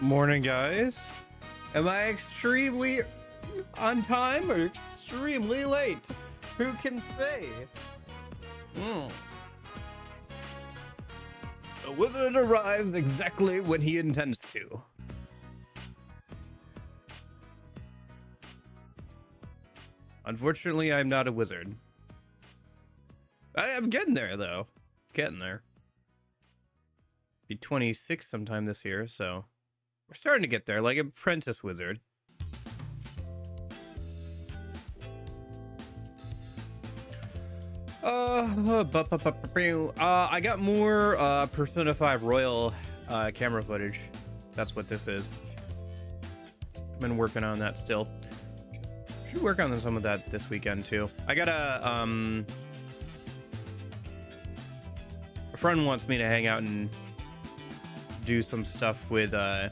Morning, guys. Am I extremely on time or extremely late? Who can say? A wizard arrives exactly when he intends to. Unfortunately, I'm not a wizard. I'm getting there, though. Getting there. Be 26 sometime this year, so we're starting to get there, like apprentice wizard. I got more Persona 5 Royal camera footage. That's what this is. I've been working on that still. Should work on some of that this weekend too. I got a friend wants me to hang out and do some stuff with I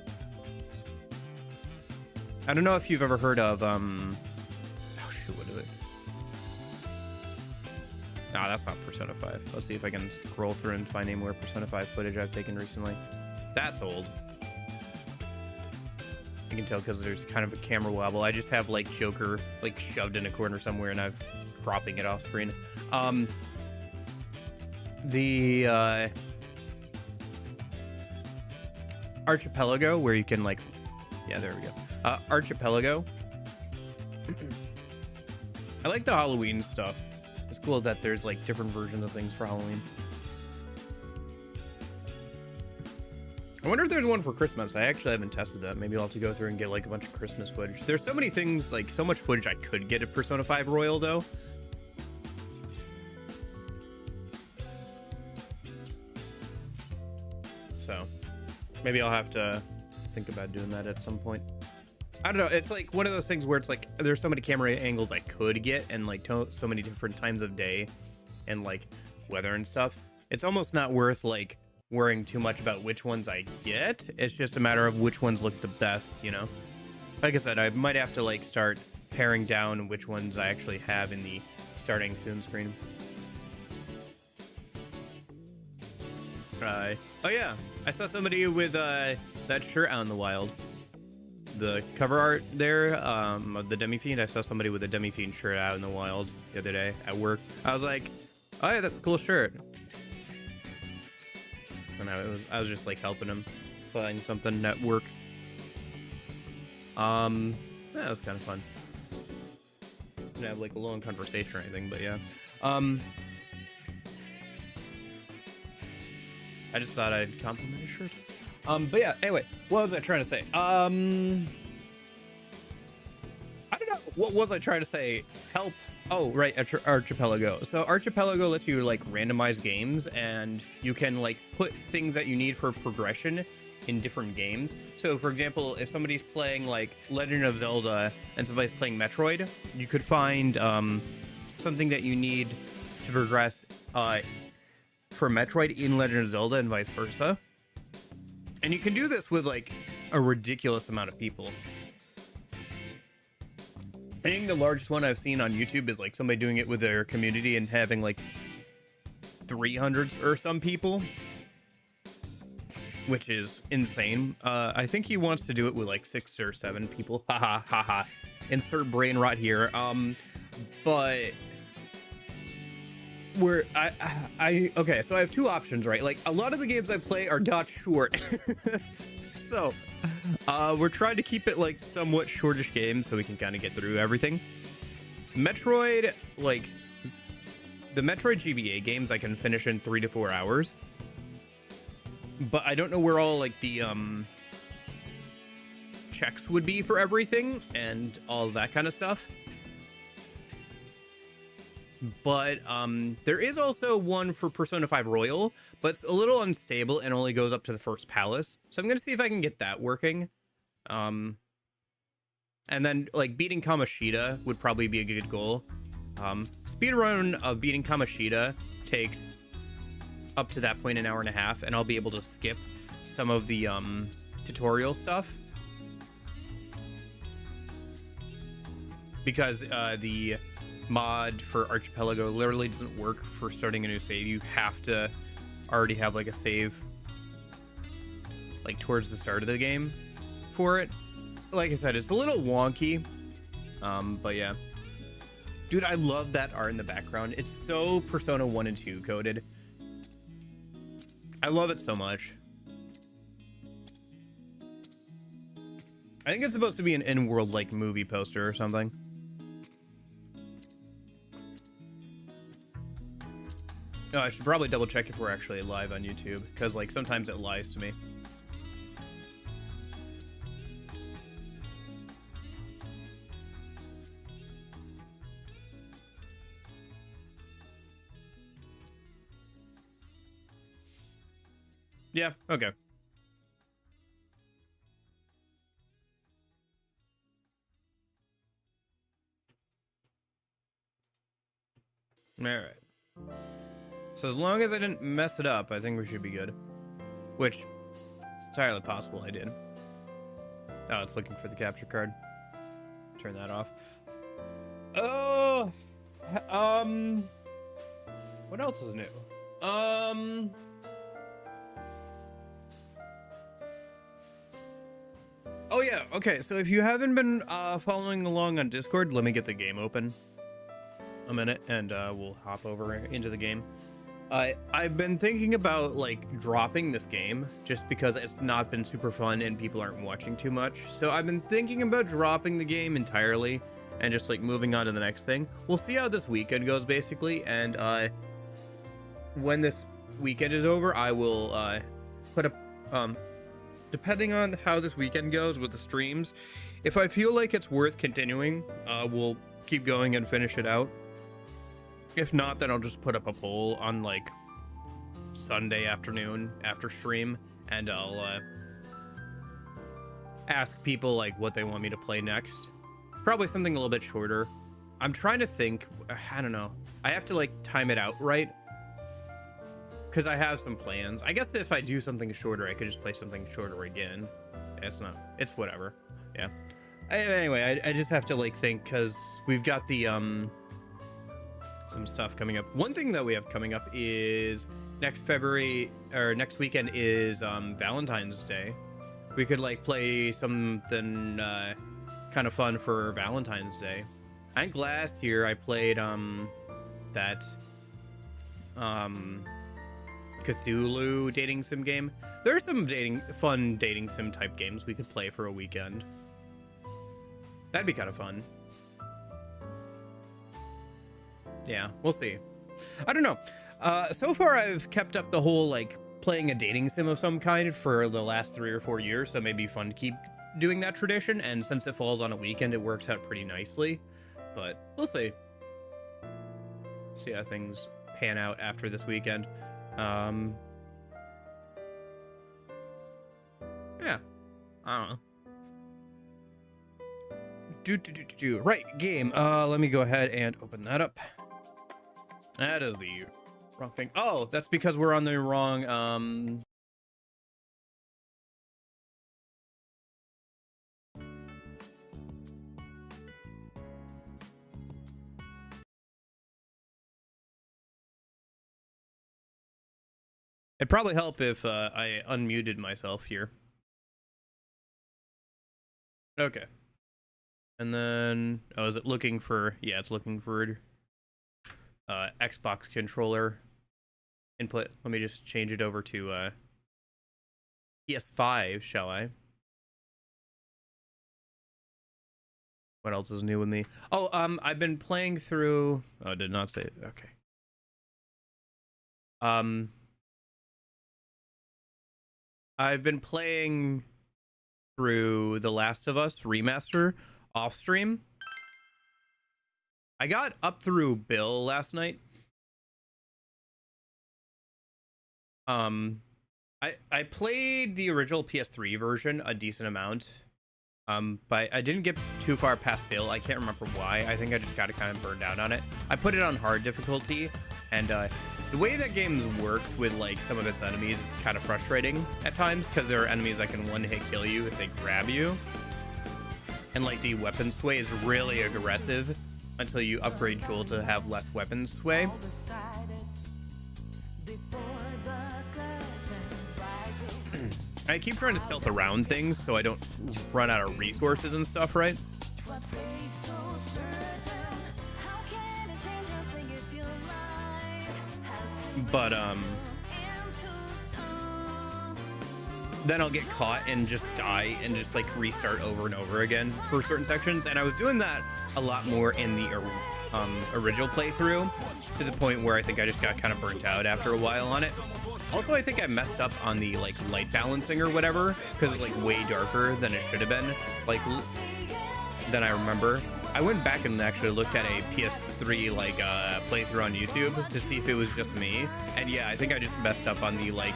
don't know if you've ever heard of oh shoot, what is it? No, that's not Persona 5. Let's see if I can scroll through and find any more Persona 5 footage I've taken recently. That's old. You can tell because there's kind of a camera wobble. I just have like Joker like shoved in a corner somewhere and I'm cropping it off screen. The Archipelago, where you can like, yeah, there we go. Archipelago. I like the Halloween stuff. It's cool that there's like different versions of things for Halloween. I wonder if there's one for Christmas. I actually haven't tested that. Maybe I'll have to go through and get like a bunch of Christmas footage. There's so many things, like so much footage I could get at Persona 5 Royal though. So maybe I'll have to think about doing that at some point. I don't know. It's like one of those things where it's like there's so many camera angles I could get and like so many different times of day and like weather and stuff. It's almost not worth like worrying too much about which ones I get. It's just a matter of which ones look the best, you know? Like I said, I might have to like start paring down which ones I actually have in the starting soon screen. Oh yeah, I saw somebody with that shirt out in the wild. The cover art there of the Demi-Fiend, I saw somebody with a Demi-Fiend shirt out in the wild the other day at work. I was like, oh yeah, that's a cool shirt. And I was just like helping him find something at work. Yeah, that was kind of fun. Didn't have like a long conversation or anything, but yeah. I just thought I'd compliment his shirt. But yeah, anyway, what was I trying to say? I don't know. What was I trying to say? Help. Oh, right, Archipelago. So Archipelago lets you like randomize games and you can like put things that you need for progression in different games. So for example, if somebody's playing like Legend of Zelda and somebody's playing Metroid, you could find something that you need to progress for Metroid in Legend of Zelda and vice versa. And you can do this with like a ridiculous amount of people. I think the largest one I've seen on YouTube is like somebody doing it with their community and having like 300 or some people, which is insane. I think he wants to do it with like 6 or 7 people. Haha, haha. Insert brain rot here. But where okay, so I have 2 options, right? Like a lot of the games I play are not short. So we're trying to keep it like somewhat shortish games so we can kind of get through everything. Metroid, like the Metroid GBA games I can finish in 3 to 4 hours, but I don't know where all like the checks would be for everything and all that kind of stuff. But there is also one for Persona 5 Royal, but it's a little unstable and only goes up to the first palace. So I'm going to see if I can get that working. And then like beating Kamoshida would probably be a good goal. Speedrun of beating Kamoshida takes up to that point an hour and a half, and I'll be able to skip some of the tutorial stuff. Because the mod for Archipelago literally doesn't work for starting a new save. You have to already have like a save like towards the start of the game for it. Like I said, it's a little wonky, but yeah. Dude, I love that art in the background. It's so Persona 1 and 2 coded. I love it so much. I think it's supposed to be an in-world like movie poster or something. Oh, I should probably double check if we're actually live on YouTube, because like sometimes it lies to me. Yeah, okay. All right. So as long as I didn't mess it up, I think we should be good. Which, it's entirely possible I did. Oh, it's looking for the capture card. Turn that off. Oh, what else is new? Oh yeah, okay, so if you haven't been following along on Discord, let me get the game open a minute and we'll hop over into the game. I've been thinking about like dropping this game just because it's not been super fun and people aren't watching too much. So I've been thinking about dropping the game entirely and just like moving on to the next thing. We'll see how this weekend goes basically, and when this weekend is over, I will put a depending on how this weekend goes with the streams, if I feel like it's worth continuing, we'll keep going and finish it out. If not, then I'll just put up a poll on like Sunday afternoon after stream, and I'll ask people like what they want me to play next. Probably something a little bit shorter. I'm trying to think. I don't know. I have to like time it out right, because I have some plans. I guess if I do something shorter, I could just play something shorter again. It's not. It's whatever. Yeah. Anyway, I just have to like think, because we've got the some stuff coming up. One thing that we have coming up is next weekend is Valentine's Day. We could like play something kind of fun for Valentine's Day. I think last year I played that Cthulhu dating sim game. There are some fun dating sim type games we could play for a weekend. That'd be kind of fun. Yeah, we'll see. I don't know. So far I've kept up the whole like playing a dating sim of some kind for the last 3 or 4 years, so maybe fun to keep doing that tradition, and since it falls on a weekend, it works out pretty nicely. But we'll see. See how things pan out after this weekend. Yeah, I don't know. Right, game. Let me go ahead and open that up. That is the wrong thing. Oh, that's because we're on the wrong it'd probably help if I unmuted myself here. Okay. And then, oh, is it looking for, yeah, it's looking for Xbox controller input. Let me just change it over to PS5, shall I? What else is new with me? Oh, I've been playing through, oh, did not say it. Okay. I've been playing through The Last of Us remaster off stream. I got up through Bill last night. I played the original PS3 version a decent amount, but I didn't get too far past Bill. I can't remember why. I think I just got kind of burned out on it. I put it on hard difficulty, and the way that game works with like some of its enemies is kind of frustrating at times, because there are enemies that can one-hit kill you if they grab you, and like the weapon sway is really aggressive until you upgrade Joel to have less weapon sway. I keep trying to stealth around things so I don't run out of resources and stuff, right? But then I'll get caught and just die and just like restart over and over again for certain sections. And I was doing that a lot more in the original playthrough, to the point where I think I just got kind of burnt out after a while on it. Also, I think I messed up on the like light balancing or whatever, because it's like way darker than it should have been, like than I remember. I went back and actually looked at a PS3 like playthrough on YouTube to see if it was just me, and yeah, I think I just messed up on the like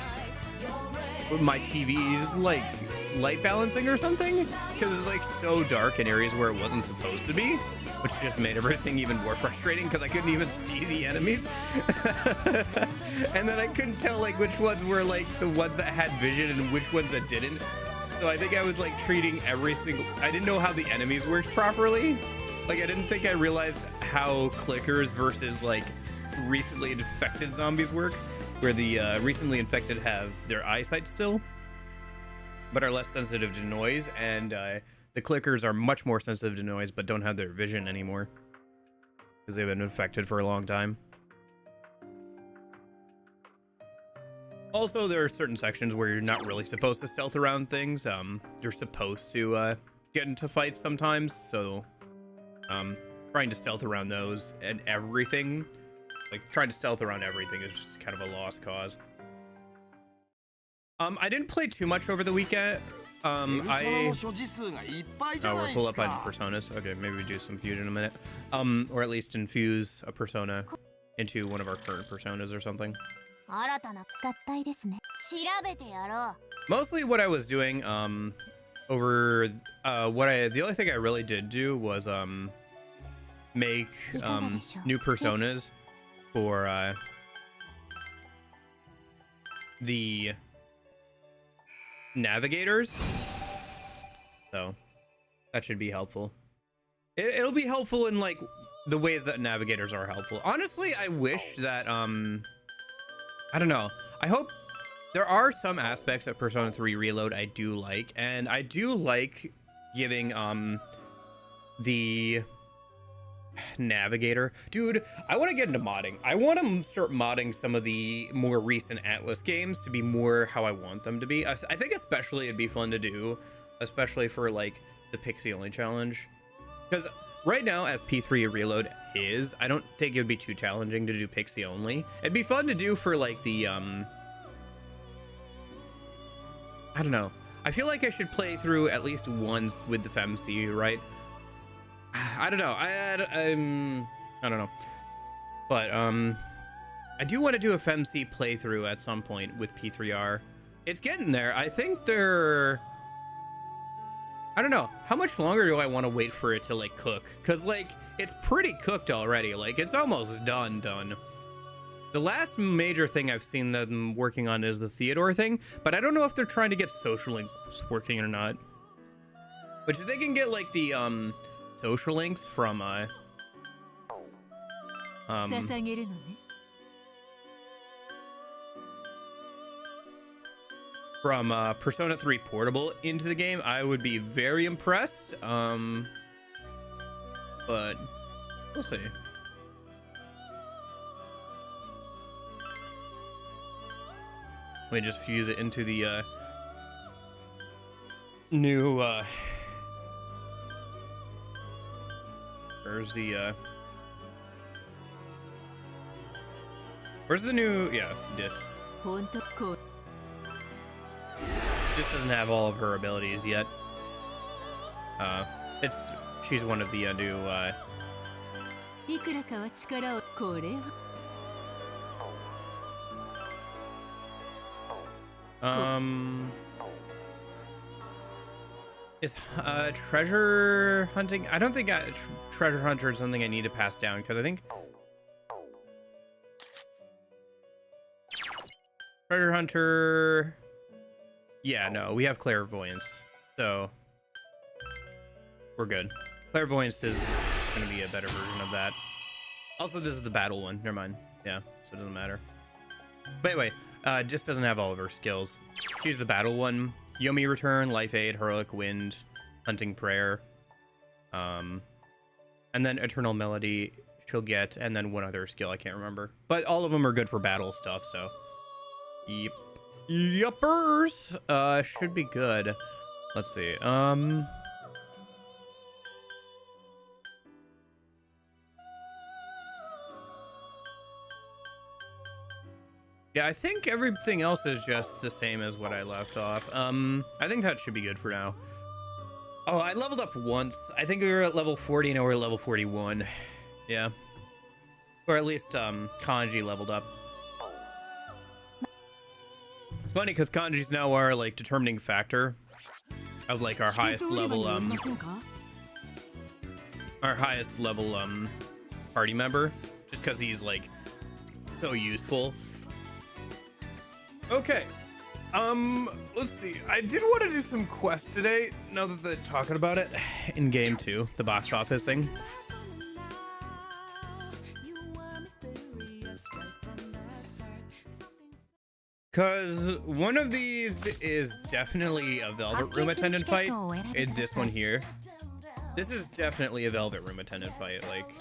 my TV's like light balancing or something, because it's like so dark in areas where it wasn't supposed to be, which just made everything even more frustrating because I couldn't even see the enemies. And then I couldn't tell like which ones were like the ones that had vision and which ones that didn't. So I think I was like treating every single, I didn't know how the enemies worked properly. Like I didn't think I realized how clickers versus like recently infected zombies work, where the recently infected have their eyesight still, but are less sensitive to noise, and the clickers are much more sensitive to noise, but don't have their vision anymore because they've been infected for a long time. Also, there are certain sections where you're not really supposed to stealth around things. You're supposed to get into fights sometimes, so trying to stealth around those and everything, like trying to stealth around everything, is just kind of a lost cause. I didn't play too much over the weekend. We're full up on personas. Okay, maybe we do some fusion in a minute. Or at least infuse a persona into one of our current personas or something. Mostly what I was doing, over, the only thing I really did do was, make, new personas for, the navigators, so that should be helpful. It'll be helpful in like the ways that navigators are helpful. Honestly, I wish that I don't know, I hope there are some aspects of Persona 3 Reload I do like, and I do like giving the navigator, dude, I want to get into modding. I want to start modding some of the more recent Atlas games to be more how I want them to be. I think especially it'd be fun to do, especially for like the Pixie Only challenge, because right now as P3 Reload is, I don't think it would be too challenging to do Pixie Only. It'd be fun to do for like the I don't know, I feel like I should play through at least once with the FemC, right? I don't know. I don't know, but I do want to do a FemC playthrough at some point with P3R. It's getting there. I think they're, I don't know, how much longer do I want to wait for it to like cook? Because like it's pretty cooked already. Like it's almost done. The last major thing I've seen them working on is the Theodore thing, but I don't know if they're trying to get social links working or not. Which they can get like the social links from Persona 3 Portable into the game, I would be very impressed. But we'll see. Let me just fuse it into the new where's the new, yeah, this doesn't have all of her abilities yet. She's one of the new is treasure hunting. I don't think treasure hunter is something I need to pass down, because I think treasure hunter, yeah, no, we have clairvoyance, so we're good. Clairvoyance is gonna be a better version of that. Also, this is the battle one, never mind. Yeah, so it doesn't matter. But anyway, just doesn't have all of her skills. She's the battle one, Yomi Return, Life Aid, Heroic Wind, Hunting Prayer, and then Eternal Melody she'll get, and then one other skill I can't remember. But all of them are good for battle stuff, so yep. Yuppers! Should be good. Let's see. Yeah, I think everything else is just the same as what I left off. I think that should be good for now. Oh, I leveled up once. I think we were at level 40, now we're at level 41. Yeah. Or at least, Kanji leveled up. It's funny, because Kanji's now our, like, determining factor of, like, our highest level, party member. Just because he's, like, so useful. Okay. Let's see. I did want to do some quests today, now that they're talking about it. In game 2, the box office thing. Because one of these is definitely a Velvet Room attendant fight. This one here. This is definitely a Velvet Room attendant fight. Like,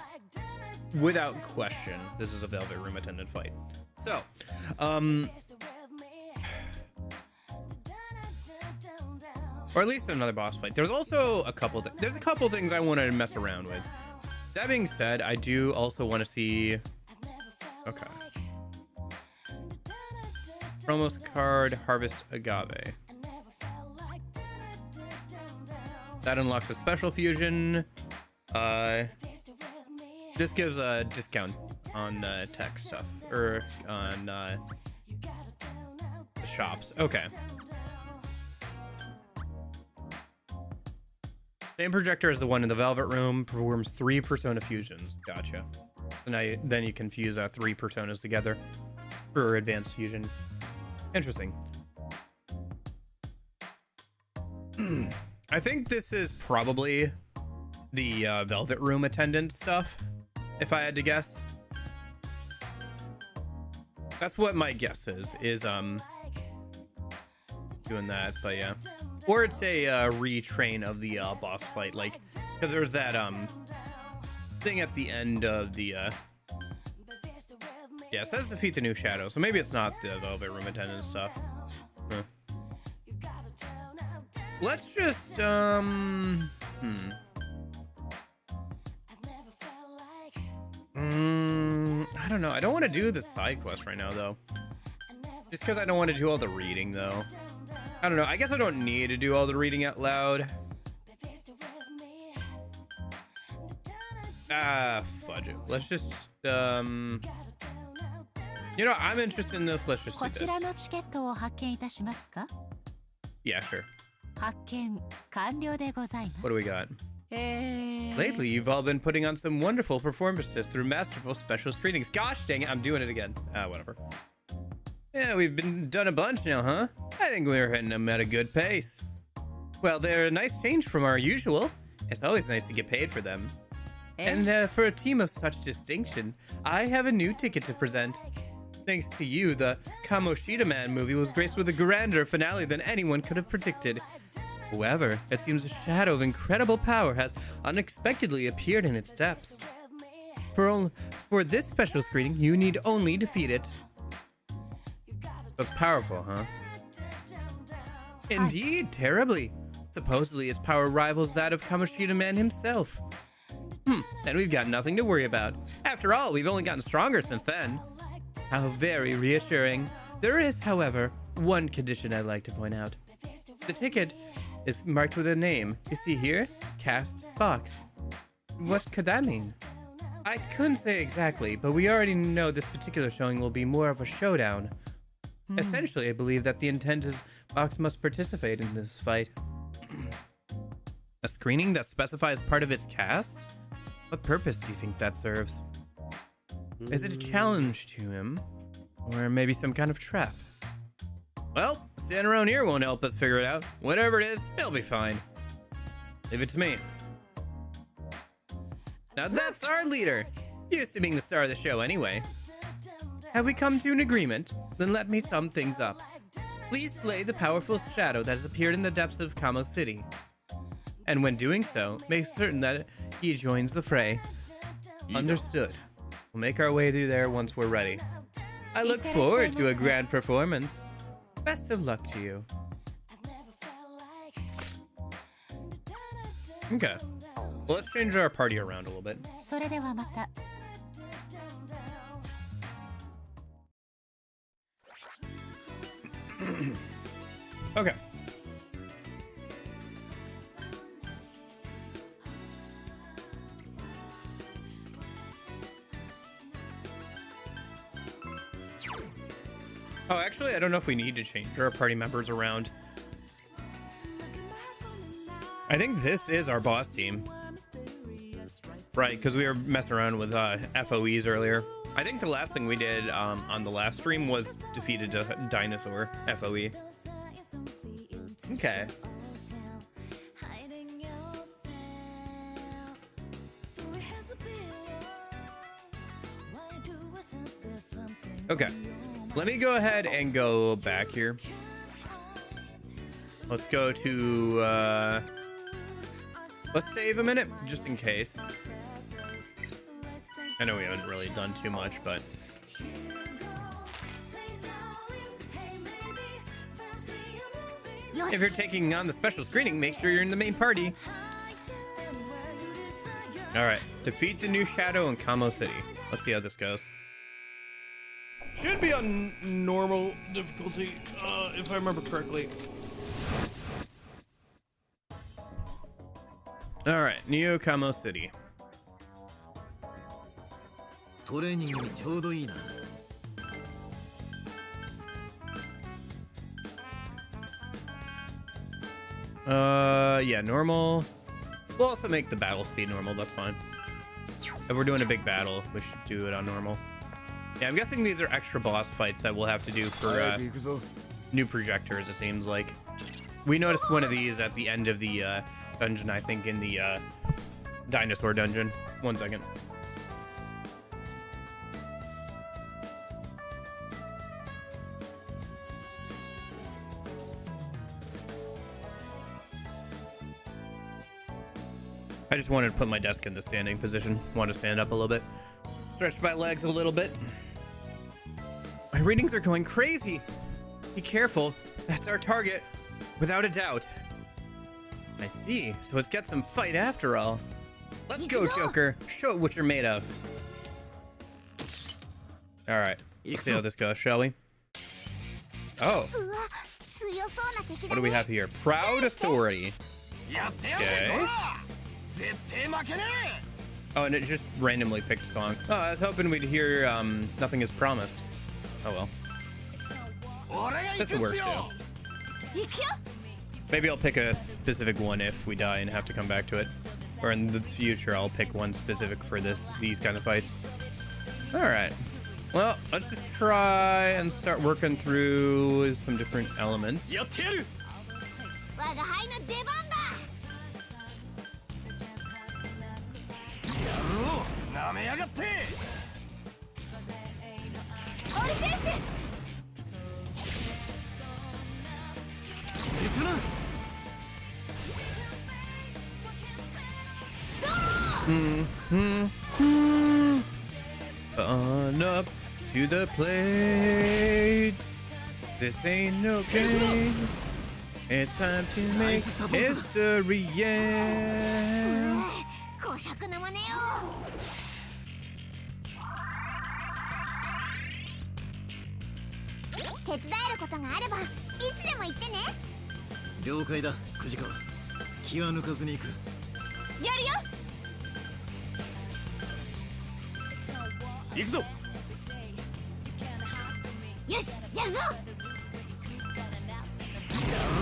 without question, this is a Velvet Room attendant fight. So, or at least another boss fight. There's also a couple things I want to mess around with. That being said, I do also want to see... Okay. Promos card, Harvest Agave. That unlocks a special fusion. This gives a discount on tech stuff. Or on the shops. Okay. Same projector as the one in the Velvet Room, performs 3 persona fusions. Gotcha. So now then you can fuse 3 personas together for advanced fusion. Interesting. I think this is probably the Velvet Room attendant stuff, if I had to guess. That's what my guess is doing that, but yeah. Or it's a retrain of the boss fight, like, because there's that thing at the end of the yeah, it says defeat the new shadow, so maybe it's not the Velvet Room attendant stuff. Huh. Let's just I don't know. I don't want to do the side quest right now though. Just because I don't want to do all the reading though. I don't know. I guess I don't need to do all the reading out loud. Fudge it. Let's just you know, I'm interested in this. Let's just do this. Yeah, sure. What do we got? Lately, you've all been putting on some wonderful performances through masterful special screenings. Gosh dang it, I'm doing it again. Whatever. Yeah, we've done a bunch now, huh? I think we're hitting them at a good pace. Well, they're a nice change from our usual. It's always nice to get paid for them. And for a team of such distinction, I have a new ticket to present. Thanks to you, the Kamoshida Man movie was graced with a grander finale than anyone could have predicted. However, it seems a shadow of incredible power has unexpectedly appeared in its depths. For this special screening, you need only defeat it. That's powerful, huh? Indeed, terribly. Supposedly, its power rivals that of Kamoshida Man himself. Then we've got nothing to worry about. After all, we've only gotten stronger since then. How very reassuring. There is, however, one condition I'd like to point out. The ticket is marked with a name. You see here? Cast Box. What could that mean? I couldn't say exactly, but we already know this particular showing will be more of a showdown. Essentially, I believe that the intent is Box must participate in this fight. A screening that specifies part of its cast? What purpose do you think that serves? Is it a challenge to him? Or maybe some kind of trap? Well, standing around here won't help us figure it out. Whatever it is, it'll be fine. Leave it to me. Now that's our leader! Used to being the star of the show anyway. Have we come to an agreement? Then let me sum things up. Please slay the powerful shadow that has appeared in the depths of Kamo City. And when doing so, make certain that he joins the fray. Understood. We'll make our way through there once we're ready. I look forward to a grand performance. Best of luck to you. Okay. Well, let's change our party around a little bit. Okay. Oh, actually, I don't know if we need to change our party members around. I think this is our boss team. Right, because we were messing around with FOEs earlier. I think the last thing we did on the last stream was defeated a dinosaur FOE. Okay. Okay. Let me go ahead and go back here. Let's go to, let's save a minute, just in case. I know we haven't really done too much, but... If you're taking on the special screening, make sure you're in the main party. Alright, defeat the new shadow in Kamo City. Let's see how this goes. Should be on normal difficulty, if I remember correctly. Alright, Neo Kamo City. Yeah, normal. We'll also make the battle speed normal, that's fine. If we're doing a big battle, we should do it on normal. Yeah, I'm guessing these are extra boss fights that we'll have to do for new projectors, it seems like. We noticed one of these at the end of the dungeon, I think, in the dinosaur dungeon. 1 second. I just wanted to put my desk in the standing position. Want to stand up a little bit. Stretch my legs a little bit. My readings are going crazy. Be careful. That's our target. Without a doubt. I see. So it's got some fight after all. Let's go, Joker. Show it what you're made of. All right. Let's see how this goes, shall we? Oh. What do we have here? Proud Authority. Okay. Oh, and it just randomly picked a song. Oh, I was hoping we'd hear Nothing Is Promised. Oh well. This will work too. Maybe I'll pick a specific one if we die and have to come back to it. Or in the future, I'll pick one specific for these kind of fights. Alright. Well, let's just try and start working through some different elements. On up to the plate. This ain't no game. It's time to make history, yeah. 小尺なまねよ。手伝えることがあればいつでも言ってね。了解だ、クジカ。気は抜かずに行く。やるよ。行くぞ。よし、やるぞ。や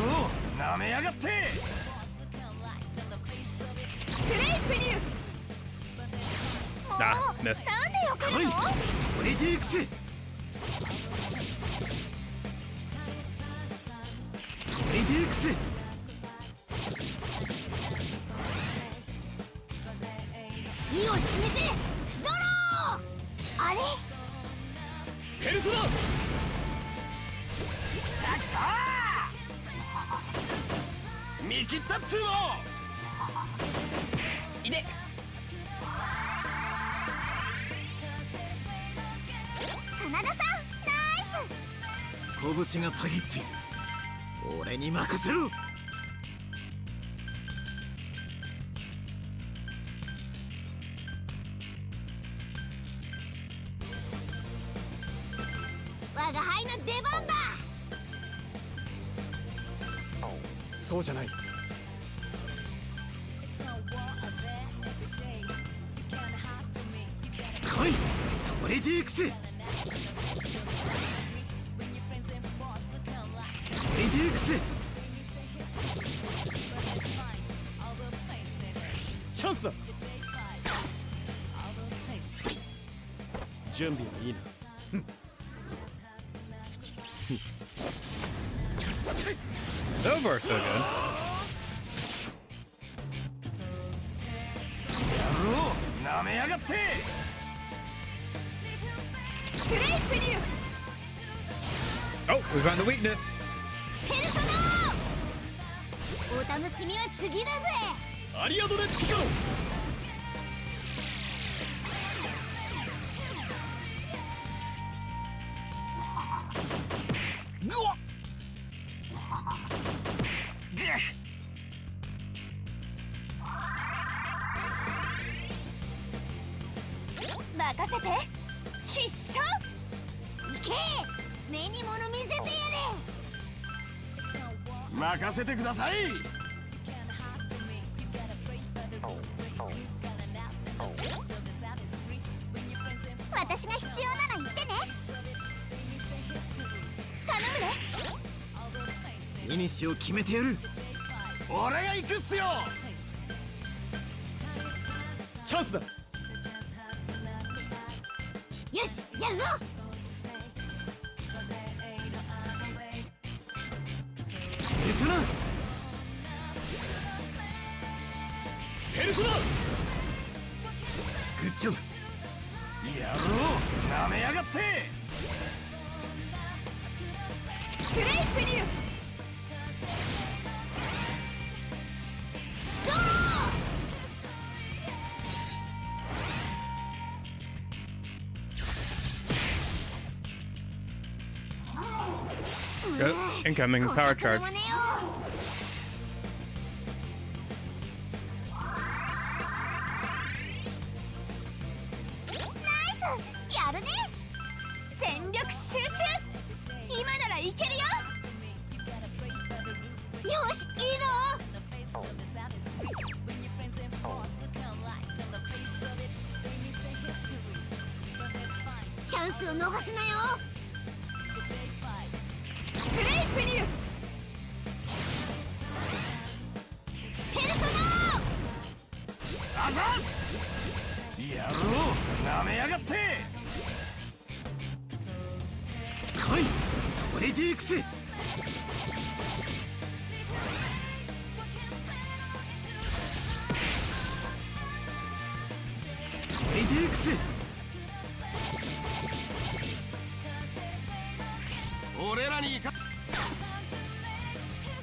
ろう、なめやがって。 Nah, missed. 切ったっつうの。いで。真田さん、ナイス。拳がたぎっている。俺に任せろ。我が輩の出番だ。そうじゃない。来い、トレディークス。トレディークス。チャンスだ。準備はいいな。So far, so good. 野郎、なめやがって。スレイプリュー。 Oh, we found the weakness. ペルソナ。お楽しみは次だぜ。アリアドレピカロ。ぐわっ。任せて。必勝。行け。目に物見せてやれ。任せてください。私が必要なら言ってね。頼むね。フィニッシュを決めてやる。俺が行くっすよ。チャンスだ。よし、やるぞ。ペルソナ。ペルソナ。グッジョブ。野郎、なめやがって。スレイプリュー。ゴー。 Go. Incoming power charge. ナイス、やるね。全力集中。今ならいけるよ。よし、いいぞ。チャンスを逃すなよ。スレイプリュー。ペルソナ。あざっ。野郎、なめやがって。来い、トレディークス。トレディークス。俺らに行か。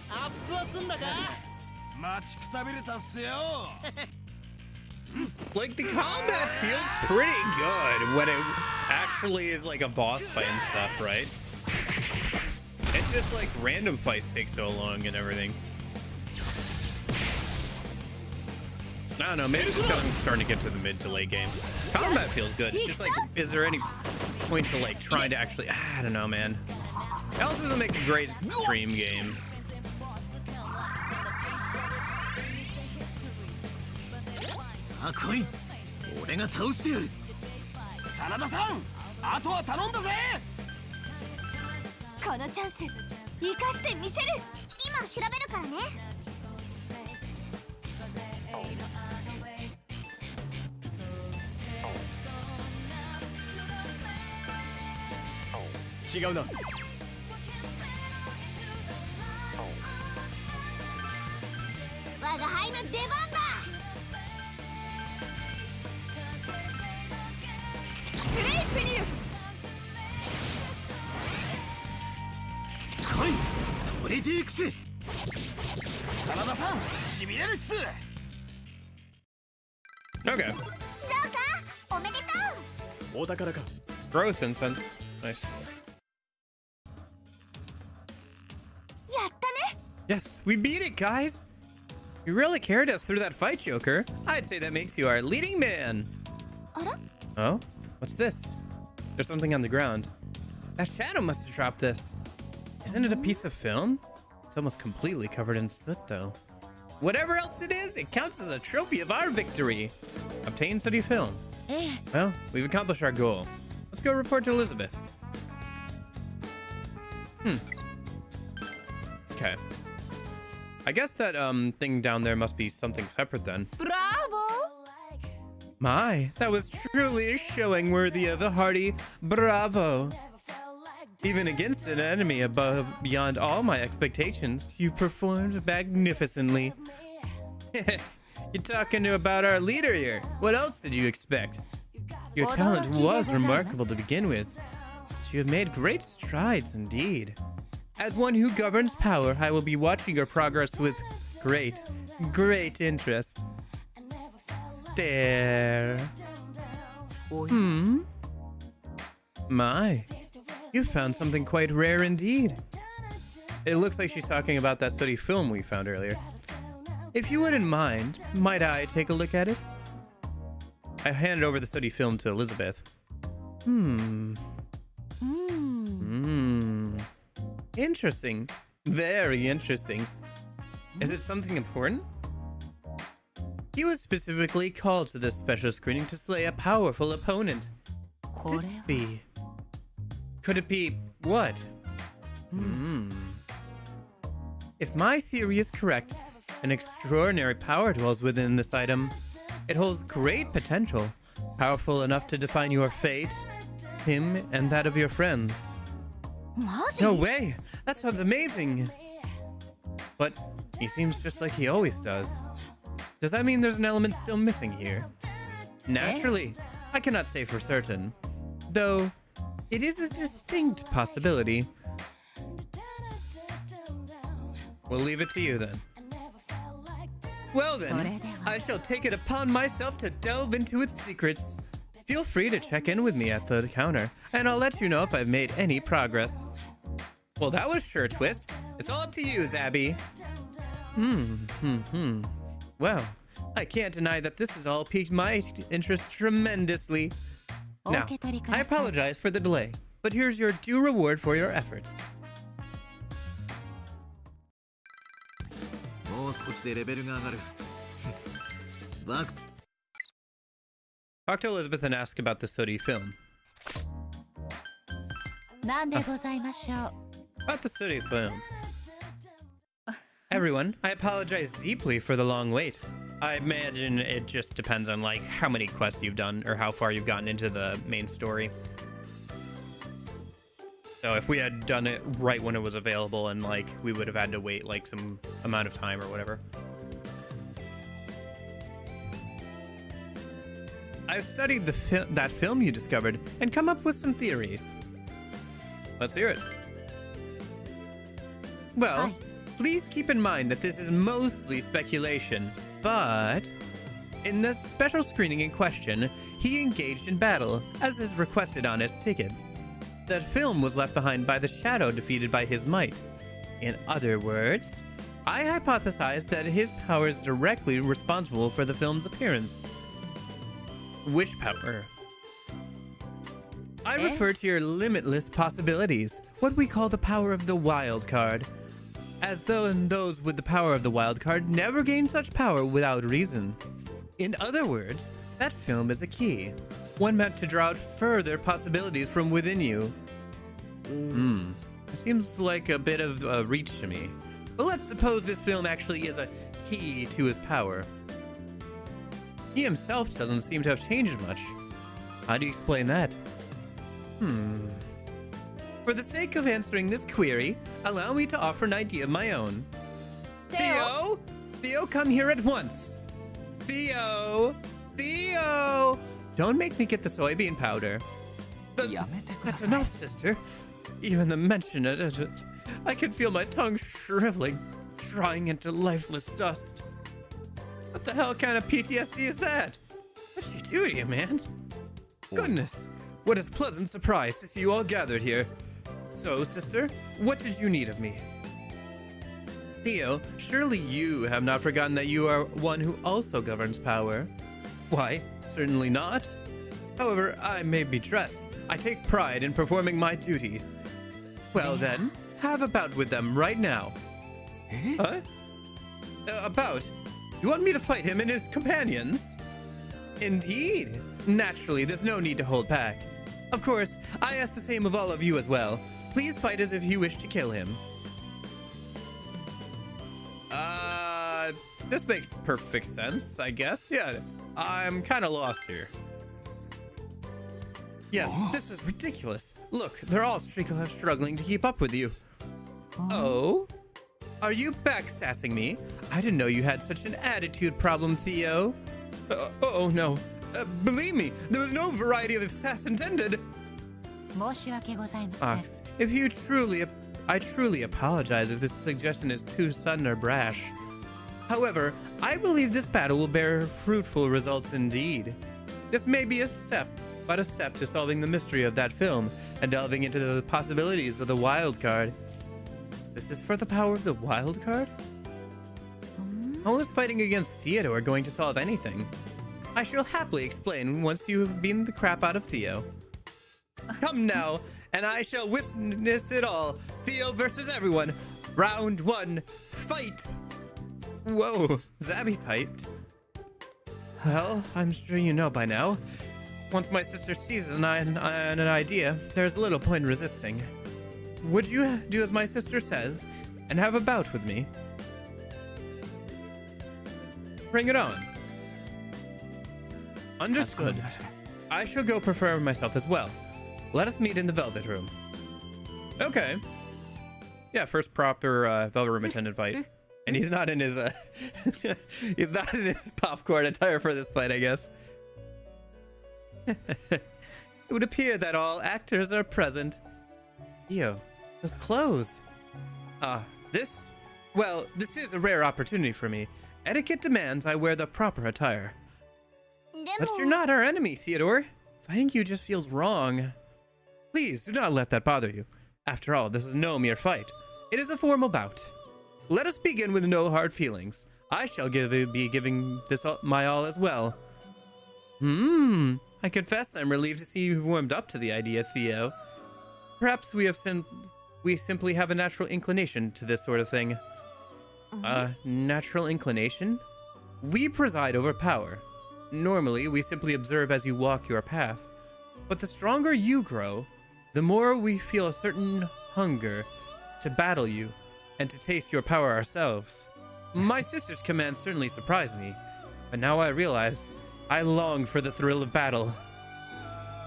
アップはすんだか。待ちくたびれたっすよ。Like, the combat feels pretty good when it actually is like a boss fight and stuff, right? It's just like random fights take so long and everything. I don't know, maybe it's because I'm starting to get to the mid to late game. Combat feels good. It's just like, is there any point to like trying to actually, I don't know, man. It also doesn't make a great stream game. さあ来い、俺が倒してやる。真田さん、あとは頼んだぜ。このチャンス生かしてみせる。今調べるからね。違うな。我が輩の出番だ。スレイプリュー。来い、トレディークス。さ真田さんしびれるっす。 Okay. ジョーカーおめでとう。お宝か。 Growth incense. Nice. やったね。 Yes, we beat it, guys. You really carried us through that fight, Joker. I'd say that makes you our leading man. あら Oh? What's this? There's something on the ground. That shadow must have dropped this. Isn't it a piece of film? It's almost completely covered in soot, though. Whatever else it is, it counts as a trophy of our victory. Obtain study film. ええ Well, we've accomplished our goal. Let's go report to Elizabeth. Okay. I guess that thing down there must be something separate then. ブラボ My, that was truly a showing worthy of a hearty bravo. Even against an enemy above beyond all my expectations, you performed magnificently. You're talking about our leader here. What else did you expect? Your talent was remarkable to begin with, but you have made great strides indeed. As one who governs power, I will be watching your progress with great interest. Stare. おい My, you found something quite rare indeed. It looks like she's talking about that study film we found earlier. If you wouldn't mind, might I take a look at it? I handed over the study film to Elizabeth. Interesting. Very interesting. Is it something important? He was specifically called to this special screening to slay a powerful opponent. これ This は be? Could it be what? If my theory is correct, an extraordinary power dwells within this item. It holds great potential, powerful enough to define your fate, him, and that of your friends. マジ No way! That sounds amazing! But he seems just like he always does. Does that mean there's an element still missing here? Naturally, I cannot say for certain. Though, it is a distinct possibility. We'll leave it to you then. Well then, I shall take it upon myself to delve into its secrets. Feel free to check in with me at the counter, and I'll let you know if I've made any progress. Well, that was sure a twist. It's all up to you, Zabby. Well, I can't deny that this has all piqued my interest tremendously. Now, お受け取りく I ださい apologize for the delay, but here's your due reward for your efforts. もう少しでレベルが上がる。バク Talk to Elizabeth and ask about the Sodi film. なんでございましょう About the Sodi film. Everyone, I apologize deeply for the long wait. I imagine it just depends on like how many quests you've done or how far you've gotten into the main story. So if we had done it right when it was available and like we would have had to wait like some amount of time or whatever. I've studied that film you discovered and come up with some theories. Let's hear it. Well, Hi. please keep in mind that this is mostly speculation, but in the special screening in question, he engaged in battle, as is requested on his ticket. That film was left behind by the shadow defeated by his might. In other words, I hypothesize that his power is directly responsible for the film's appearance. Which power? I refer to your limitless possibilities, what we call the power of the wild card. As though those with the power of the wild card never gain such power without reason. In other words, that film is a key, one meant to draw out further possibilities from within you. It seems like a bit of a reach to me. But let's suppose this film actually is a key to his power. He himself doesn't seem to have changed much. How do you explain that? For the sake of answering this query, allow me to offer an idea of my own. Theo! Theo, come here at once! Theo! Theo! Don't make me get the soybean powder. やめてくだ That's さい。 enough, sister. Even the mention of it, I can feel my tongue shriveling. drying into lifeless dust. What the hell kind of PTSD is that? What'd she do to you, man? Goodness, what a pleasant surprise to see you all gathered here. So, sister, what did you need of me? Theo, surely you have not forgotten that you are one who also governs power. Why, certainly not. However, I may be dressed. I take pride in performing my duties. Well then, have a bout with them right now. Huh? A bout? You want me to fight him and his companions? Indeed. Naturally, there's no need to hold back. Of course, I ask the same of all of you as well. Please fight as if you wish to kill him. This makes perfect sense, I guess. Yeah, I'm kind of lost here. Yes, this is ridiculous. Look, they're all struggling to keep up with you. Oh? Are you backsassing me? I didn't know you had such an attitude problem, Theo. Oh, no. Believe me, there was no variety of sass intended. Ox, if you I truly apologize if this suggestion is too sudden or brash. However, I believe this battle will bear fruitful results indeed. This may be but a step to solving the mystery of that film and delving into the possibilities of the wild card. This is for the power of the wild card? How is fighting against Theodore going to solve anything? I shall happily explain once you have beaten the crap out of Theo. Come now, and I shall witness it all. Theo versus everyone. Round 1, fight! Whoa, Zabby's hyped. Well, I'm sure you know by now. Once my sister sees an idea, there's little point in resisting. Would you do as my sister says and have a bout with me? Bring it on. Understood. I shall go prepare myself as well. Let us meet in the Velvet Room. Okay. Yeah, first proper Velvet Room attendant fight. And he's not in his he's not in his popcorn attire for this fight, I guess. It would appear that all actors are present. Theo, those clothes. This is a rare opportunity for me. Etiquette demands I wear the proper attire. But you're not our enemy, Theodore. Fighting you just feels wrong. Please do not let that bother you. After all, this is no mere fight. It is a formal bout. Let us begin with no hard feelings. I shall be giving this my all as well. I confess I'm relieved to see you've warmed up to the idea, Theo. Perhaps we simply have a natural inclination to this sort of thing. Natural inclination? We preside over power. Normally, we simply observe as you walk your path. But the stronger you grow, the more we feel a certain hunger to battle you and to taste your power ourselves. My sister's command certainly surprised me, but now I realize I long for the thrill of battle.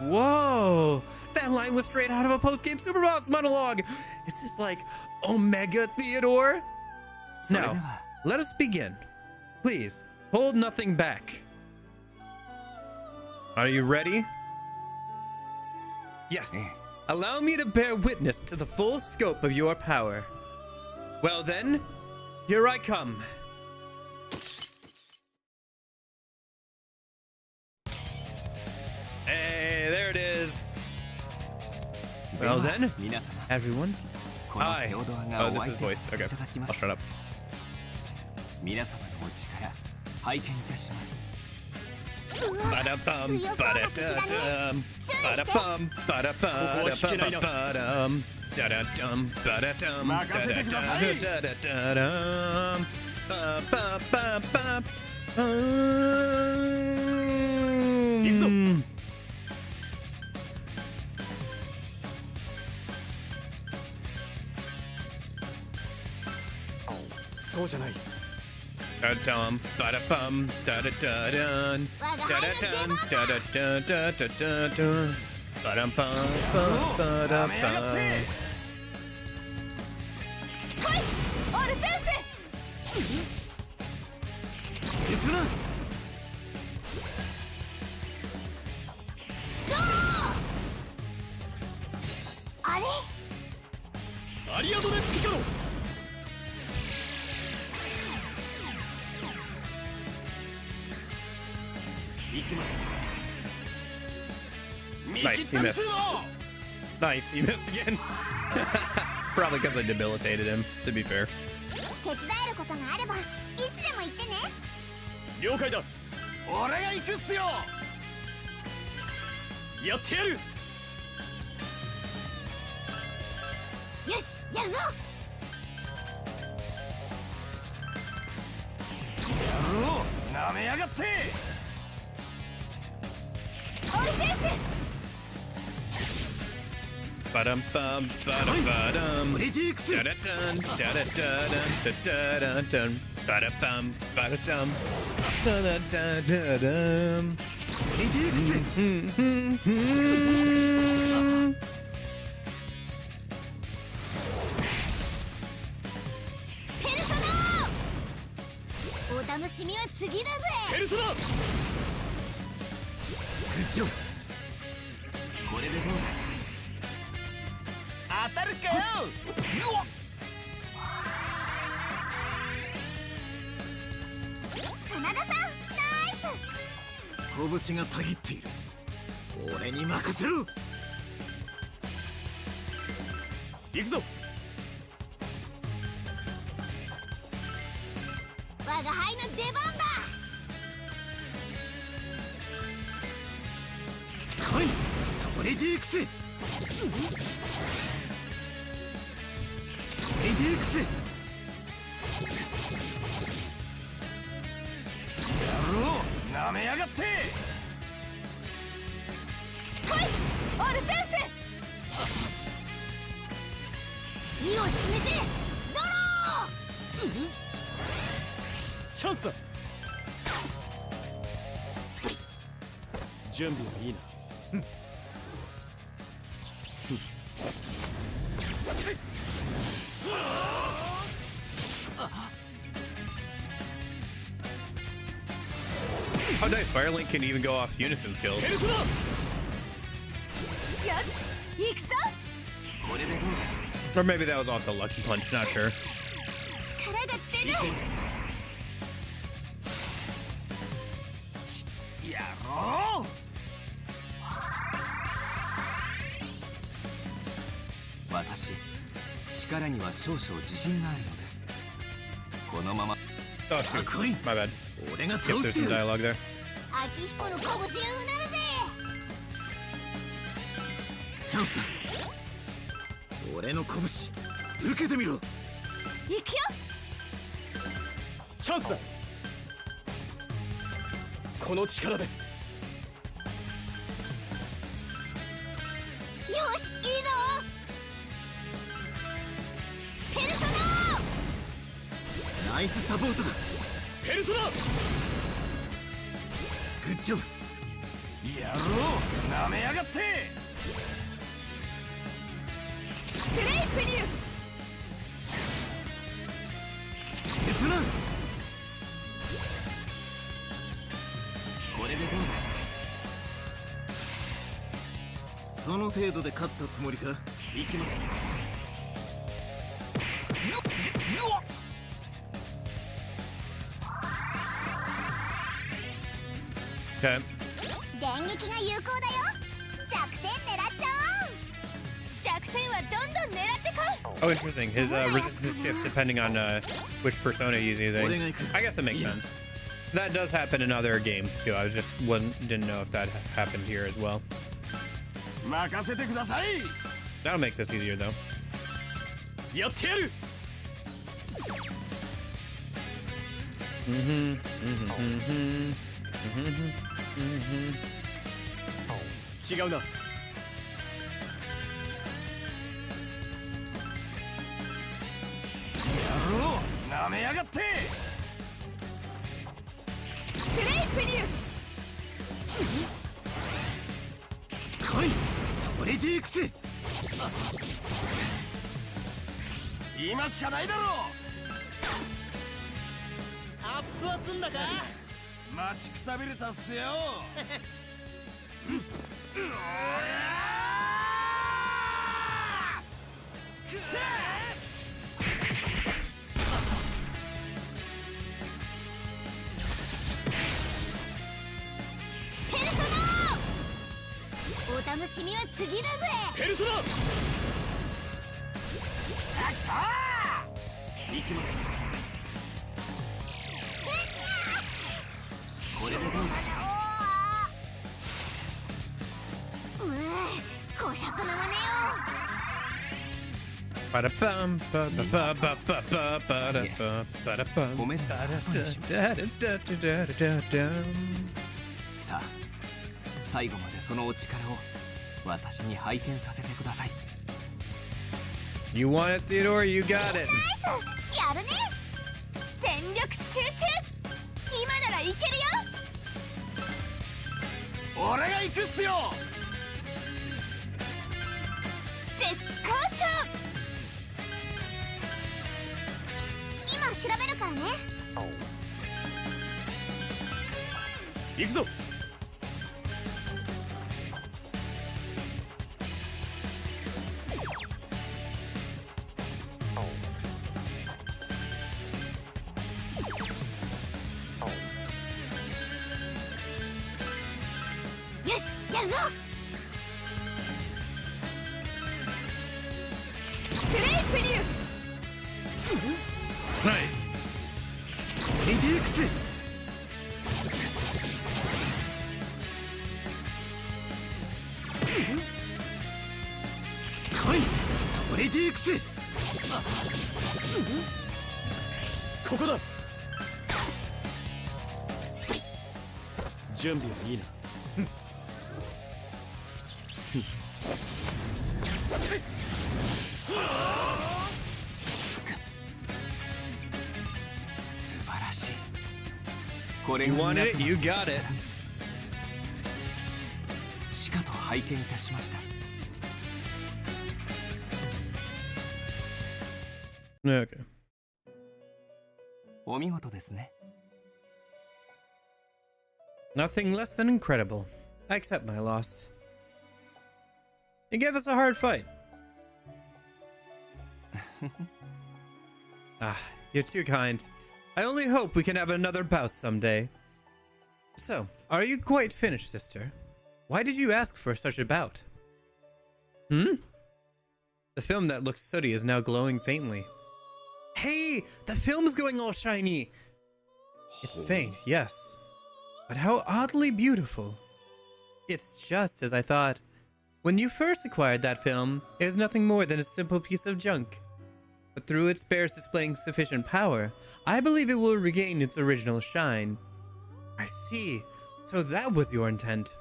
Whoa! That line was straight out of a post-game Super Boss monologue! Is this like Omega Theodore? Now, let us begin. Please, hold nothing back. Are you ready? Yes. Allow me to bear witness to the full scope of your power. Well then, here I come. Hey, there it is. Well then, everyone. Hi. Oh, this is voice. Okay, I'll shut up. 皆様のお力拝見いたします。 Ba-da-bum, ba-da-da-dum, ba-da-bum, ba-da-ba-da-ba-ba-dum, da-da-dum, ba-da-dum, da-da-da-da-da-dum, ba-ba-ba-ba-bum. 行くぞ。そうじゃない。 Da-dum, ba-da-bum, da-da-da-dun, da-da-dun, da-da-da-da-da-da-dun, ba-dum-bum, ba-da-bum. はい、オルフェウス。ゆするな。ゴー。あれ？アリアドネ・ピカロ。行きます。 Nice, he missed. Nice, he missed again. Probably because I debilitated him, to be fair. 手伝えることがあればいつでも言ってね。了解だ。俺が行くっすよ。やってやる。よし、やるぞ。野郎、なめやがって。オールフェイス。 Ba-dum bum ba-dum ba-dum. これでいくぜ。 Da-da-dun, da-da-da-dun, da-da-da-dun, ba-da-bum, ba-da-dum, da-da-da-da-dum. これでいくぜ。 ペルソナー。お楽しみは次だぜ。ペルソナ。グッジョブ。これでどうです。 当たるかよ。うわっ。真田さん、ナイス。拳がたぎっている。俺に任せろ。行くぞ。我が輩の出番だ。来い、トレディークス。トレディークス。野郎、なめやがって。来い、オルフェウス。意を示せ、ゾロー。チャンスだ。準備はいいな。 Oh, nice. Firelink can even go off unison skills. よし、行くぞ。 これでどうです。 Or maybe that was off the lucky punch, not sure. 力が出る。やろう。私、力には少々自信があるのです。このまま。 Oh, shoot. My bad. 俺が Yep, 倒 there's して some やる。 dialogue there. 秋彦の拳がうなるぜ。チャンスだ。俺の拳受けてみろ。行くよ。チャンスだ。この力で。よし、いいぞ。ペルソナー。ナイスサポートだ。ペルソナ。グッジョブ。やろう、なめやがって。 スレイプリュー。ペルソナ。これでどうです。その程度で勝ったつもりか。行きます。 Okay. 電撃が有効だよ。弱点狙っちゃおう。弱点はどんどん狙ってこい。 Oh, interesting. His resistance shifts depending on which persona he's using. I guess it makes sense. That does happen in other games too. I was just didn't know if that happened here as well. 任せてください。 That'll make this easier though. やってやる。 違うな。 野郎、なめやがって。 スレイプリュー。来い、トレディークス。今しかないだろう。アップはすんだか。待ちくたびれたっすよ。のシミは次だぜ。ペルソナ来た行きます。これでどうです。こしゃくなまねBa-da-bum, ba-ba-ba-ba-ba-ba-da-ba, ba-da-bum, ごめんな後にしましょう。 da-da-da-da-da-da-da-da. さあ最後までそのお力を私に拝見させてください。 You want it, Theodore? You got it. やるね。全力集中。今ならいけるよ。俺が行くっすよ。絶好調。今調べるからね。行くぞ。よし、やるぞ。スレイプリュー。Nice. レディークス。来いトレディークス。ここだ。準備はいいな。素晴らしい。これ You が wanted 皆 it? 様 You got it. しかと拝見いたしました。 Okay. お見事ですね。 Nothing less than incredible. I accept my loss. You gave us a hard fight. You're too kind. I only hope we can have another bout someday. So, are you quite finished, sister? Why did you ask for such a bout? The film that looks sooty is now glowing faintly. Hey, the film's going all shiny. It's faint, yes. But how oddly beautiful. It's just as I thought. When you first acquired that film, it was nothing more than a simple piece of junk. But through its bears displaying sufficient power, I believe it will regain its original shine. I see. So that was your intent.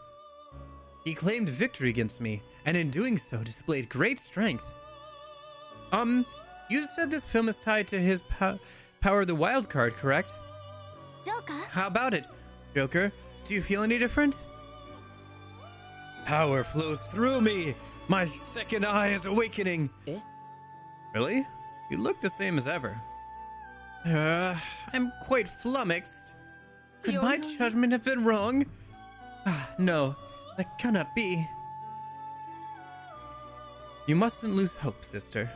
He claimed victory against me, and in doing so displayed great strength. You said this film is tied to his Power of the Wild card, correct? ジョーカー。 How about it, Joker? Do you feel any different? Power flows through me! My second eye is awakening! Eh? Really? You look the same as ever. I'm quite flummoxed. Could my judgment have been wrong? No, that cannot be. You mustn't lose hope, sister.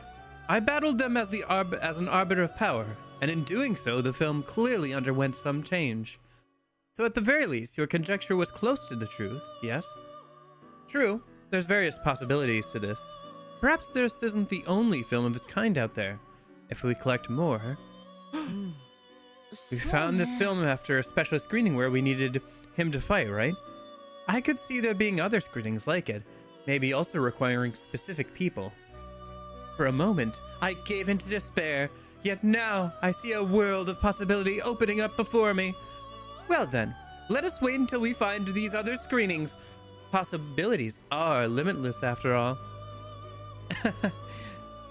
I battled them as an arbiter of power, and in doing so, the film clearly underwent some change. So at the very least, your conjecture was close to the truth, yes? True, there's various possibilities to this. Perhaps this isn't the only film of its kind out there. If we collect more... We found this film after a special screening where we needed him to fight, right? I could see there being other screenings like it, maybe also requiring specific people. For a moment, I gave into despair, yet now I see a world of possibility opening up before me. Well then, let us wait until we find these other screenings. Possibilities are limitless after all.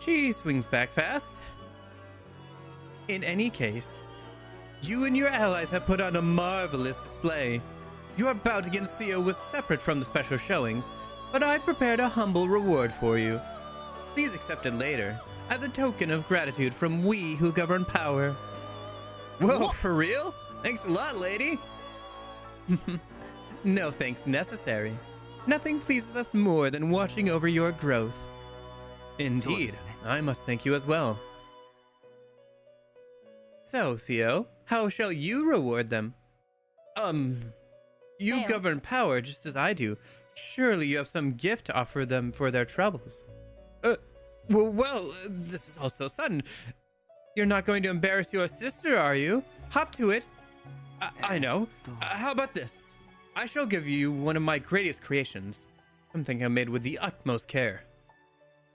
She swings back fast. In any case, you and your allies have put on a marvelous display. Your bout against Theo was separate from the special showings, but I've prepared a humble reward for you. Please accept it later, as a token of gratitude from we who govern power. Whoa, for real? Thanks a lot, lady. No thanks necessary. Nothing pleases us more than watching over your growth. Indeed, I must thank you as well. So, Theo, how shall you reward them? You Theo. govern power just as I do. Surely you have some gift to offer them for their troubles. This is all so sudden. You're not going to embarrass your sister, are you? Hop to it. I know. How about this? I shall give you one of my greatest creations. Something I made with the utmost care.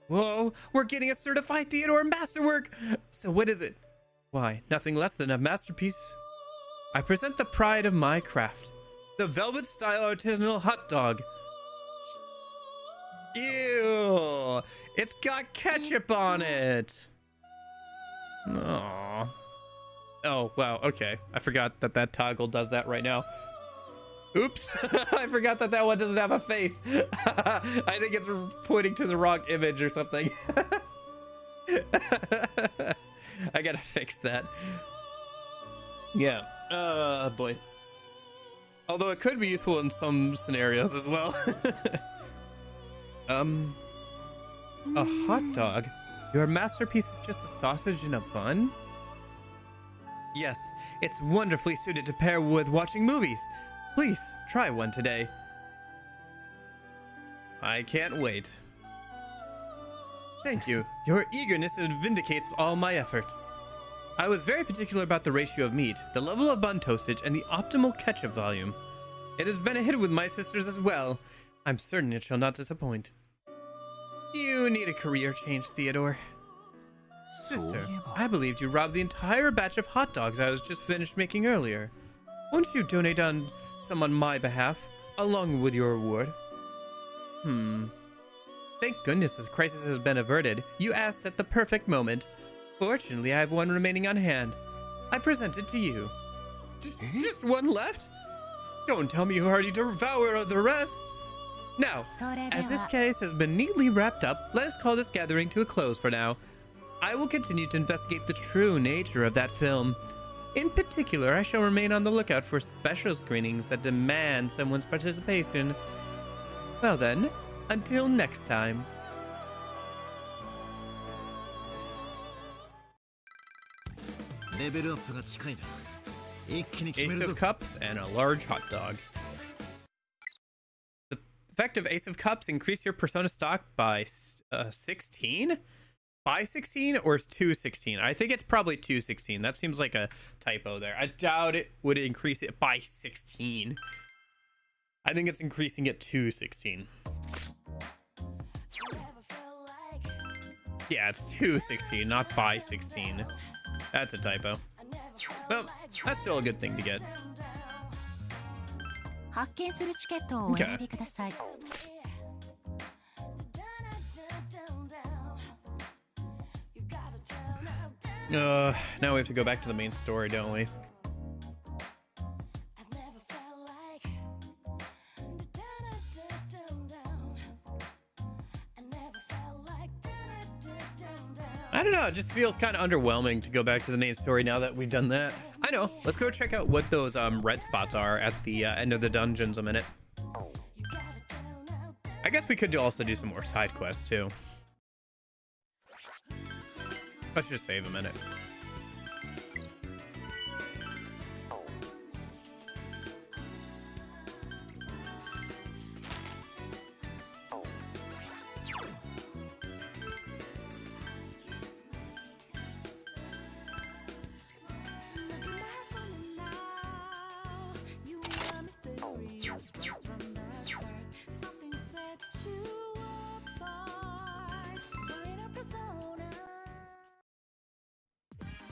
Whoa, we're getting a certified Theodore masterwork! So what is it? Why, nothing less than a masterpiece. I present the pride of my craft. The velvet-style artisanal hot dog. Ew! It's got ketchup on it! Aww. Oh, wow, okay. I forgot that toggle does that right now. Oops! I forgot that one doesn't have a face. I think it's pointing to the wrong image or something. I gotta fix that. Yeah. Boy. Although it could be useful in some scenarios as well. A hot dog? Your masterpiece is just a sausage in a bun? Yes, it's wonderfully suited to pair with watching movies. Please, try one today. I can't wait. Thank you. Your eagerness vindicates all my efforts. I was very particular about the ratio of meat, the level of bun toastage, and the optimal ketchup volume. It has been a hit with my sisters as well. I'm certain it shall not disappoint. You need a career change, Theodore. Sister, I believed you robbed the entire batch of hot dogs I was just finished making earlier. Won't you donate some on my behalf, along with your reward? Thank goodness this crisis has been averted. You asked at the perfect moment. Fortunately, I have one remaining on hand. I present it to you. Just one left? Don't tell me you already devoured the rest. Now, as this case has been neatly wrapped up, let us call this gathering to a close for now. I will continue to investigate the true nature of that film. In particular, I shall remain on the lookout for special screenings that demand someone's participation. Well then, until next time. Ace of Cups and a large hot dog. The effect of Ace of Cups: increase your persona stock by 16? By 16 or 216? I think it's probably 216. That seems like a typo there. I doubt it would increase it by 16. I think it's increasing it to 16. Yeah, it's 216, not by 16. That's a typo. Well, that's still a good thing to get. Okay. Now we have to go back to the main story, don't we? I don't know, it just feels kind of underwhelming to go back to the main story now that we've done that. I know, let's go check out what those red spots are at the end of the dungeons a minute. I guess we could also do some more side quests too. Let's just save a minute.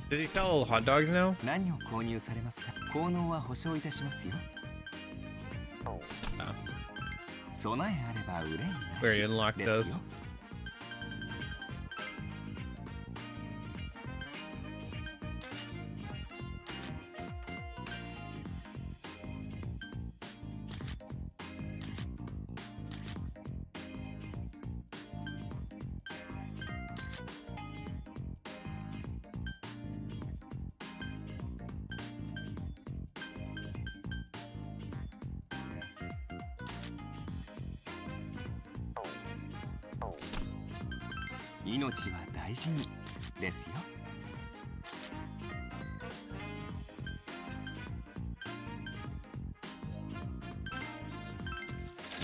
Does he sell hot dogs now? Where you unlock those?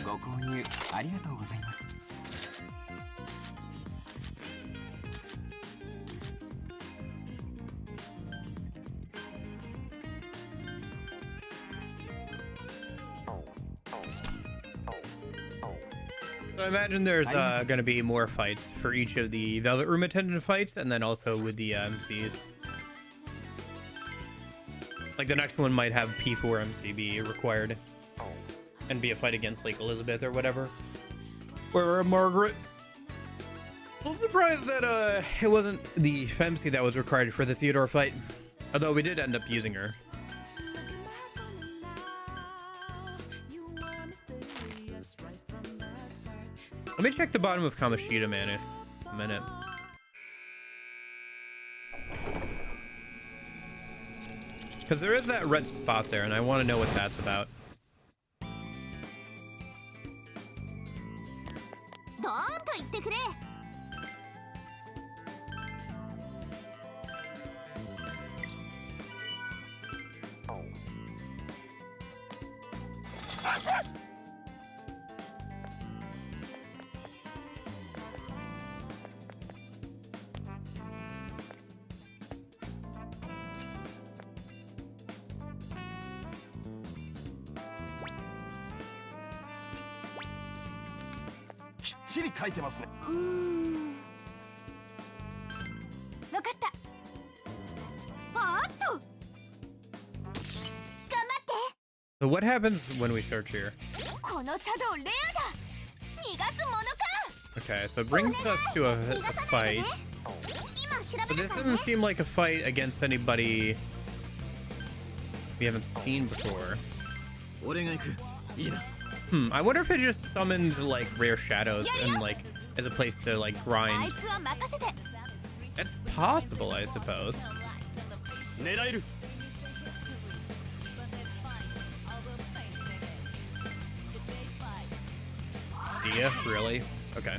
ご購入ありがとうございます。So I imagine there's going to be more fights for each of the Velvet Room attendant fights, and then also with the MCs. Like the next one might have P4 MC be required, and be a fight against like Elizabeth or whatever, or Margaret. A little surprised that it wasn't the MC that was required for the Theodore fight, although we did end up using her. Let me check the bottom of Kamoshida Man in a minute. Because there is that red spot there, and I want to know what that's about. So what happens when we search here? Okay, so it brings us to a fight. But this doesn't seem like a fight against anybody we haven't seen before. I wonder if it just summoned like rare shadows and like as a place to like grind. It's possible, I suppose. Yeah, really? Okay.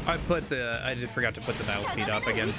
I just forgot to put the battle speed up again.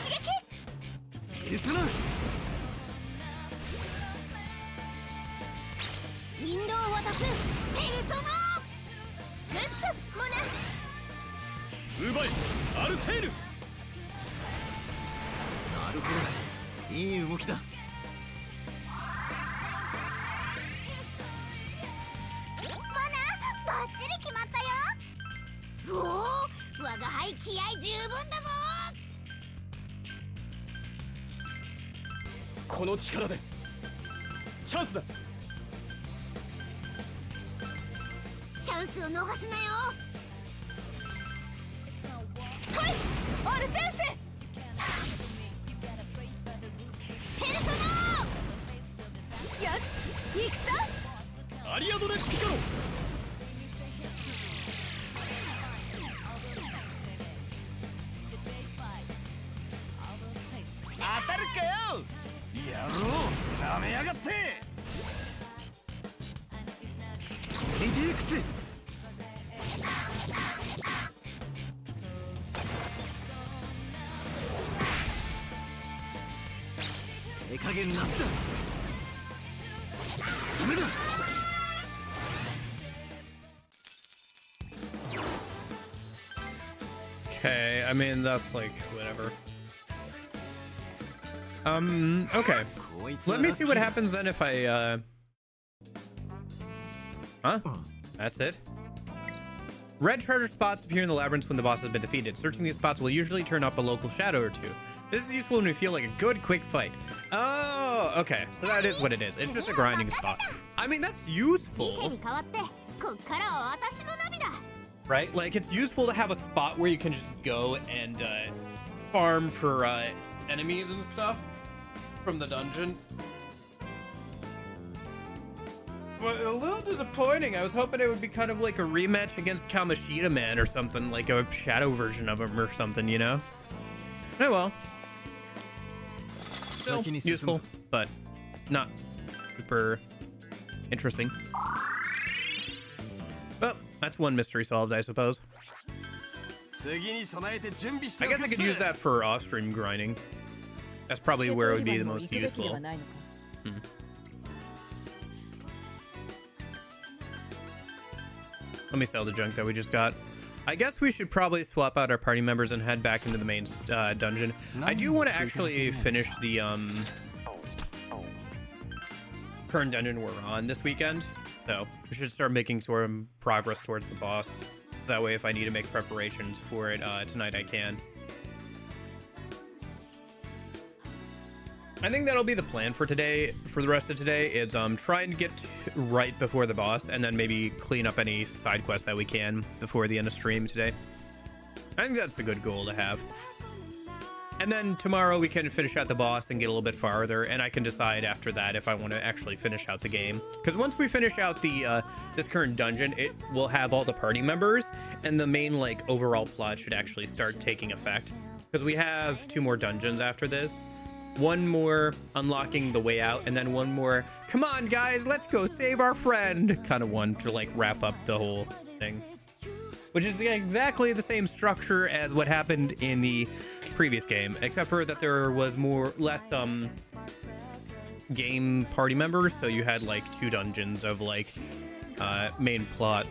Okay, I mean, that's like, whatever. Okay. Let me see what happens then if I, Huh? That's it? Red treasure spots appear in the labyrinths when the boss has been defeated. Searching these spots will usually turn up a local shadow or two. This is useful when we feel like a good, quick fight. Oh, okay. So that is what it is. It's just a grinding spot. I mean, that's useful. Right? Like, it's useful to have a spot where you can just go and farm for enemies and stuff from the dungeon. But a little disappointing. I was hoping it would be kind of like a rematch against Kamoshida Man or something, like a shadow version of him or something, you know? Oh well. Still useful, but not super interesting. Well, that's one mystery solved, I suppose. I guess I could use that for off-stream grinding. That's probably where it would be the most useful. Let me sell the junk that we just got. I guess we should probably swap out our party members and head back into the main dungeon. I do want to actually finish the current dungeon we're on this weekend, so we should start making sort of progress towards the boss. That way, if I need to make preparations for it tonight, I can. I think that'll be the plan for today. For the rest of today, is try and get right before the boss, and then maybe clean up any side quests that we can before the end of stream today. I think that's a good goal to have. And then tomorrow we can finish out the boss and get a little bit farther, and I can decide after that if I want to actually finish out the game. Because once we finish out the this current dungeon, it will have all the party members, and the main like overall plot should actually start taking effect. Because we have 2 more dungeons after this. One more unlocking the way out, and then one more, come on guys, let's go save our friend, kind of one to like wrap up the whole thing. Which is exactly the same structure as what happened in the previous game, except for that there was less game party members, so you had like 2 dungeons of like main plot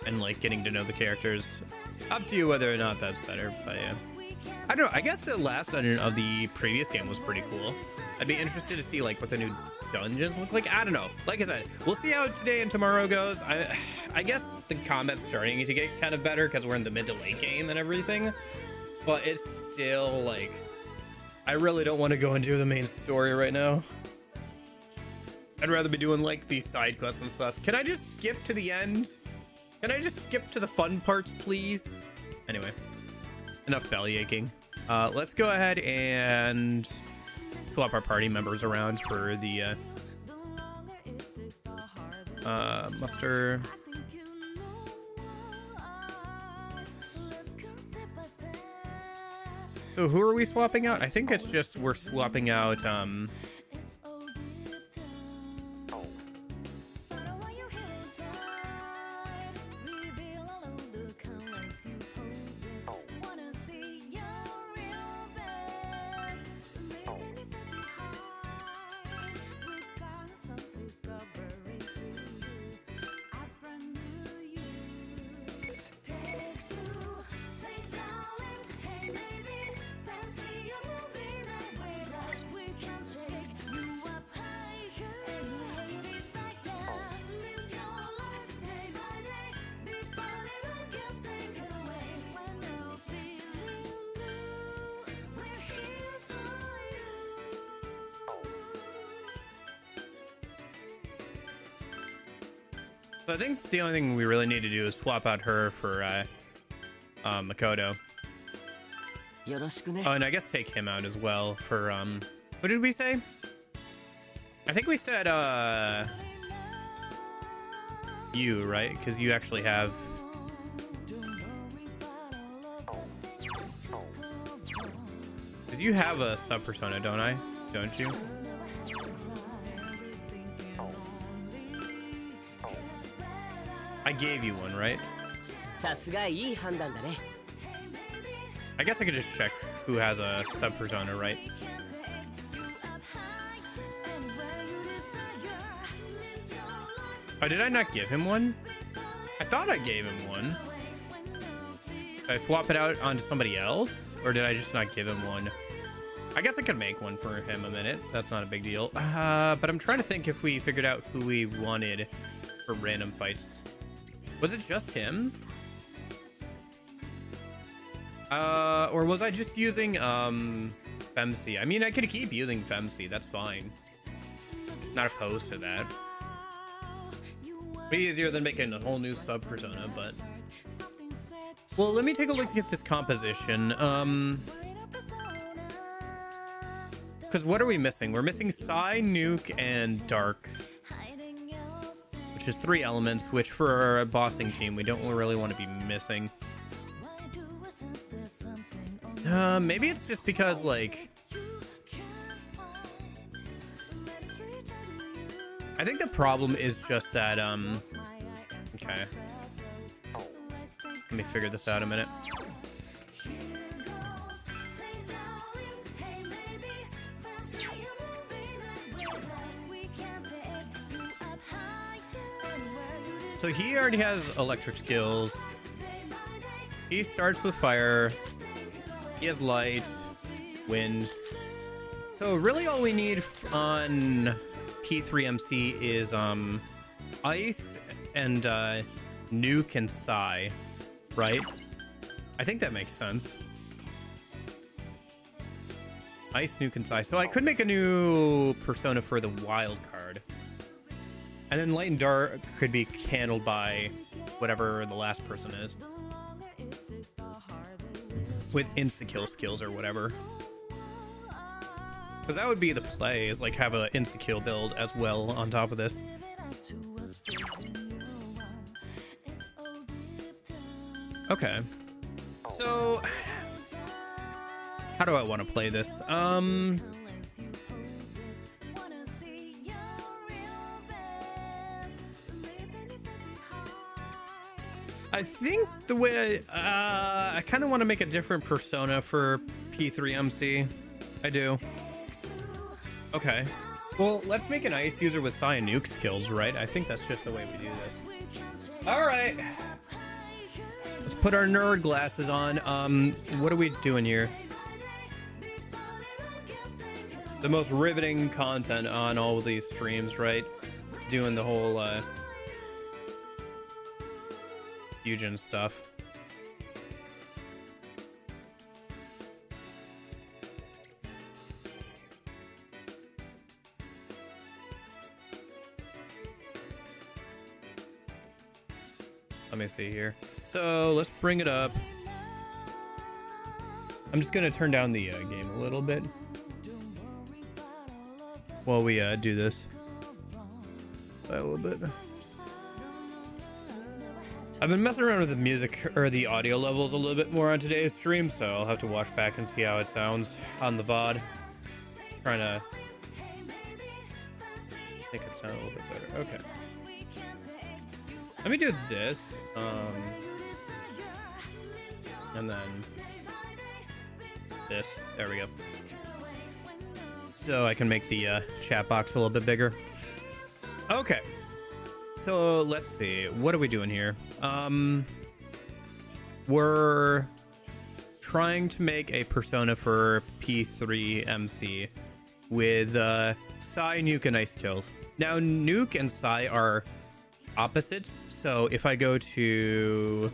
and like getting to know the characters. Up to you whether or not that's better, but yeah. I don't know, I guess the last dungeon of the previous game was pretty cool. I'd be interested to see like what the new dungeons look like. I don't know. Like I said, we'll see how today and tomorrow goes. I guess the combat's starting to get kind of better because we're in the mid to late game and everything. But it's still like, I really don't want to go and do the main story right now. I'd rather be doing like these side quests and stuff. Can I just skip to the end? Can I just skip to the fun parts, please? Anyway. Enough belly aching. Let's go ahead and swap our party members around for the muster. So who are we swapping out? I think it's just we're swapping out So I think the only thing we really need to do is swap out her for Makoto. Oh, and I guess take him out as well for what did we say? I think we said you, right? Because you actually have you have a sub persona, don't you? I gave you one, right? I guess I could just check who has a sub persona, right? Oh, did I not give him one? I thought I gave him one. Did I swap it out onto somebody else? Or did I just not give him one? I guess I could make one for him a minute. That's not a big deal. But I'm trying to think if we figured out who we wanted for random fights. Was it just him? Or was I just using Femc? I mean, I could keep using Femc. That's fine. Not opposed to that. Be easier than making a whole new sub persona, but well, let me take a look at this composition. Because what are we missing? We're missing Psy, Nuke, and Dark, which is 3 elements, which for a bossing team we don't really want to be missing. Maybe it's just because like I think the problem is just that okay, let me figure this out a minute. So he already has electric skills. He starts with fire. He has light, wind. So really all we need on P3MC is ice and nuke and psi, right? I think that makes sense. Ice, nuke, and psi. So I could make a new persona for the wild card. And then light and dark could be handled by whatever the last person is. With insta-kill skills or whatever. Because that would be the play, is like have a insta-kill build as well on top of this. Okay. So how do I want to play this? I think the way I kind of want to make a different persona for P3MC. I do. Okay. Well, let's make an ice user with psi and nuke skills, right? I think that's just the way we do this. All right. Let's put our nerd glasses on. What are we doing here? The most riveting content on all of these streams, right? Doing the whole fusion stuff. Let me see here. So let's bring it up. I'm just gonna turn down the game a little bit while we do this. A little bit. I've been messing around with the music or the audio levels a little bit more on today's stream, so I'll have to watch back and see how it sounds on the VOD. Trying to make it sound a little bit better. Okay. Let me do this. And then this. There we go. So I can make the chat box a little bit bigger. Okay. So let's see. What are we doing here? We're trying to make a persona for P3MC with psi, nuke, and ice kills. Now, nuke and psi are opposites. So if I go to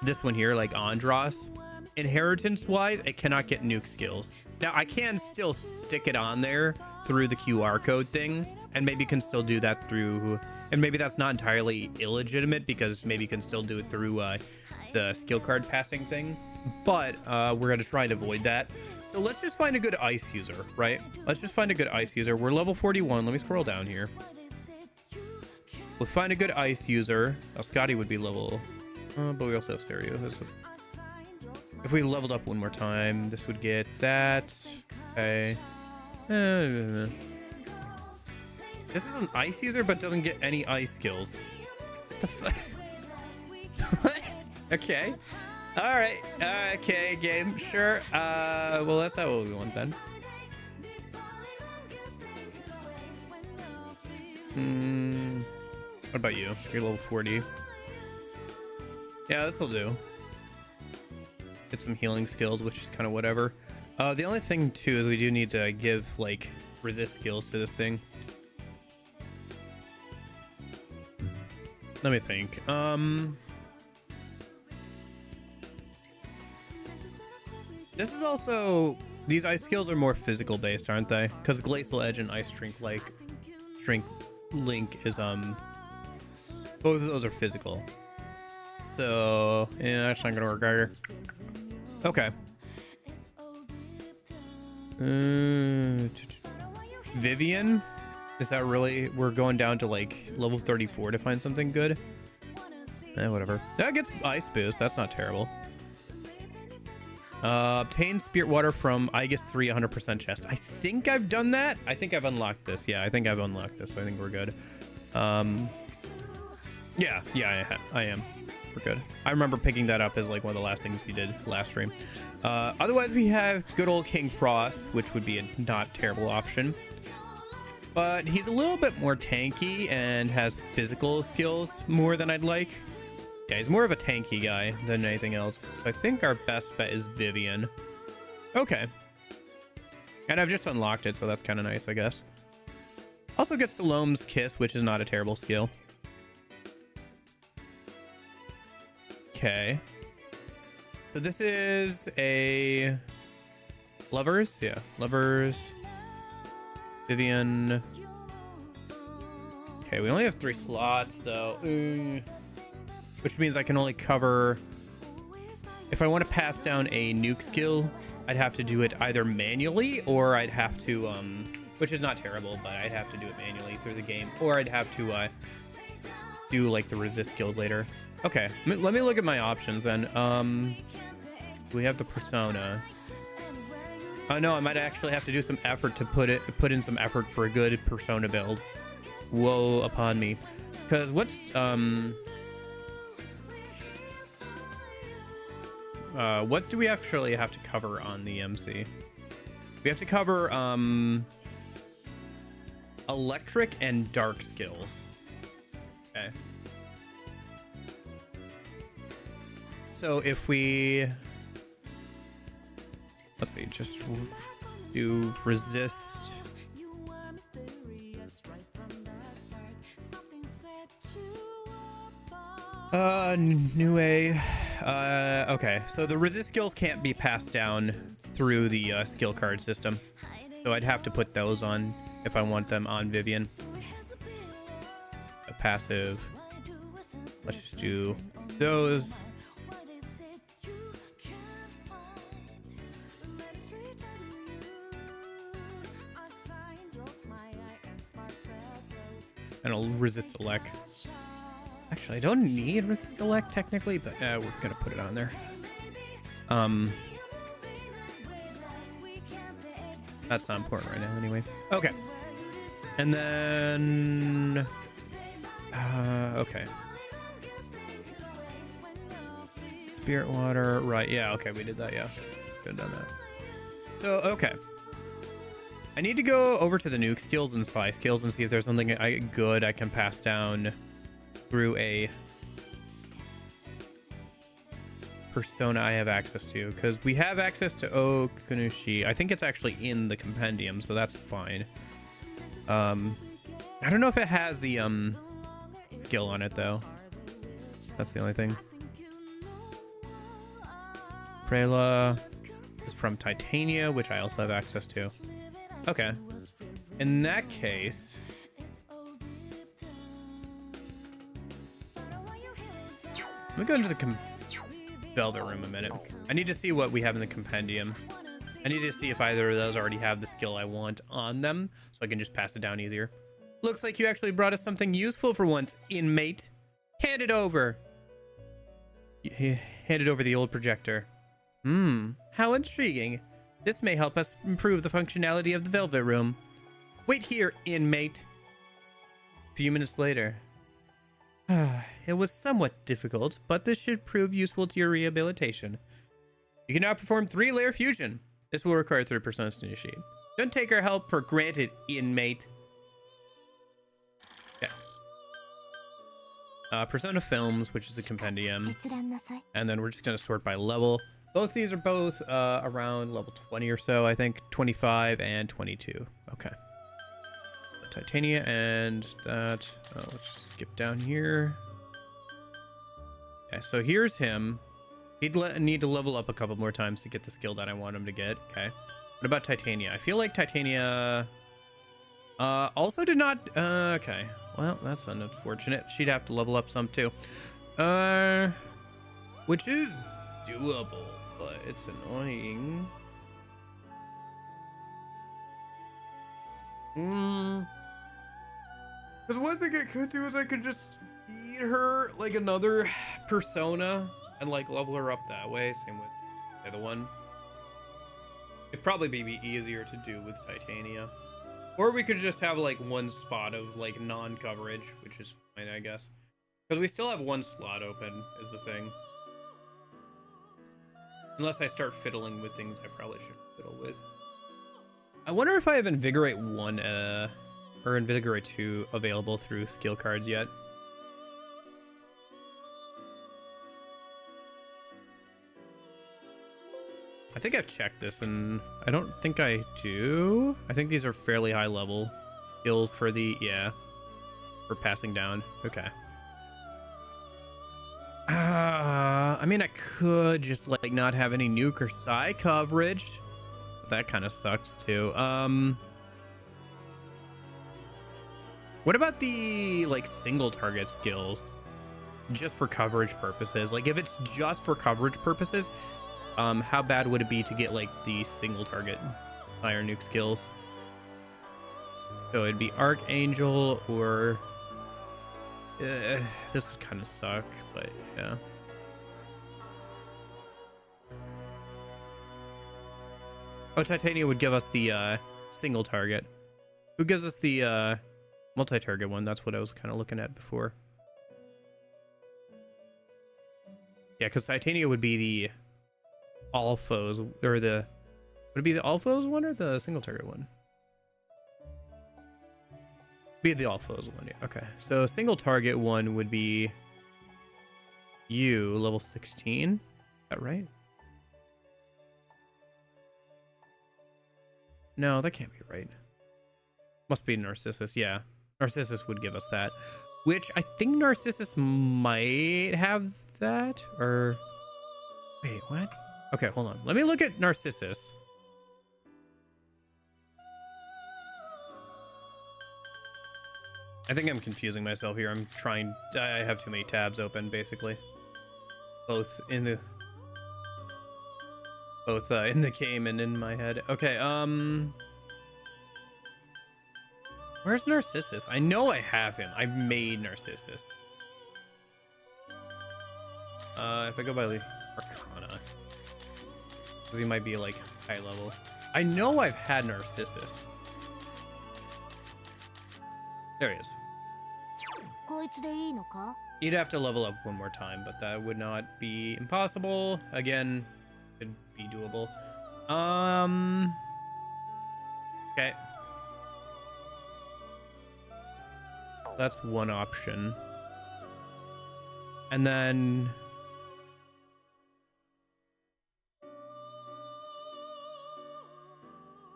this one here, like Andros, inheritance wise, it cannot get nuke skills. Now I can still stick it on there through the QR code thing, and maybe can still do that through, and maybe that's not entirely illegitimate because maybe you can still do it through the skill card passing thing, but we're going to try and avoid that. So let's just find a good ice user, right? Let's just find a good ice user. We're level 41. Let me scroll down here. We'll find a good ice user. Now Scotty would be level, but we also have stereo. If we leveled up one more time, this would get that. Okay. This is an ice user, but doesn't get any ice skills. What the fuck? Okay. All right. Okay, game. Sure. Well, that's not what we want then. What about you? You're level 40. Yeah, this will do. Get some healing skills, which is kind of whatever. The only thing too is we do need to give like resist skills to this thing. Let me think. This is also, these ice skills are more physical based, aren't they? Because Glacial Edge and Ice Strength Link is both of those are physical. So yeah, that's not gonna work either. Okay. Vivian, is that really, we're going down to like level 34 to find something good? Whatever. That gets ice boost. That's not terrible. Obtain spirit water from Aegis 3 100% chest. I think I've done that. I think I've unlocked this. Yeah, I think I've unlocked this, so I think we're good. Yeah, I am. We're good. I remember picking that up as like one of the last things we did last stream. Otherwise, we have good old King Frost, which would be a not terrible option. but he's a little bit more tanky and has physical skills more than I'd like. Yeah, he's more of a tanky guy than anything else. So I think our best bet is Vivian. Okay. And I've just unlocked it, so that's kind of nice, I guess. Also gets Salome's Kiss, which is not a terrible skill. Okay. So this is a... Lovers? Yeah, Lovers. Vivian. Okay, we only have 3 slots, though. Which means I can only cover... If I want to pass down a nuke skill, I'd have to do it either manually, or I'd have to, which is not terrible, but I'd have to do it manually through the game, or I'd have to, do, like, the resist skills later. Okay, let me look at my options, then. We have the Persona. Oh, no, I might actually have to do some effort to put in some effort for a good Persona build. Woe upon me. Because what's, what do we actually have to cover on the MC? We have to cover electric and dark skills. Okay. So if we... Let's see, just do resist. New okay, so the resist skills can't be passed down through the skill card system, so I'd have to put those on if I want them on Vivian. A passive. Let's just do those. And I'll resist elect. Actually, I don't need resist elect technically, but we're gonna put it on there. That's not important right now anyway. Okay. And then okay. Spirit water, right, yeah, okay, we did that, yeah. Could have done that. So, okay. I need to go over to the nuke skills and sly skills and see if there's something good I can pass down through a persona I have access to, because we have access to Okunushi. I think it's actually in the compendium, so that's fine. I don't know if it has the skill on it though. That's the only thing. Prela is from Titania, which I also have access to. Okay. In that case, let me go into the Velvet Room a minute. I need to see what we have in the compendium. I need to see if either of those already have the skill I want on them, so I can just pass it down easier. Looks like you actually brought us something useful for once, inmate. Hand it over. He handed over the old projector. How intriguing. This may help us improve the functionality of the Velvet Room. Wait here, inmate. A few minutes later. It was somewhat difficult, but this should prove useful to your rehabilitation. You can now perform 3-layer fusion. This will require 3 personas to initiate. Don't take our help for granted, inmate. Yeah. Persona Films, which is the compendium. And then we're just going to sort by level. Both these are both around level 20 or so, I think. 25 and 22. Okay. Titania and that. Oh, let's skip down here. Okay, so here's him. He'd need to level up a couple more times to get the skill that I want him to get. Okay. What about Titania? I feel like Titania also did not... okay. Well, that's unfortunate. She'd have to level up some too. Which is doable, but it's annoying. Because one thing I could do is I could just feed her like another persona and like level her up that way. Same with the other one. It'd probably be easier to do with Titania. Or we could just have like one spot of like non-coverage, which is fine, I guess. Because we still have one slot open is the thing. Unless I start fiddling with things I probably shouldn't fiddle with. I wonder if I have Invigorate 1 or Invigorate 2 available through skill cards yet. I think I've checked this and I don't think I do. I think these are fairly high level skills for the, yeah, for passing down. Okay. I mean, I could just like not have any nuke or psi coverage. But that kind of sucks too. What about the like single target skills? Just for coverage purposes. Like if it's just for coverage purposes, how bad would it be to get like the single target fire nuke skills? So it'd be Archangel or this would kind of suck, but yeah. Oh, Titania would give us the single target. Who gives us the multi-target one? That's what I was kind of looking at before. Yeah, because Titania would be the all foes, or the, would it be the all foes one or the single target one? Be the all foes one, yeah. Okay, so single target one would be you, level 16. Is that right? No, that can't be right. Must be Narcissus, yeah. Narcissus would give us that. Which I think Narcissus might have that, or wait, what? Okay, hold on. Let me look at Narcissus. I think I'm confusing myself here. I have too many tabs open, basically. Both in the game and in my head. Okay, where's Narcissus? I know I have him. I've made Narcissus. If I go by the Arcana, because he might be like high level. I know I've had Narcissus. There he is. You'd have to level up one more time, but that would not be impossible. Again, could be doable. Okay. That's one option. And then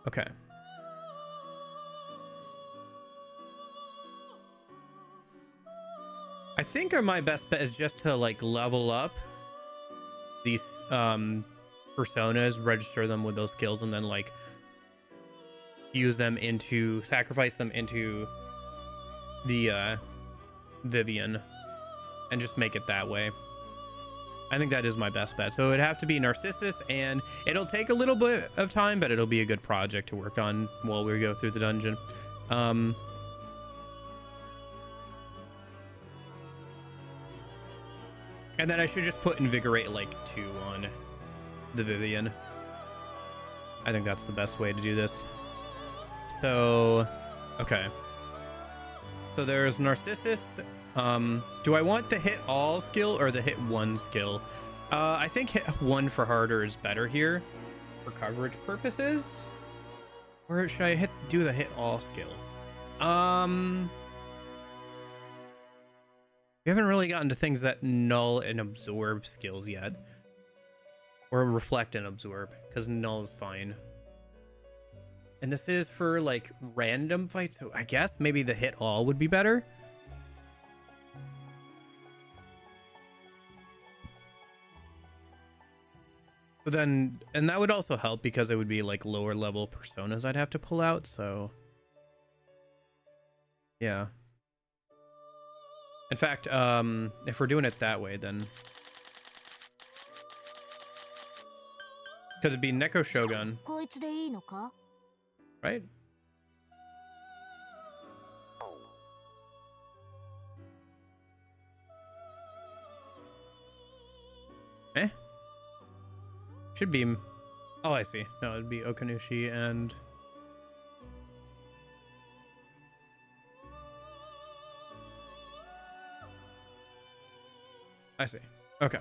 okay. I think my best bet is just to like level up these personas, register them with those skills, and then like use them into, sacrifice them into the Vivian and just make it that way. I think that is my best bet. So it'd have to be Narcissus, and it'll take a little bit of time, but it'll be a good project to work on while we go through the dungeon. And then I should just put Invigorate like 2 on the Vivian. I think that's the best way to do this. So, okay. So there's Narcissus. Do I want the hit all skill or the hit 1 skill? I think hit 1 for harder is better here for coverage purposes. Or should I do the hit all skill? We haven't really gotten to things that null and absorb skills yet. Or reflect and absorb, because null is fine. And this is for like random fights, so I guess maybe the hit all would be better. But then, and that would also help because it would be like lower level personas I'd have to pull out, so yeah. In fact, if we're doing it that way, then because it'd be Neko Shogun, right? Eh? Should be. Oh, I see. No, it'd be Okanushi and. I see. Okay.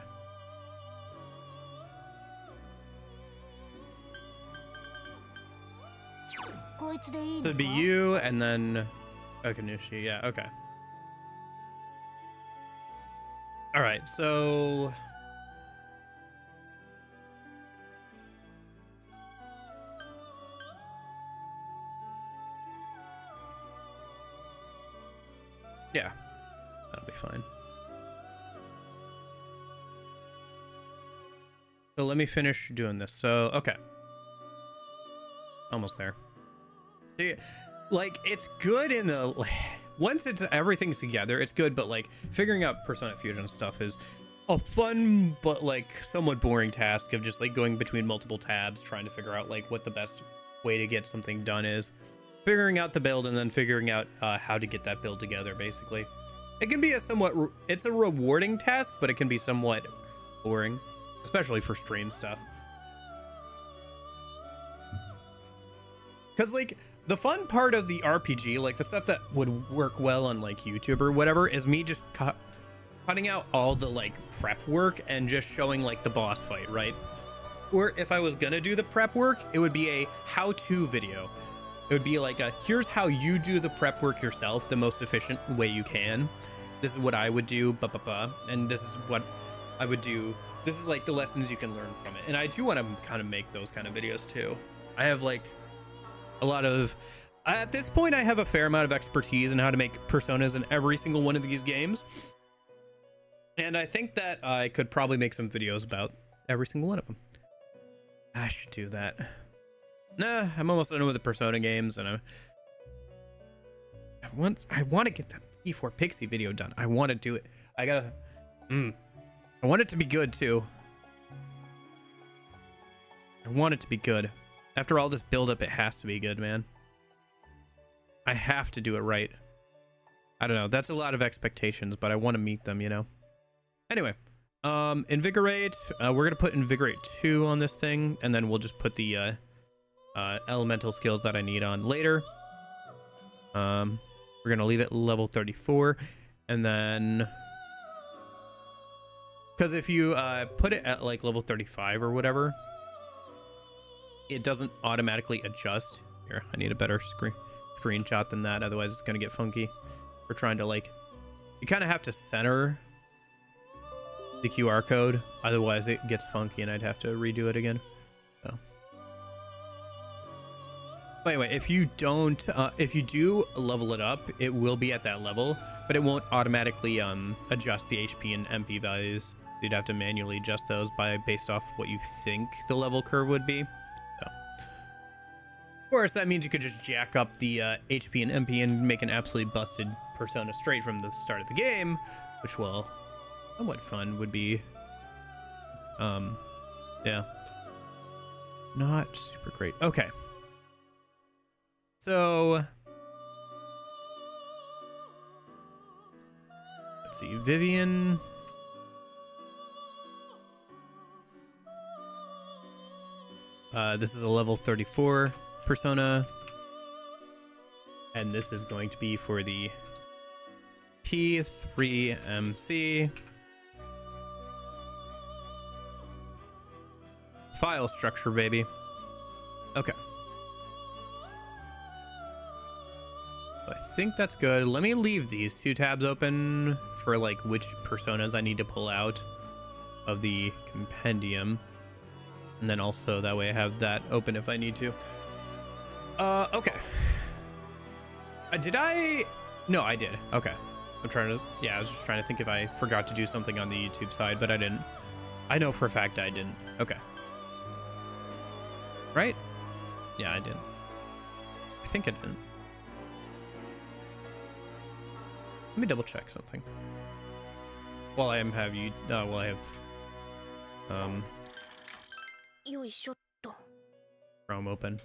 So it'd be you, and then Okanushi, yeah, okay. All right, so yeah, that'll be fine. So let me finish doing this. So, okay. Almost there. See, like, it's good in the... Once it's everything's together, it's good, but, like, figuring out Persona Fusion stuff is a fun, but, like, somewhat boring task of just, like, going between multiple tabs, trying to figure out, like, what the best way to get something done is. Figuring out the build and then figuring out how to get that build together, basically. It can be a somewhat... It's a rewarding task, but it can be somewhat boring. Especially for stream stuff. Because, like, the fun part of the RPG, like, the stuff that would work well on, like, YouTube or whatever, is me just cutting out all the, like, prep work and just showing, like, the boss fight, right? Or if I was gonna do the prep work, it would be a how-to video. It would be like a, here's how you do the prep work yourself, the most efficient way you can. This is what I would do, and this is what I would do. This is like the lessons you can learn from it. And I do want to kind of make those kind of videos too. I have like a lot of, at this point I have a fair amount of expertise in how to make personas in every single one of these games. And I think that I could probably make some videos about every single one of them. I should do that. Nah, I'm almost done with the Persona games, and I want to get that E4 Pixie video done. I want to do it. I gotta, I want it to be good too. I want it to be good. After all this build-up, it has to be good, man. I have to do it right. I don't know. That's a lot of expectations, but I want to meet them, you know? Anyway, Invigorate. We're going to put Invigorate 2 on this thing, and then we'll just put the elemental skills that I need on later. We're going to leave it level 34, and then... Because if you put it at like level 35 or whatever, it doesn't automatically adjust. Here, I need a better screenshot than that. Otherwise, it's going to get funky. We're trying to like, you kind of have to center the QR code. Otherwise, it gets funky and I'd have to redo it again. So. But anyway, if you don't, if you do level it up, it will be at that level, but it won't automatically adjust the HP and MP values. You'd have to manually adjust those based off what you think the level curve would be. So, of course, that means you could just jack up the HP and MP and make an absolutely busted persona straight from the start of the game, which, well, somewhat fun would be. Yeah, not super great. Okay, so let's see, Vivian. This is a level 34 persona, and this is going to be for the P3MC. File structure, baby. Okay. I think that's good. Let me leave these two tabs open for like which personas I need to pull out of the compendium. And then also that way I have that open if I need to. Okay. Did I? No, I did. Okay. I'm trying to, yeah, I was just trying to think if I forgot to do something on the YouTube side, but I didn't. I know for a fact I didn't. Okay. Right? Yeah, I did. I think I didn't. Let me double check something. While I have you, while I have, Chrome open.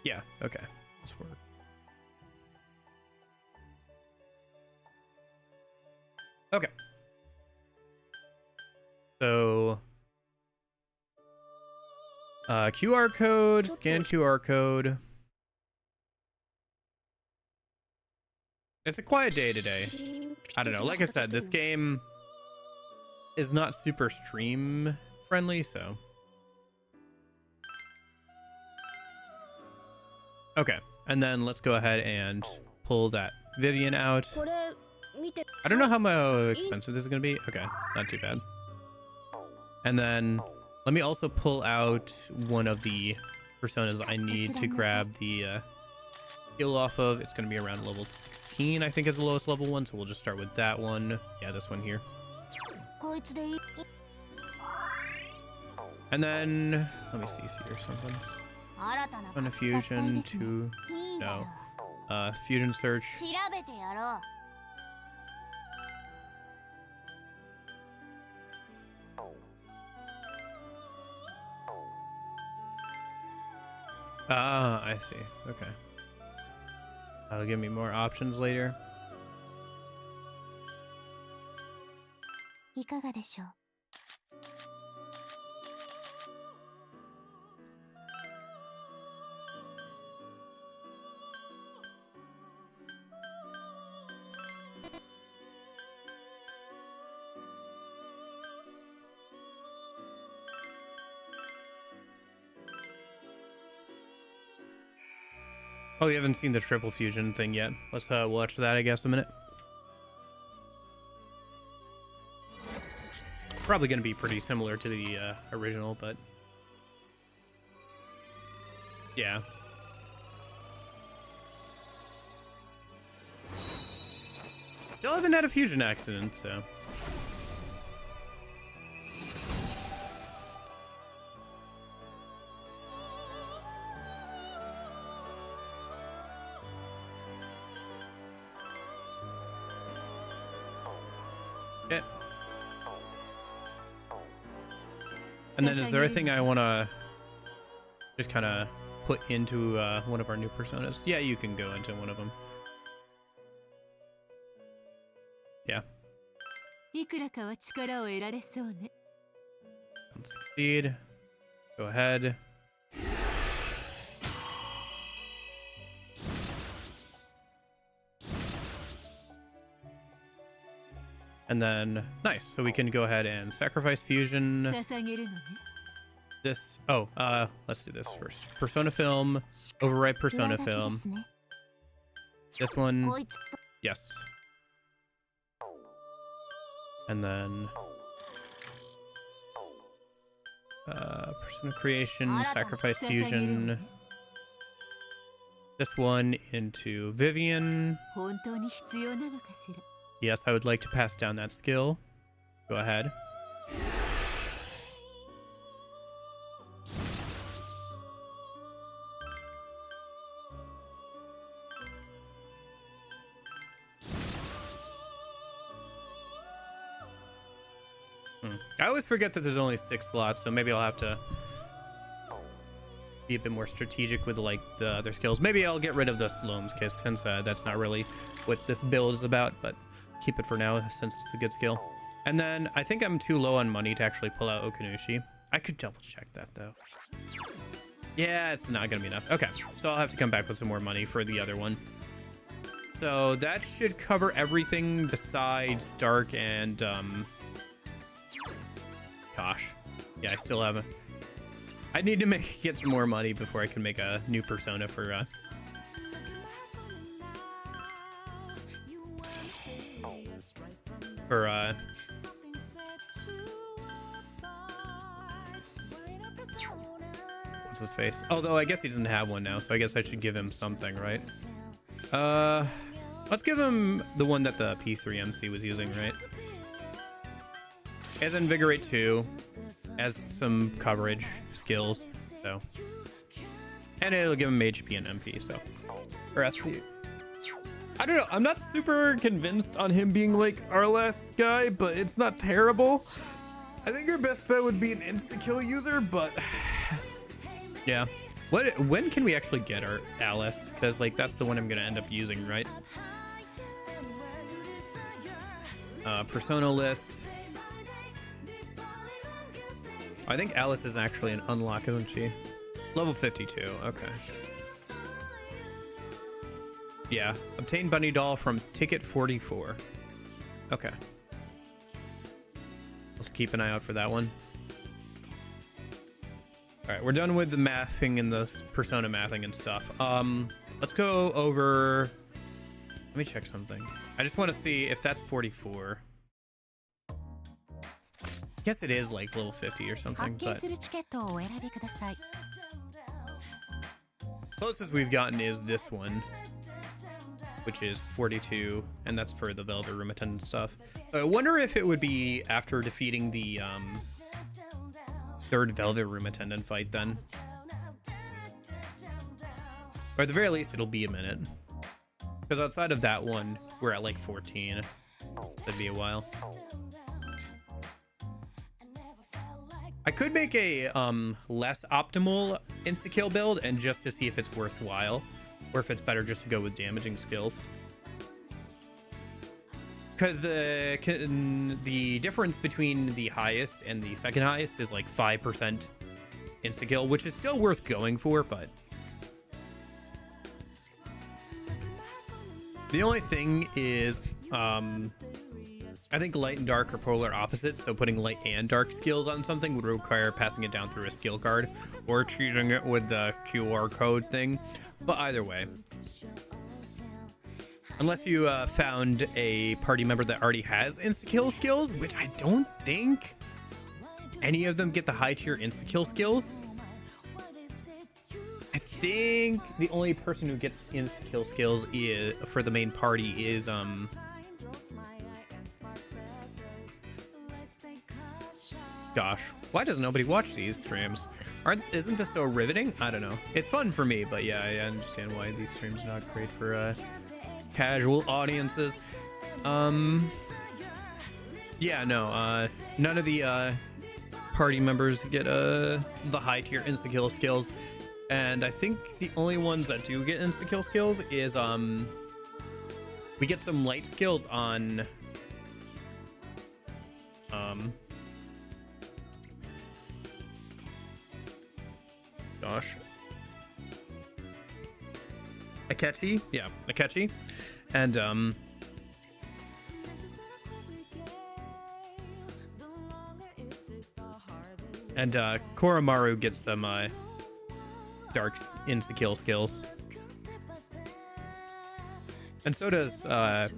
Yeah, okay. This works. Okay. So QR code, scan QR code. It's a quiet day today. I don't know. Like I said, this game is not super stream friendly, so. Okay, and then let's go ahead and pull that Vivian out. I don't know how expensive this is going to be. Okay, not too bad. And then let me also pull out one of the personas I need to grab the skill off of. It's going to be around level 16, I think, is the lowest level one. So we'll just start with that one. Yeah, this one here. And then let me see here something. On a fusion to no fusion search. Ah, I see. Okay. That'll give me more options later. Oh, you haven't seen the triple fusion thing yet. Let's watch that, I guess, a minute. Probably going to be pretty similar to the original, but yeah. Still haven't had a fusion accident, so. And then is there a thing I want to just kind of put into one of our new personas? Yeah, you can go into one of them. Yeah. Succeed. Go ahead. And then, nice. So we can go ahead and sacrifice fusion. This, let's do this first. Persona film, override persona film. This one, yes. And then, persona creation, sacrifice fusion. This one into Vivian. Yes, I would like to pass down that skill. Go ahead. I always forget that there's only 6 slots, so maybe I'll have to be a bit more strategic with like the other skills. Maybe I'll get rid of the Slome's Kiss since that's not really what this build is about, but keep it for now since it's a good skill. And then I think I'm too low on money to actually pull out Okanushi. I could double check that though. Yeah, it's not gonna be enough. Okay, so I'll have to come back with some more money for the other one. So that should cover everything besides Dark and gosh, yeah, I still haven't. I need to get some more money before I can make a new persona for what's his face? Although I guess he doesn't have one now, so I guess I should give him something, right? Let's give him the one that the P3MC was using, right? As Invigorate 2, as some coverage skills, so. And it'll give him HP and MP, so. Or SP. I don't know, I'm not super convinced on him being like our last guy, but it's not terrible. I think our best bet would be an insta-kill user, but yeah. When can we actually get our Alice? Because like that's the one I'm gonna end up using, right? Persona list. I think Alice is actually an unlock, isn't she? Level 52, okay. Yeah, obtain bunny doll from ticket 44. Okay. Let's keep an eye out for that one. All right, we're done with the mathing and the persona mathing and stuff. Let's go over. Let me check something. I just want to see if that's 44. Guess it is like level 50 or something. But closest we've gotten is this one, which is 42, and that's for the Velvet Room Attendant stuff. So I wonder if it would be after defeating the third Velvet Room Attendant fight then. Or at the very least, it'll be a minute. Because outside of that one, we're at like 14. That'd be a while. I could make a less optimal insta-kill build and just to see if it's worthwhile. Or if it's better just to go with damaging skills. Because the difference between the highest and the second highest is like 5% insta-kill, which is still worth going for, but... The only thing is, I think light and dark are polar opposites, so putting light and dark skills on something would require passing it down through a skill card, or choosing it with the QR code thing. But either way, unless you found a party member that already has insta-kill skills, which I don't think any of them get the high tier insta-kill skills. I think the only person who gets insta-kill skills is, for the main party is gosh, why does nobody watch these streams? Isn't this so riveting? I don't know. It's fun for me, but yeah, I understand why these streams are not great for casual audiences. Yeah, no, none of the party members get the high tier insta-kill skills, and I think the only ones that do get insta-kill skills is we get some light skills on gosh, Akechi, yeah, Akechi, and Koromaru gets some dark insta-kill skills, and so does the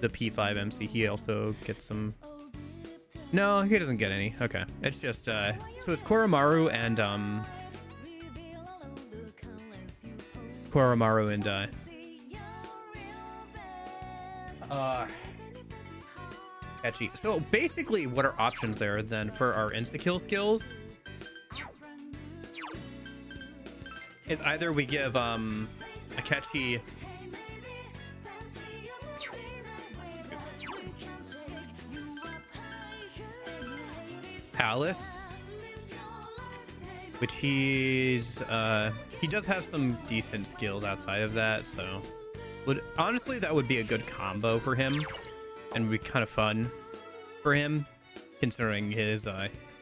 P5 MC. He also gets some. No, he doesn't get any. Okay, it's just so it's Koromaru and Akechi. So basically what are options there then for our insta-kill skills is either we give Akechi Palace, which he does have some decent skills outside of that, so honestly that would be a good combo for him and would be kind of fun for him considering his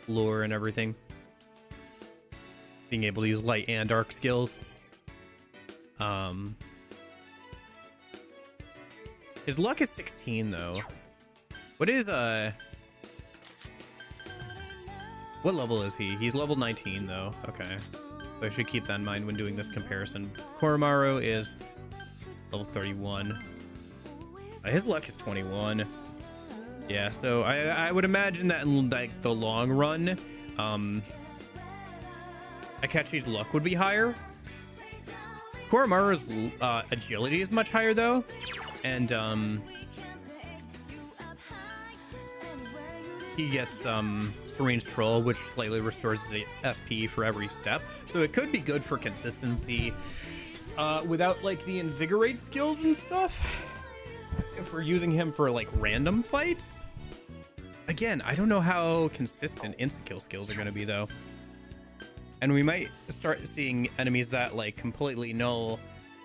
lore and everything, being able to use light and dark skills. His luck is 16 though. What is what level is he? He's level 19 though. Okay, so I should keep that in mind when doing this comparison. Koromaru is level 31. His luck is 21. Yeah, so I would imagine that in like the long run, Akechi's luck would be higher. Koromaru's agility is much higher though, and he gets Serene's Troll, which slightly restores his SP for every step, so it could be good for consistency without like the invigorate skills and stuff. If we're using him for like random fights, again, I don't know how consistent insta-kill skills are going to be though, and we might start seeing enemies that like completely null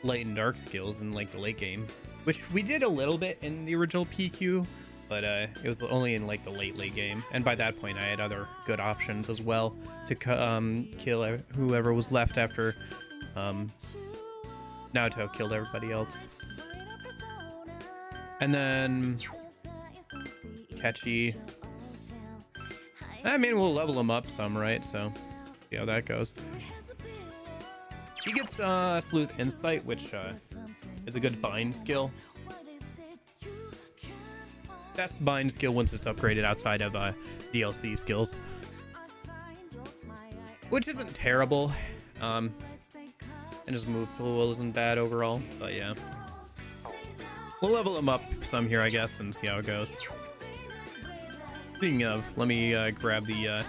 light and dark skills in like the late game, which we did a little bit in the original PQ, but it was only in like the late game, and by that point I had other good options as well to kill whoever was left after Naruto killed everybody else. And then Catchy. I mean, we'll level him up some, right? So see how that goes. He gets Sleuth Insight, which is a good bind skill. Best bind skill once it's upgraded outside of DLC skills, which isn't terrible. And his move pool isn't bad overall, but yeah. We'll level him up some here, I guess, and see how it goes. Speaking of, let me grab the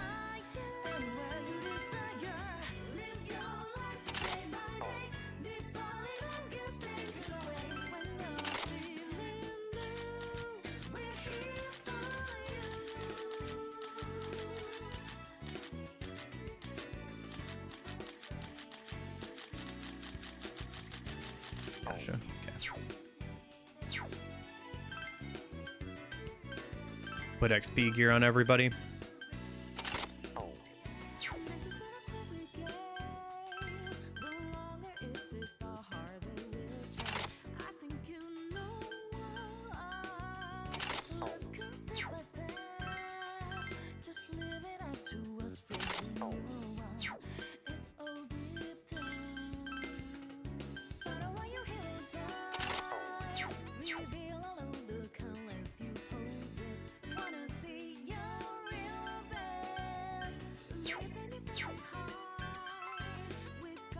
gotcha. Okay. Put XP gear on everybody.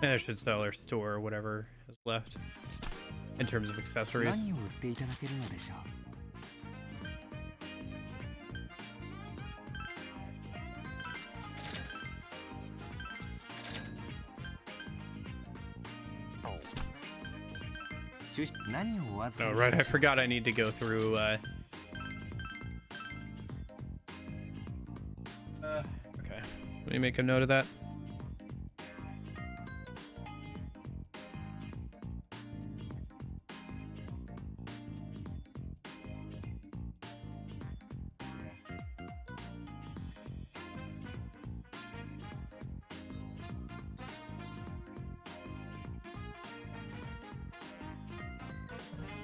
I should sell our store or whatever is left in terms of accessories. Oh, right, I forgot I need to go through okay, let me make a note of that.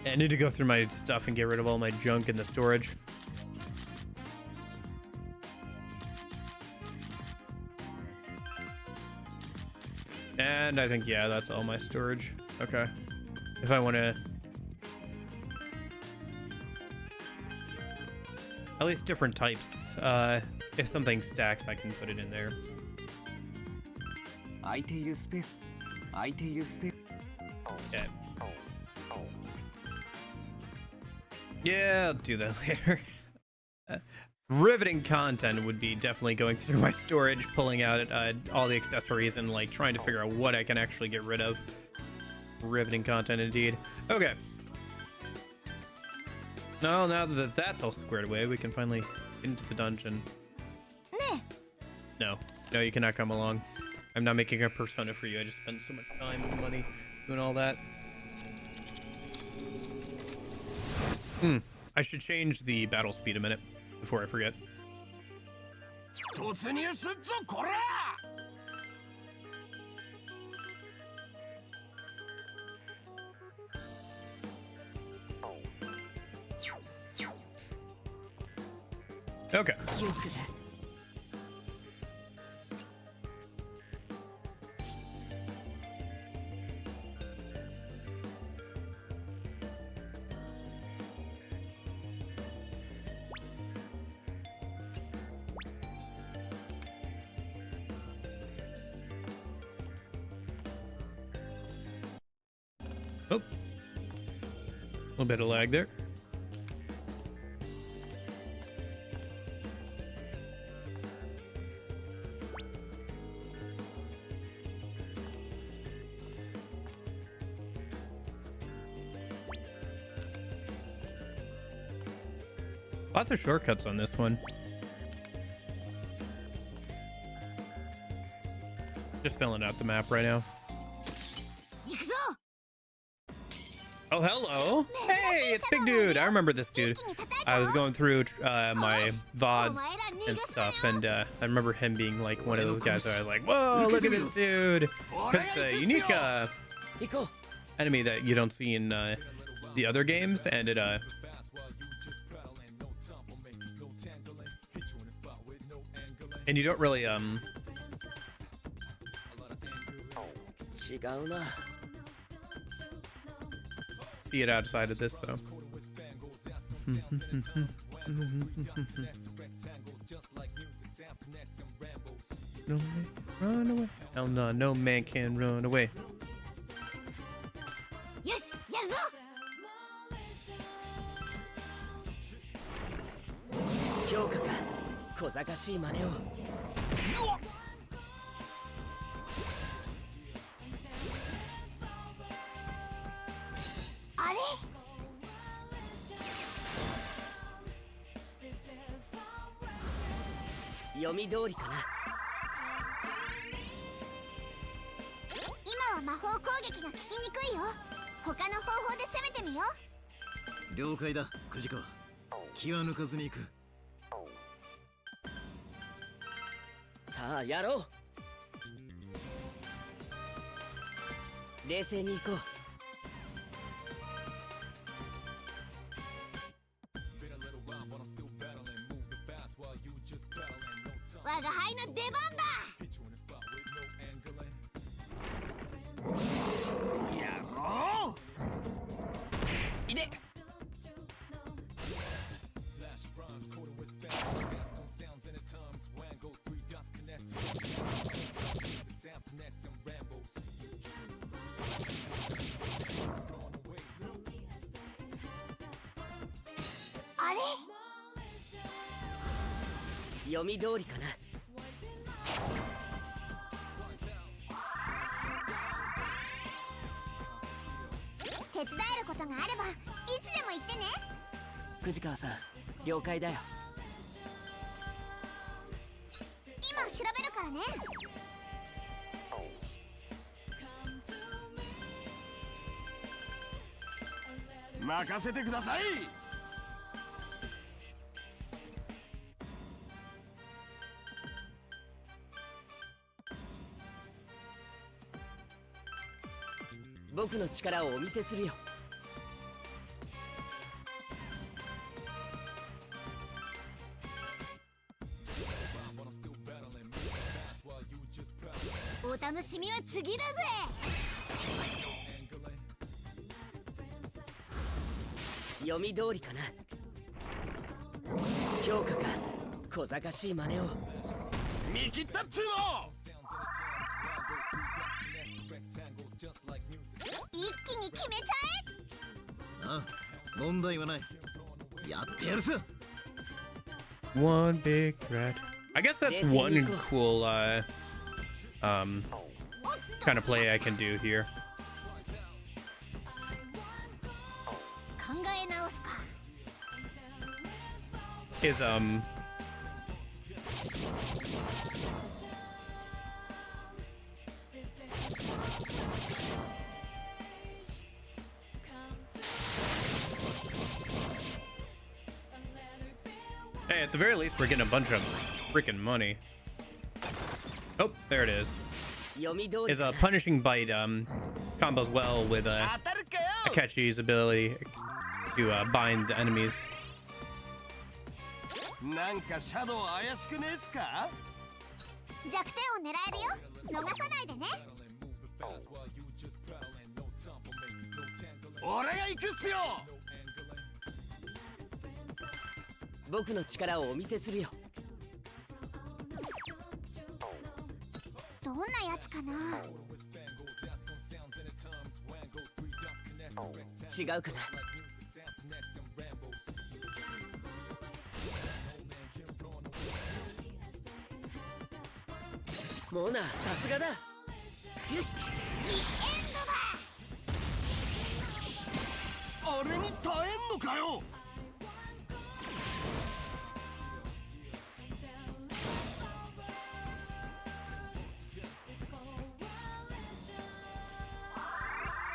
I need to go through my stuff and get rid of all my junk in the storage. And I think, yeah, that's all my storage. Okay. If I want to... At least different types. If something stacks, I can put it in there. Okay. Yeah, I'll do that later. Riveting content would be definitely going through my storage, pulling out all the accessories and like trying to figure out what I can actually get rid of. Riveting content indeed. Okay. Now that that's all squared away, we can finally get into the dungeon. No, you cannot come along. I'm not making a persona for you. I just spent so much time and money doing all that. I should change the battle speed a minute before I forget. Okay. Oh, a little bit of lag there. Lots of shortcuts on this one. Just filling out the map right now. Oh, hello. Hey, it's Big Dude. I remember this dude. I was going through my VODs and stuff, and I remember him being like one of those guys where I was like, whoa, look at this dude. Because it's a unique enemy that you don't see in the other games, and it and you don't really 違うな see it outside of this, so. No man can run away. Hell no, no man can run away. よしやるぞ評価か小賢しい真似をあれ読み通りかな今は魔法攻撃が効きにくいよ他の方法で攻めてみよう了解だクジカ気は抜かずに行くさあやろう冷静に行こう我が輩の出番だやろういであれ読み通りかな手伝えることがあればいつでも言ってね藤川さん了解だよ今調べるからね任せてください僕の力をお見せするよお楽しみは次だぜ読み通りかな評価か小賢しい真似を見切ったっつうの一気に決めちゃあ問題はないやってやるさ One big threat. I guess that's one cool kind of play I can do here. 考え直すか Is Hey, at the very least, we're getting a bunch of freaking money. Oh, there it is. 読み通り Is a punishing bite combos well with Akechi's ability to bind the enemies. なんかシャドウ怪しくねえっすか弱点を狙えるよ逃さないでね俺が行くっすよ僕の力をお見せするよどんなやつかな違うかなモナさすがだよしジ・エンドだ俺に耐えんのかよ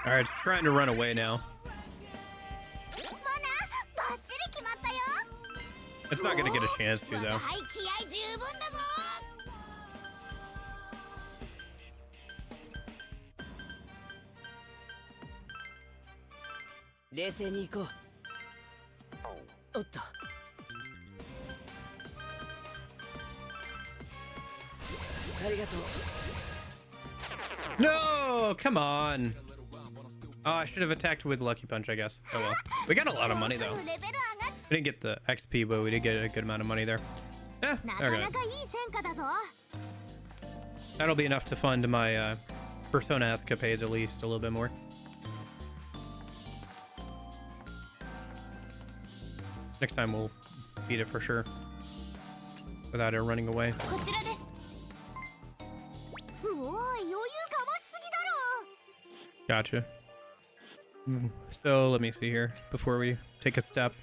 All right, it's trying to run away now. モナバッチリ決まったよ It's not gonna get a chance to 我が though. 輩気合十分だぞ 「冷静に行こう。おっと。ありがとう。 No, come on. Oh, I should have attacked with Lucky Punch, I guess. Oh well. We got a lot of money though. We didn't get the XP, but we did get a good amount of money there. Eh, okay. That'll be enough to fund my Persona escapades at least a little bit more. Next time we'll beat it for sure. Without it running away. Gotcha. So let me see here before we take a step.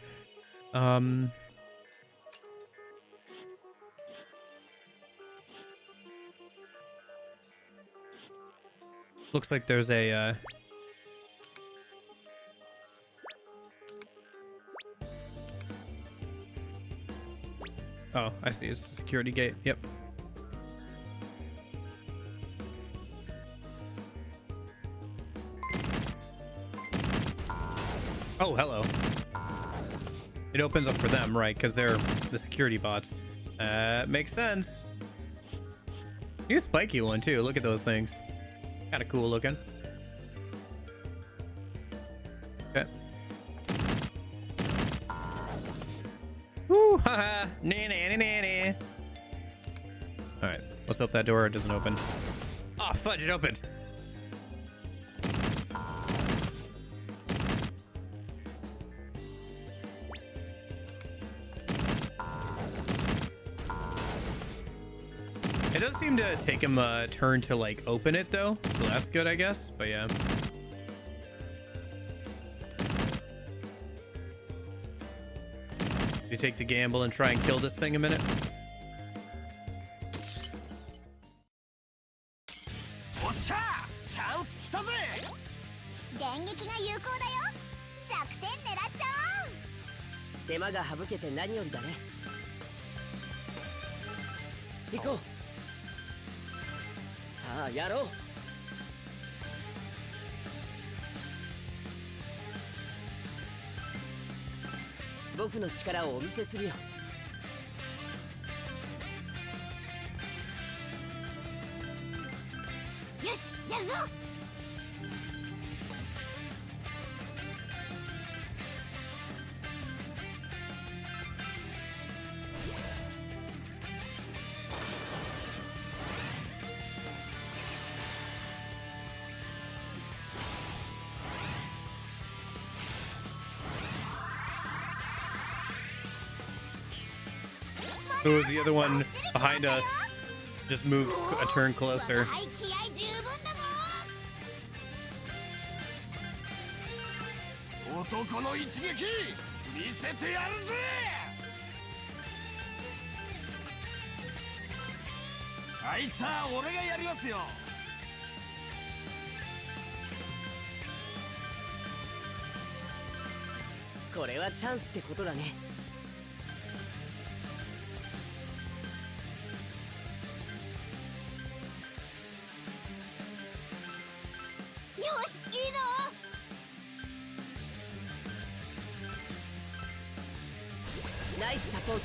Looks like there's a oh, I see. It's a security gate. Yep. Oh, hello. It opens up for them, right? Because they're the security bots. Makes sense. You a spiky one too. Look at those things. Kind of cool looking. Okay. Woo! Haha! Nah. All right. Let's hope that door doesn't open. Oh, fudge! It opened. It does seem to take him a turn to like open it though, so that's good, I guess. But yeah. You take the gamble and try and kill this thing a minute. Go. さあやろう。僕の力をお見せするよ。よし、やるぞ。Oh, the other one behind us just moved a turn closer. Nice support.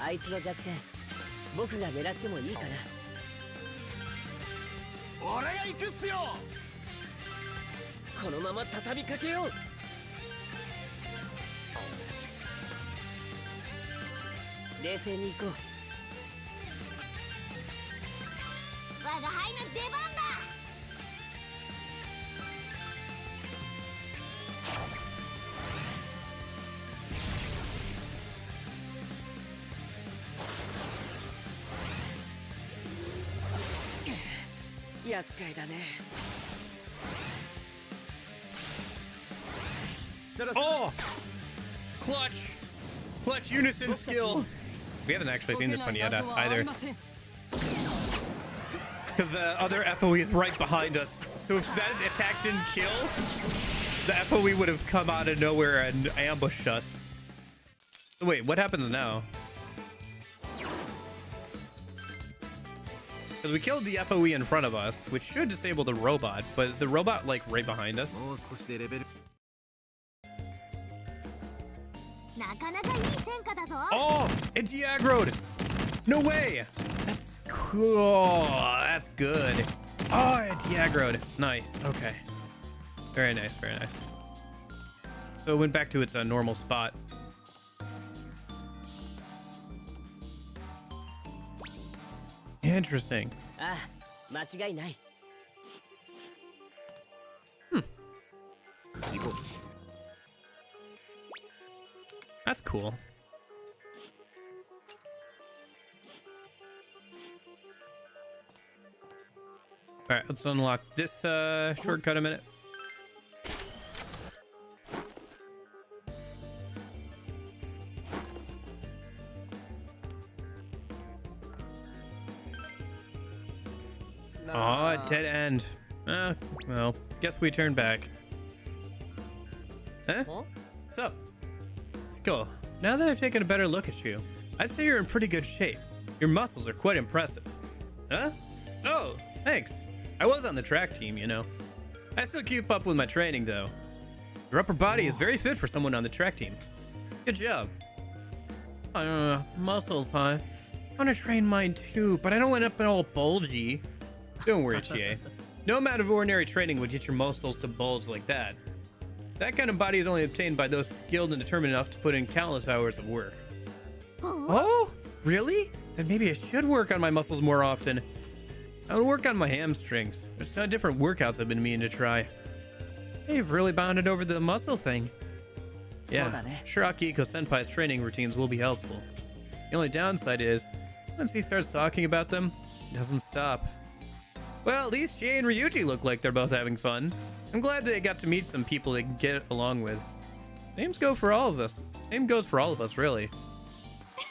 I いつの弱点、僕が狙ってもいいかな。俺が行くっすよ。このまま畳みかけよう。冷静に行こう。我が輩の出番だ。厄介だね。そろそろ Oh! Clutch! Clutch unison skill! We haven't actually seen this one yet either. Because the other FOE is right behind us. So if that attack didn't kill, the FOE would have come out of nowhere and ambushed us. So wait, what happens now? Because we killed the FOE in front of us, which should disable the robot, but is the robot like right behind us? もう少しでレベル なかなかいい戦果だぞ。 Oh, it de-aggroed. No way. That's cool. That's good. Oh, it de-aggroed. Nice. Okay. Very nice. Very nice. So it went back to its normal spot. Interesting. ああ、間違いない。行こう That's cool. All right, let's unlock this shortcut a minute. Oh, dead end. Well, guess we turn back. Huh? What's up? Let's go. Now that I've taken a better look at you, I'd say you're in pretty good shape. Your muscles are quite impressive. Huh? Oh, thanks. I was on the track team, you know. I still keep up with my training, though. Your upper body is very fit for someone on the track team. Good job. Muscles, huh? I want to train mine too, but I don't want up all bulgy. Don't worry, Chie. No amount of ordinary training would get your muscles to bulge like that. That kind of body is only obtained by those skilled and determined enough to put in countless hours of work. Oh, really? Then maybe I should work on my muscles more often. I would work on my hamstrings. There's some different workouts I've been meaning to try. Hey, you've really bonded over the muscle thing. Yeah, sure Akihiko-senpai's training routines will be helpful. The only downside is, once he starts talking about them, he doesn't stop. Well, at least Chie and Ryuji look like they're both having fun. I'm glad they got to meet some people they can get along with. Same goes for all of us. Same goes for all of us, really.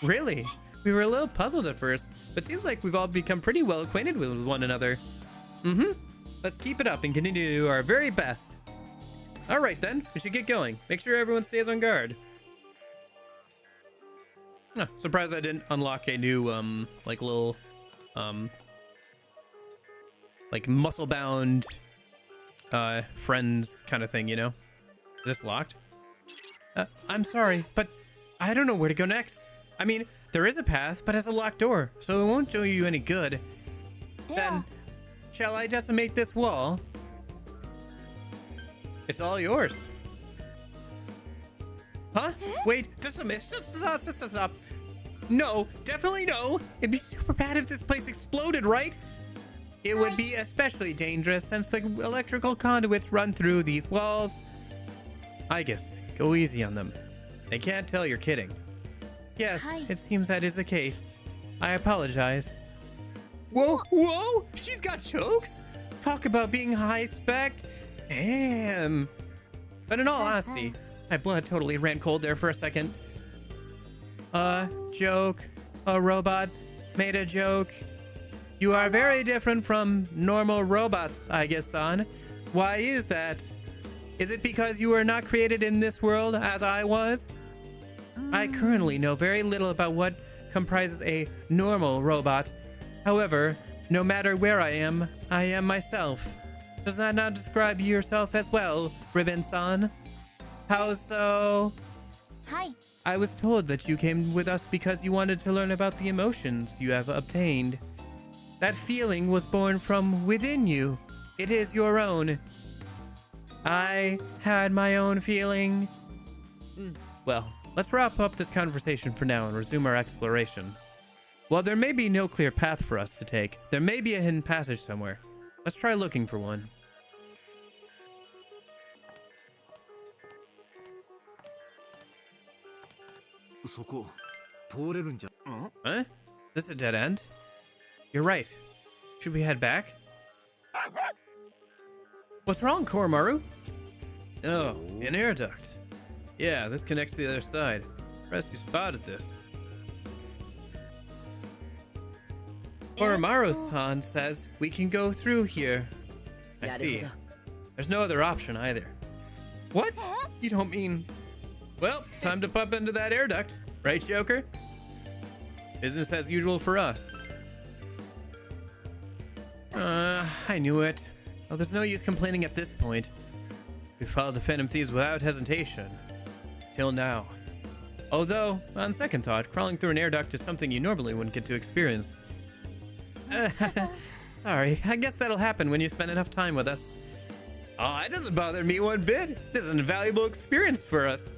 Really? We were a little puzzled at first, but seems like we've all become pretty well acquainted with one another. Let's keep it up and continue to do our very best. All right then, we should get going. Make sure everyone stays on guard. Huh, surprised I didn't unlock a new like little like muscle bound friends kind of thing, you know? Is this locked? I'm sorry, but I don't know where to go next. I mean, there is a path, but it's a locked door, so it won't do you any good. Then, shall I decimate this wall? It's all yours. Huh? Wait, stop. No, definitely no. It'd be super bad if this place exploded, right? It would be especially dangerous since the electrical conduits run through these walls. I guess, go easy on them. They can't tell you're kidding. Yes, it seems that is the case. I apologize. Whoa, she's got chokes? Talk about being high-spec'd. Damn. But in all honesty, my blood totally ran cold there for a second. Joke. A robot made a joke. You are very different from normal robots, I guess, son. Why is that? Is it because you were not created in this world as I was? I currently know very little about what comprises a normal robot. However, no matter where I am myself. Does that not describe yourself as well, Ribbon-san? How so? Hi. I was told that you came with us because you wanted to learn about the emotions you have obtained. That feeling was born from within you. It is your own. I had my own feeling. Well, let's wrap up this conversation for now and resume our exploration. While there may be no clear path for us to take, there may be a hidden passage somewhere. Let's try looking for one. Huh? This is a dead end? You're right. Should we head back? What's wrong, Koromaru? Oh, an air duct. Yeah, this connects to the other side. Impressed you spotted this. Koromaru-san says we can go through here. I see. There's no other option either. What? You don't mean... Well, time to pop into that air duct. Right, Joker? Business as usual for us. I knew it. Well, there's no use complaining at this point. We followed the Phantom Thieves without hesitation. Till now. Although, on second thought, crawling through an air duct is something you normally wouldn't get to experience. Sorry, I guess that'll happen when you spend enough time with us. Oh, it doesn't bother me one bit. This is an invaluable experience for us.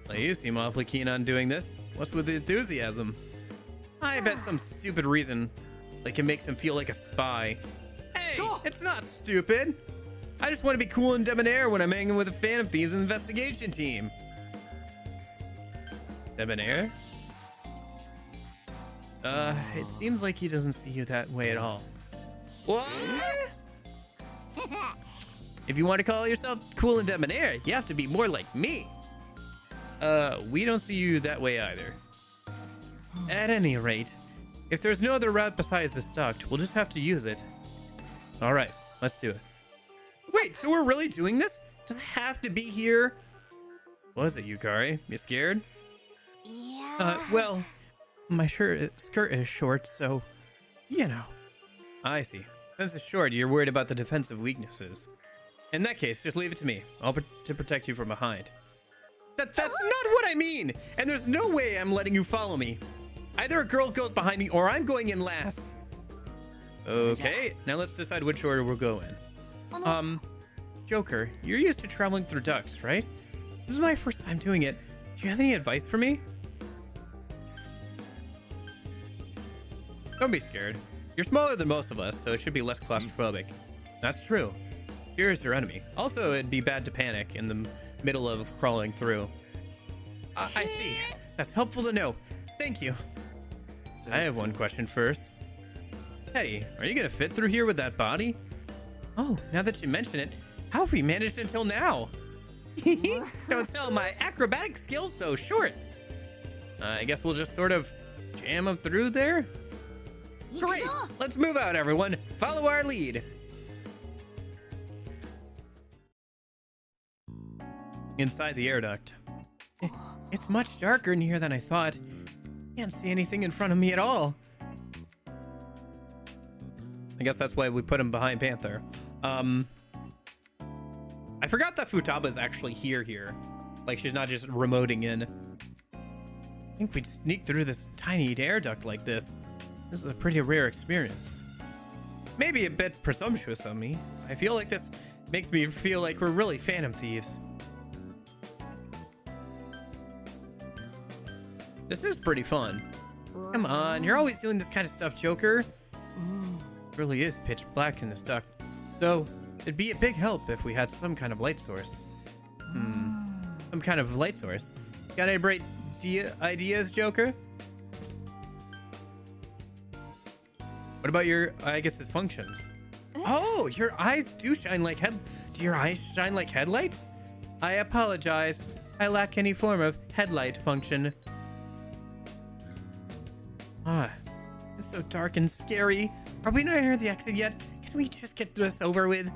Well, you seem awfully keen on doing this. What's with the enthusiasm? I bet some stupid reason. Like it makes him feel like a spy. Hey, it's not stupid. I just want to be cool and debonair when I'm hanging with the Phantom Thieves investigation team. Debonair? It seems like he doesn't see you that way at all. What? If you want to call yourself cool and debonair, you have to be more like me. We don't see you that way either. At any rate, if there's no other route besides this duct, we'll just have to use it. All right, let's do it. Wait, so we're really doing this? Does it have to be here? What is it, Yukari? You scared? Yeah. Well, my skirt is short, so, you know. I see. Since it's short, you're worried about the defensive weaknesses. In that case, just leave it to me. I'll to protect you from behind. That's not what I mean! And there's no way I'm letting you follow me. Either a girl goes behind me or I'm going in last. Okay, now let's decide which order we'll go in. Joker, you're used to traveling through ducts, right? This is my first time doing it. Do you have any advice for me? Don't be scared. You're smaller than most of us, so it should be less claustrophobic. That's true. Here is your enemy. Also, it'd be bad to panic in the middle of crawling through. I see. That's helpful to know. Thank you. I have one question first. Hey, are you gonna fit through here with that body? Oh, now that you mention it, how have we managed until now? Don't sell my acrobatic skills so short. I guess we'll just sort of jam them through there. Great, let's move out, everyone. Follow our lead. Inside the air duct. It's much darker in here than I thought. Can't see anything in front of me at all. I guess that's why we put him behind Panther. I forgot that Futaba's actually here. Like, she's not just remoting in. I think we'd sneak through this tiny air duct like this. This is a pretty rare experience. Maybe a bit presumptuous of me. I feel like this makes me feel like we're really Phantom Thieves. This is pretty fun. Come on, you're always doing this kind of stuff, Joker. It really is pitch black in this duct. Though, it'd be a big help if we had some kind of light source. Some kind of light source. Got any bright ideas, Joker? What about your, I guess, its functions? Oh, your eyes do shine like do your eyes shine like headlights? I apologize. I lack any form of headlight function. It's so dark and scary. Are we not near the exit yet? Can we just get this over with?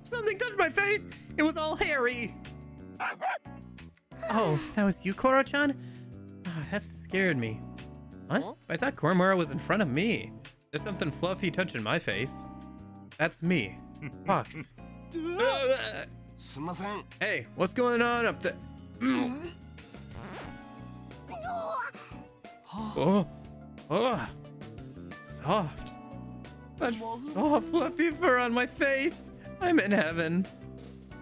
Something touched my face. It was all hairy. Oh, that was you, Koro-chan? That scared me. What? I thought Koromura was in front of me. There's something fluffy touching my face. That's me. Fox. Hey, what's going on up there? Oh, soft. That soft, fluffy fur on my face. I'm in heaven.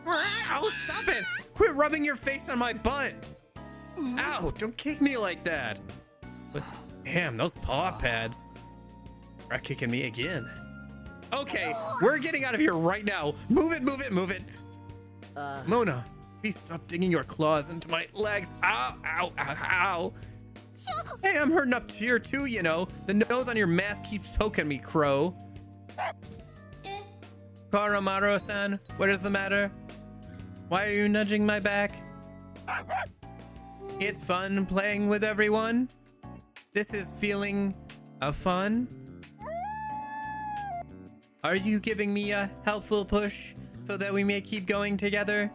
Ow, stop it! Quit rubbing your face on my butt. Ow, don't kick me like that. But, damn, those paw pads are kicking me again. Okay, we're getting out of here right now. Move it, move it, move it. Mona, please stop digging your claws into my legs. Ow, ow, ow, ow. Hey, I'm hurting up here too, you know. The nose on your mask keeps poking me, Crow. Koromaru-san, what is the matter? Why are you nudging my back? It's fun playing with everyone. This is feeling of fun. Are you giving me a helpful push so that we may keep going together?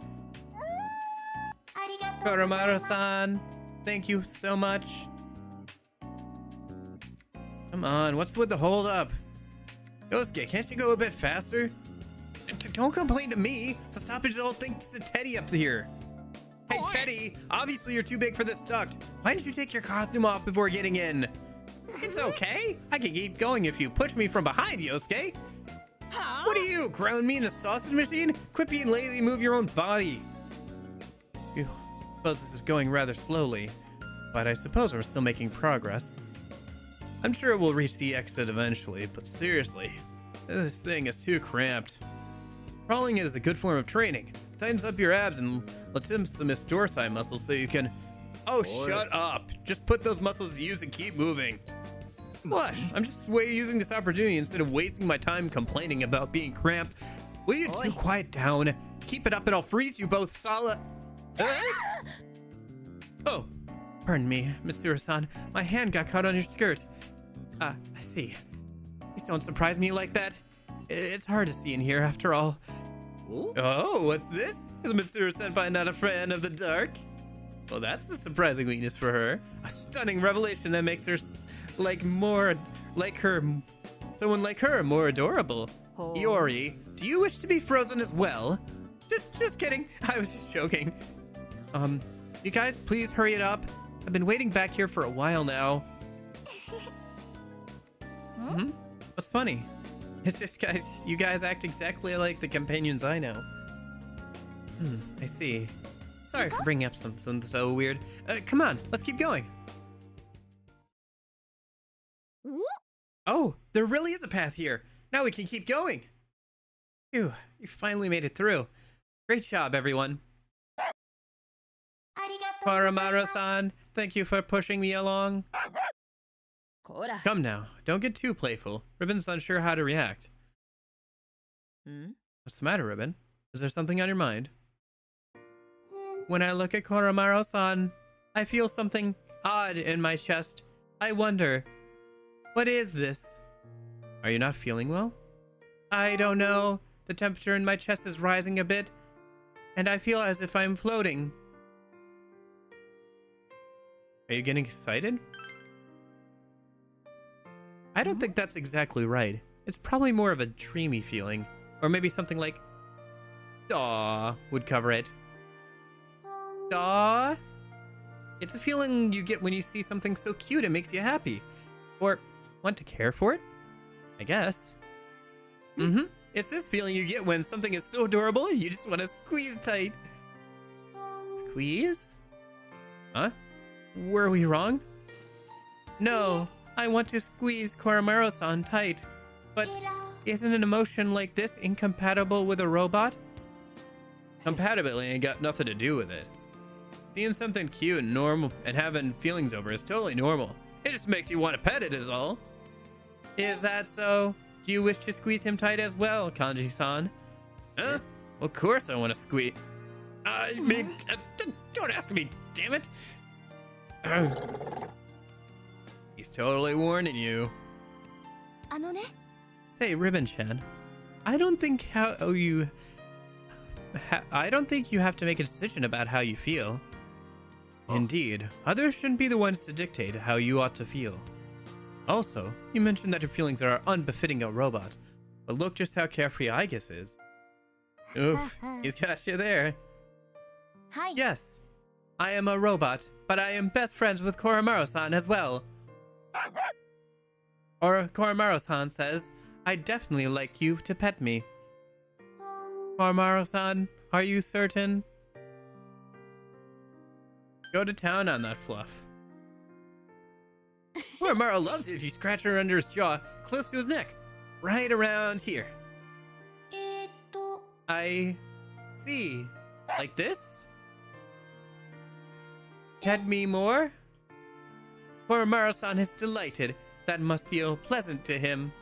Koromaru-san, thank you so much. Come on, what's with the hold up? Yosuke, can't you go a bit faster? Don't complain to me. The stoppage all thanks to Teddy up here. Hey, Teddy, obviously you're too big for this duct. Why didn't you take your costume off before getting in? It's okay. I can keep going if you push me from behind, Yosuke. What are you, ground me in a sausage machine? Quit being lazy, move your own body. Phew, suppose this is going rather slowly, but I suppose we're still making progress. I'm sure we'll reach the exit eventually, but seriously, this thing is too cramped. Crawling is a good form of training. It tightens up your abs and latissimus dorsi muscles so you can... Oh, shut up. Just put those muscles to use and keep moving. What? I'm just using this opportunity instead of wasting my time complaining about being cramped. Will you two quiet down? Keep it up and I'll freeze you both solid. Oh, pardon me, Mitsuru-san. My hand got caught on your skirt. I see. Please don't surprise me like that. It's hard to see in here after all. Ooh. Oh, what's this? Is Mitsuru-senpai not a fan of the dark? Well, that's a surprising weakness for her. A stunning revelation that makes her someone like her more adorable. Oh. Iori, do you wish to be frozen as well? Just kidding. I was just joking. You guys please hurry it up. I've been waiting back here for a while now. Hmm? What's funny? It's just you guys act exactly like the companions I know. I see. Sorry for bringing up something so weird. Come on, let's keep going. Oh, there really is a path here. Now we can keep going. Phew, you finally made it through. Great job, everyone. Koromaru-san, thank you for pushing me along. Come now, don't get too playful. Ribbon's unsure how to react. What's the matter, Ribbon? Is there something on your mind? When I look at Koromaru-san, I feel something odd in my chest. I wonder, what is this? Are you not feeling well? I don't know. The temperature in my chest is rising a bit, and I feel as if I'm floating. Are you getting excited? I don't think that's exactly right. It's probably more of a dreamy feeling. Or maybe something like "Aw" would cover it. Aw? It's a feeling you get when you see something so cute it makes you happy. Or want to care for it? I guess. It's this feeling you get when something is so adorable you just want to squeeze tight. Squeeze? Huh? Were we wrong? No. I want to squeeze Koromaru-san tight, but isn't an emotion like this incompatible with a robot? Compatibility ain't got nothing to do with it. Seeing something cute and normal and having feelings over is totally normal. It just makes you want to pet it is all. Is that so? Do you wish to squeeze him tight as well, Kanji-san? Huh? Of course I want to squeeze. I mean, don't ask me, damn it. He's totally warning you. Say, Ribbon-chan, I don't think you have to make a decision about how you feel. Indeed, others shouldn't be the ones to dictate how you ought to feel. Also, you mentioned that your feelings are unbefitting a robot, but look just how carefree Aigis is. Oof, he's got you there. Hi. Yes, I am a robot, but I am best friends with Koromaru-san as well. Or Koromaru-san says, I'd definitely like you to pet me. Koromaru-san, are you certain? Go to town on that fluff. Koromaru loves it if you scratch her under his jaw, close to his neck. Right around here. I see. Like this? Pet me more? Koromaru-san is delighted. That must feel pleasant to him.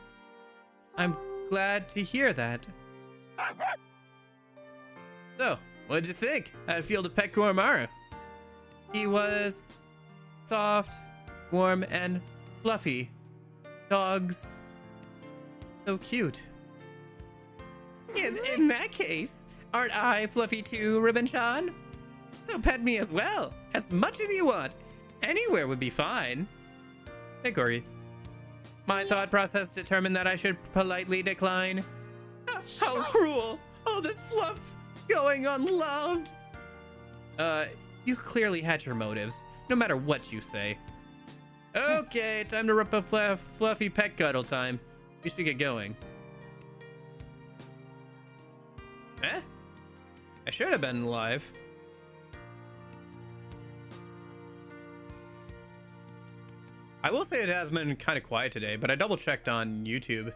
I'm glad to hear that. So, what did you think? How'd it feel to pet Koromaru? He was soft, warm, and fluffy. Dogs. So cute. In that case, aren't I fluffy too, Ribbon-chan? So pet me as well, as much as you want. Anywhere would be fine. Hey, Corey. My thought process determined that I should politely decline. How cruel! All this fluff going unloved. You clearly had your motives, no matter what you say. Okay, time to rip a fluffy pet cuddle time. We should get going. Eh? I should have been live. I will say it has been kind of quiet today, but I double checked on YouTube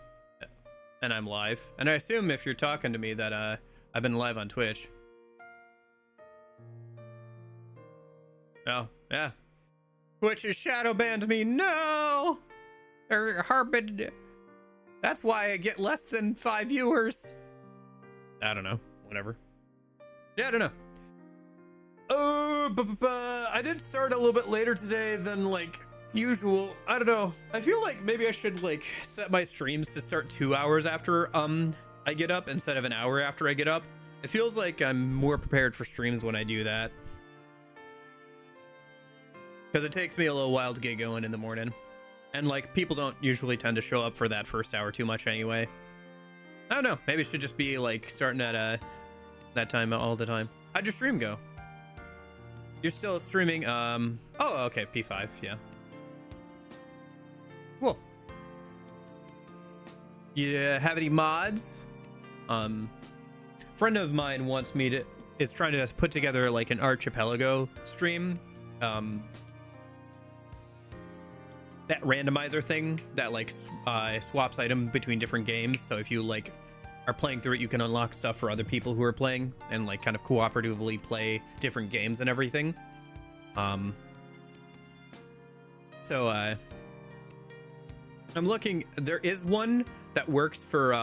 and I'm live. And I assume if you're talking to me that I've been live on Twitch. Oh, yeah. Twitch has shadow banned me. No! Harbid. That's why I get less than 5 viewers. I don't know. Whatever. Yeah, I don't know. I did start a little bit later today than like usual. I don't know. I feel like maybe I should like set my streams to start 2 hours after I get up instead of an hour after I get up. It feels like I'm more prepared for streams when I do that. Because it takes me a little while to get going in the morning. And like people don't usually tend to show up for that first hour too much anyway. I don't know. Maybe it should just be like starting at that time all the time. How'd your stream go? You're still streaming oh okay, P5, yeah. Cool. You have any mods? Friend of mine wants me to is trying to put together like an Archipelago stream. That randomizer thing that like swaps items between different games. So if you like are playing through it, you can unlock stuff for other people who are playing and like kind of cooperatively play different games and everything. So I'm looking. There is one that works for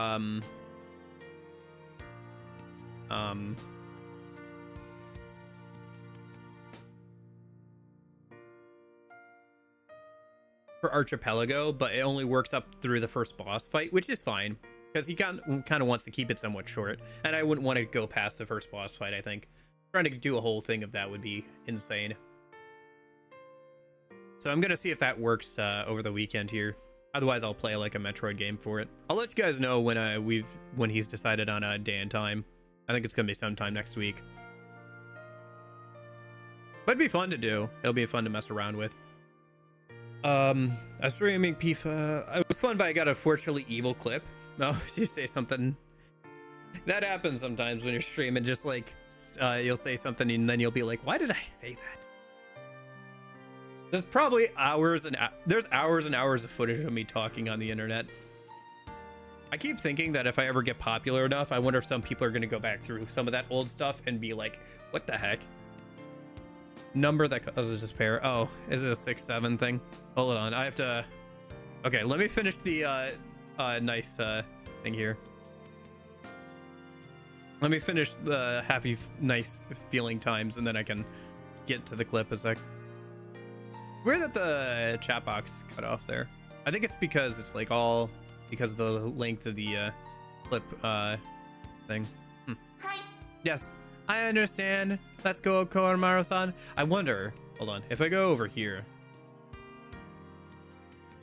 Archipelago, but it only works up through the first boss fight, which is fine because he kind of wants to keep it somewhat short, and I wouldn't want to go past the first boss fight. I think trying to do a whole thing of that would be insane. So I'm gonna see if that works over the weekend here. Otherwise, I'll play like a Metroid game for it. I'll let you guys know when he's decided on a day and time. I think it's gonna be sometime next week. But it'd be fun to do. It'll be fun to mess around with. I was streaming PIFA. It was fun, but I got a fortunately evil clip. No, you say something. That happens sometimes when you're streaming. Just like you'll say something and then you'll be like, "Why did I say that?" There's probably hours and hours of footage of me talking on the internet. I keep thinking that if I ever get popular enough, I wonder if some people are going to go back through some of that old stuff and be like, "What the heck?" Number that causes despair. Oh, is it a 6-7 thing? Hold on, I have to. Okay, let me finish the nice thing here. Let me finish the happy, nice feeling times, and then I can get to the clip a sec. Weird that the chat box cut off there. I think it's because it's like all because of the length of the clip thing. Hi. Yes. I understand. Let's go, Koromaru-san. I wonder. Hold on. If I go over here.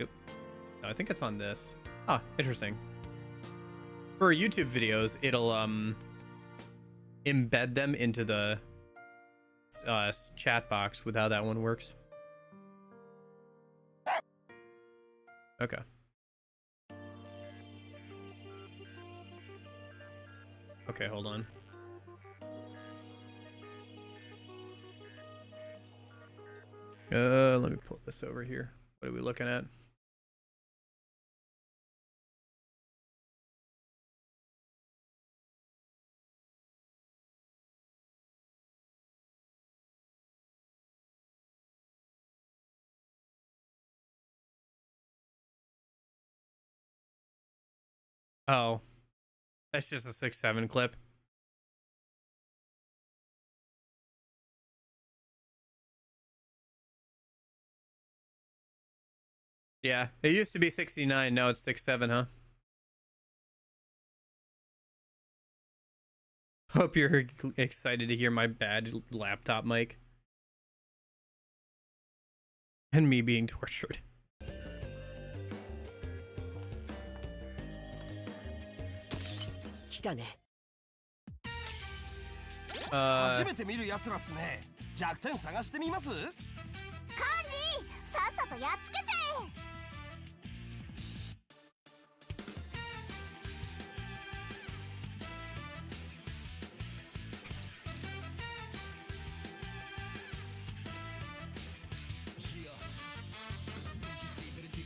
Oop. No, I think it's on this. Ah, interesting. For YouTube videos, it'll embed them into the chat box with how that one works. Okay. Okay, hold on. Let me pull this over here. What are we looking at? Oh. That's just a 6-7 clip. Yeah, it used to be 69. Now it's 6-7, huh? Hope you're excited to hear my bad laptop mic. And me being tortured. 来たね。初めて見るやつらっすね。弱点探してみます？カンジさっさとやっつけちゃ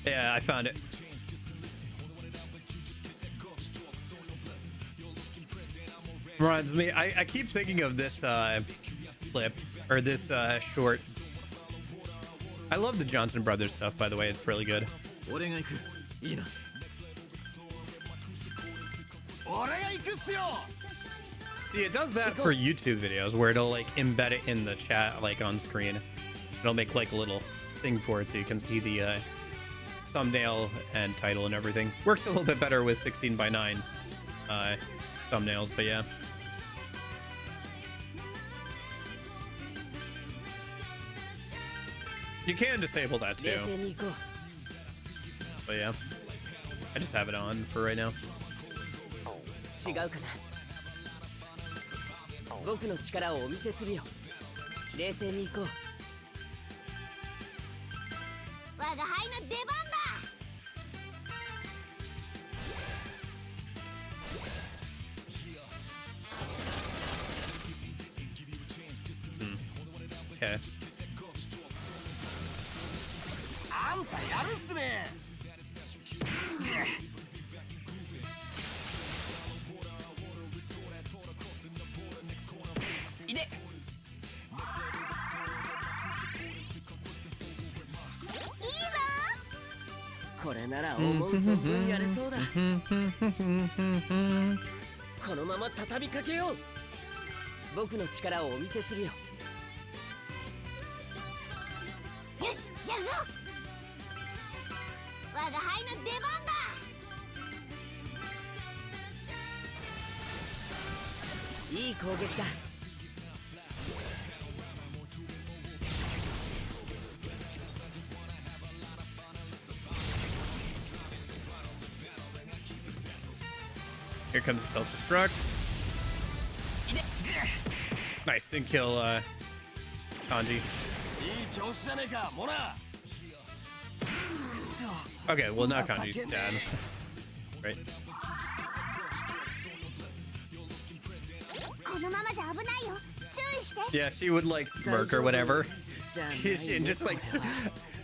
え。 Yeah, I found it. Reminds me, I keep thinking of this clip, or this short. I love the Johnson Brothers stuff, by the way. It's really good. 俺が行く。いいな。俺が行くっすよ。 See, it does that for YouTube videos where it'll like embed it in the chat, like on screen. It'll make like a little thing for it so you can see the thumbnail and title and everything. Works a little bit better with 16:9 thumbnails, but yeah. You can disable that too. But yeah, I just have it on for right now. 違うかな。僕の力をお見せするよ。冷静に行こう。我が輩の出番だ。 Okay. あんたやるっすね。いで。 これなら思う存分やれそうだ。このまま畳みかけよう。僕の力をお見せするよ。よし、やるぞ。我が輩の出番だ。 いい攻撃だ。 Here comes the self-destruct. Nice, didn't kill Kanji. いい調子じゃねえか、モナ。 Okay, well not Kanji's dad. Right. このままじゃ危ないよ。注意して。 Yeah, she would like smirk or whatever. And just like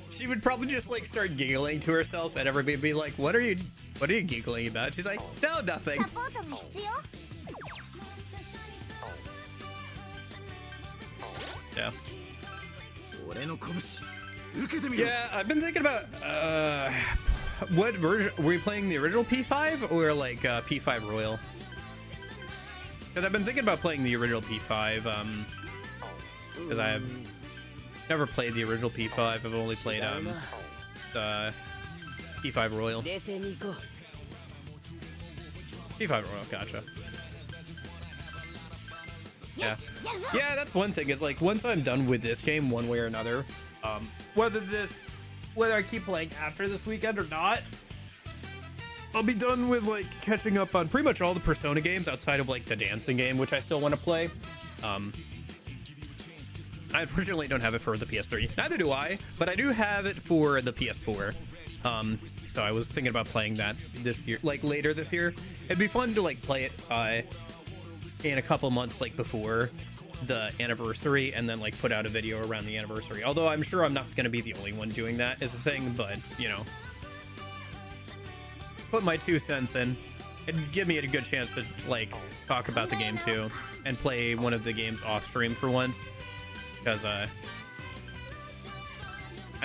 she would probably just like start giggling to herself, and everybody would be like, "What are you giggling about?" She's like, "No, nothing." サポートが必要。 Yeah. 俺の拳、受けてみろ。 Yeah, I've been thinking about what version were you playing, the original P5 or like P5 Royal? Because I've been thinking about playing the original P5 because I have never played the original P5. I've only played the P5 Royal. 冷静に行こう。 P5 Royal, gotcha. Yeah. よし、やるぞ。 Yeah, that's one thing. Is like once I'm done with this game, one way or another, whether I keep playing after this weekend or not, I'll be done with like catching up on pretty much all the Persona games outside of like the dancing game, which I still want to play. I unfortunately don't have it for the PS3. Neither do I, but I do have it for the PS4. So I was thinking about playing that this year, like later this year. It'd be fun to like play it in a couple months, like before the anniversary, and then like put out a video around the anniversary. Although I'm sure I'm not going to be the only one doing that is the thing, but you know, put my 2 cents in. It'd give me a good chance to like talk about the game too and play one of the games off stream for once, because I've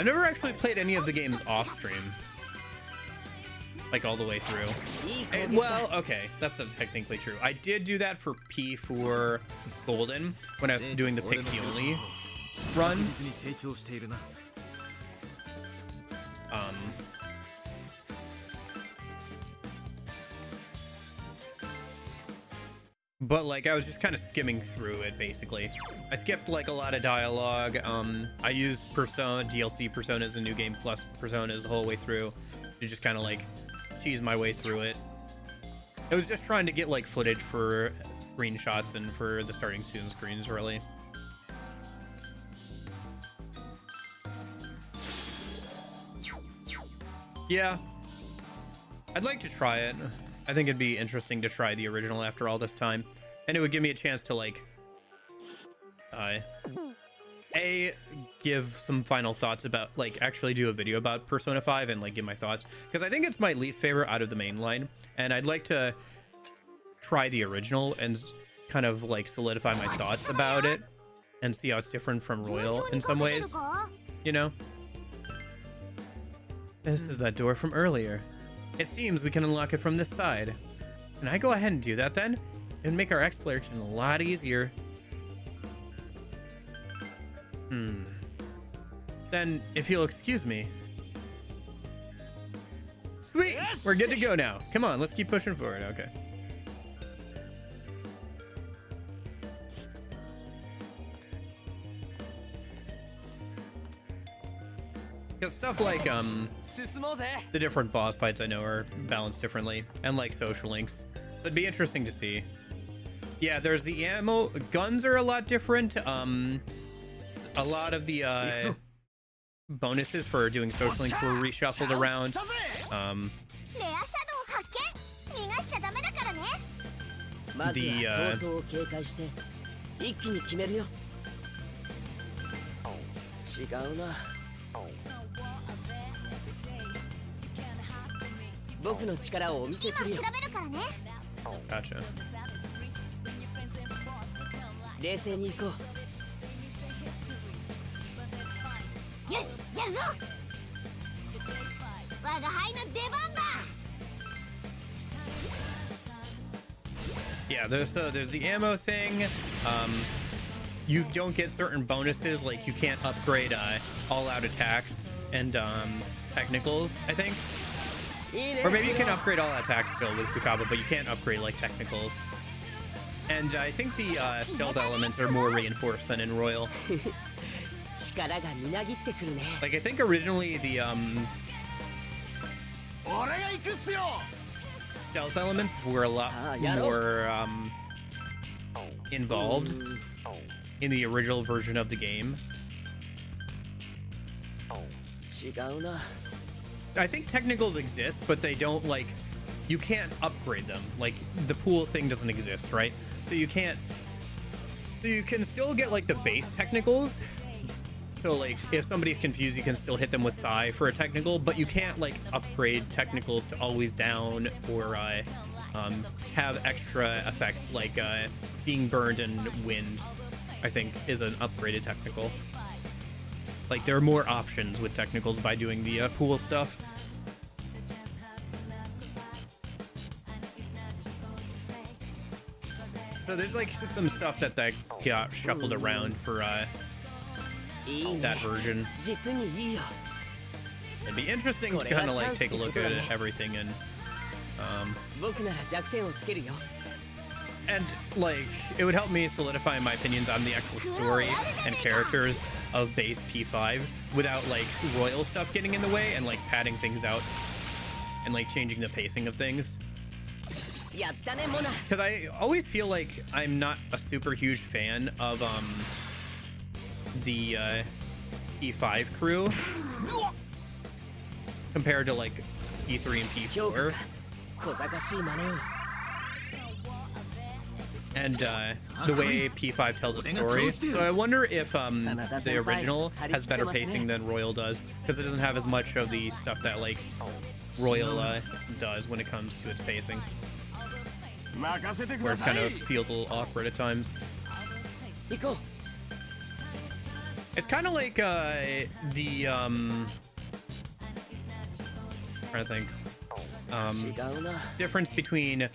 never actually played any of the games off stream. like all the way through. And, well, okay, that's not technically true. I did do that for P4 Golden when I was doing the Pixie only run. But like I was just kind of skimming through it basically. I skipped like a lot of dialogue. I used Persona DLC Personas and New Game Plus Personas the whole way through to just kind of like cheese my way through it. I was just trying to get like footage for screenshots and for the starting student screens really. Yeah, I'd like to try it. I think it'd be interesting to try the original after all this time, and it would give me a chance to like give some final thoughts about, like, actually do a video about Persona 5 and like give my thoughts, because I think it's my least favorite out of the main line, and I'd like to try the original and kind of like solidify my thoughts about it and see how it's different from Royal in some ways, you know. This is that door from earlier. It seems we can unlock it from this side. Can I go ahead and do that then? It would make our exploration a lot easier. Then, if you'll excuse me. Sweet! Yes! We're good to go now. Come on, let's keep pushing forward. Okay. Because stuff like, the different boss fights I know are balanced differently, and like social links. It'd be interesting to see. Yeah, there's the ammo. Guns are a lot different. A lot of the bonuses for doing social links were reshuffled around. Gotcha. Yeah, there's the ammo thing. You don't get certain bonuses, like you can't upgrade all-out attacks and technicals, I think. Or maybe you can upgrade all attacks still with Futaba, but you can't upgrade like technicals. And I think the stealth elements are more reinforced than in Royal. Like I think originally the stealth elements were a lot more involved in the original version of the game. I think technicals exist, but they don't, like, you can't upgrade them. Like, the pool thing doesn't exist, right? So you can't, you can still get like the base technicals. So like if somebody's confused, you can still hit them with Psy for a technical, but you can't like upgrade technicals to always down or have extra effects like being burned and wind, I think is an upgraded technical. Like there are more options with technicals by doing the pool stuff. So there's like some stuff that got shuffled around for that version. It'd be interesting to kind of like take a look at everything and like it would help me solidify my opinions on the actual story and characters of base P5 without like Royal stuff getting in the way and like padding things out and like changing the pacing of things. Because I always feel like I'm not a super huge fan of the P5 crew compared to like P3 and P4. And the way P5 tells a story. So I wonder if the original has better pacing than Royal does, because it doesn't have as much of the stuff that like Royal does when it comes to its pacing. Where it kind of feels a little awkward at times. It's kind of like the trying to think. difference between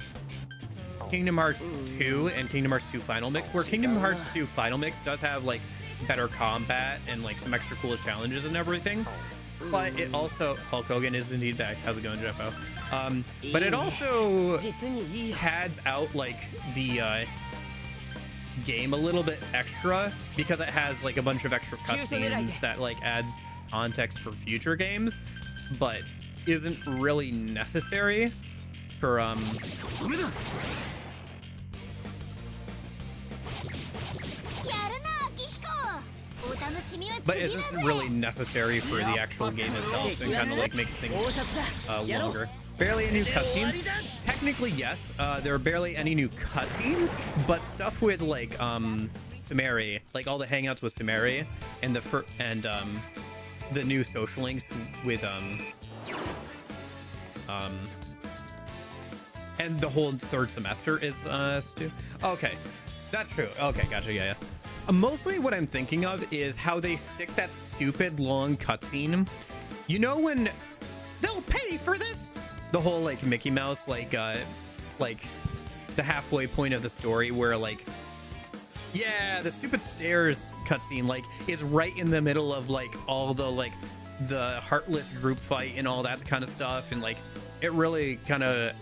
Kingdom Hearts 2 and Kingdom Hearts 2 Final Mix, where Kingdom Hearts 2 Final Mix does have like better combat and like some extra cool challenges and everything, but it also, Hulk Hogan is indeed back. How's it going, Jeffo? But it also pads out like the game a little bit extra because it has like a bunch of extra cutscenes that like adds context for future games, but isn't really necessary for but isn't really necessary for the actual game itself, and kind of like makes things longer. Barely any new cutscenes. Technically, yes. There are barely any new cutscenes, but stuff with like Sumeri, like all the hangouts with Sumeri, and the new social links with and the whole third semester is okay, that's true. Okay, gotcha. Yeah. Mostly what I'm thinking of is how they stick that stupid long cutscene. You know when they'll pay for this? The whole like Mickey Mouse like the halfway point of the story where like, yeah, the stupid stairs cutscene like is right in the middle of like all the like the Heartless group fight and all that kind of stuff, and like it really kind of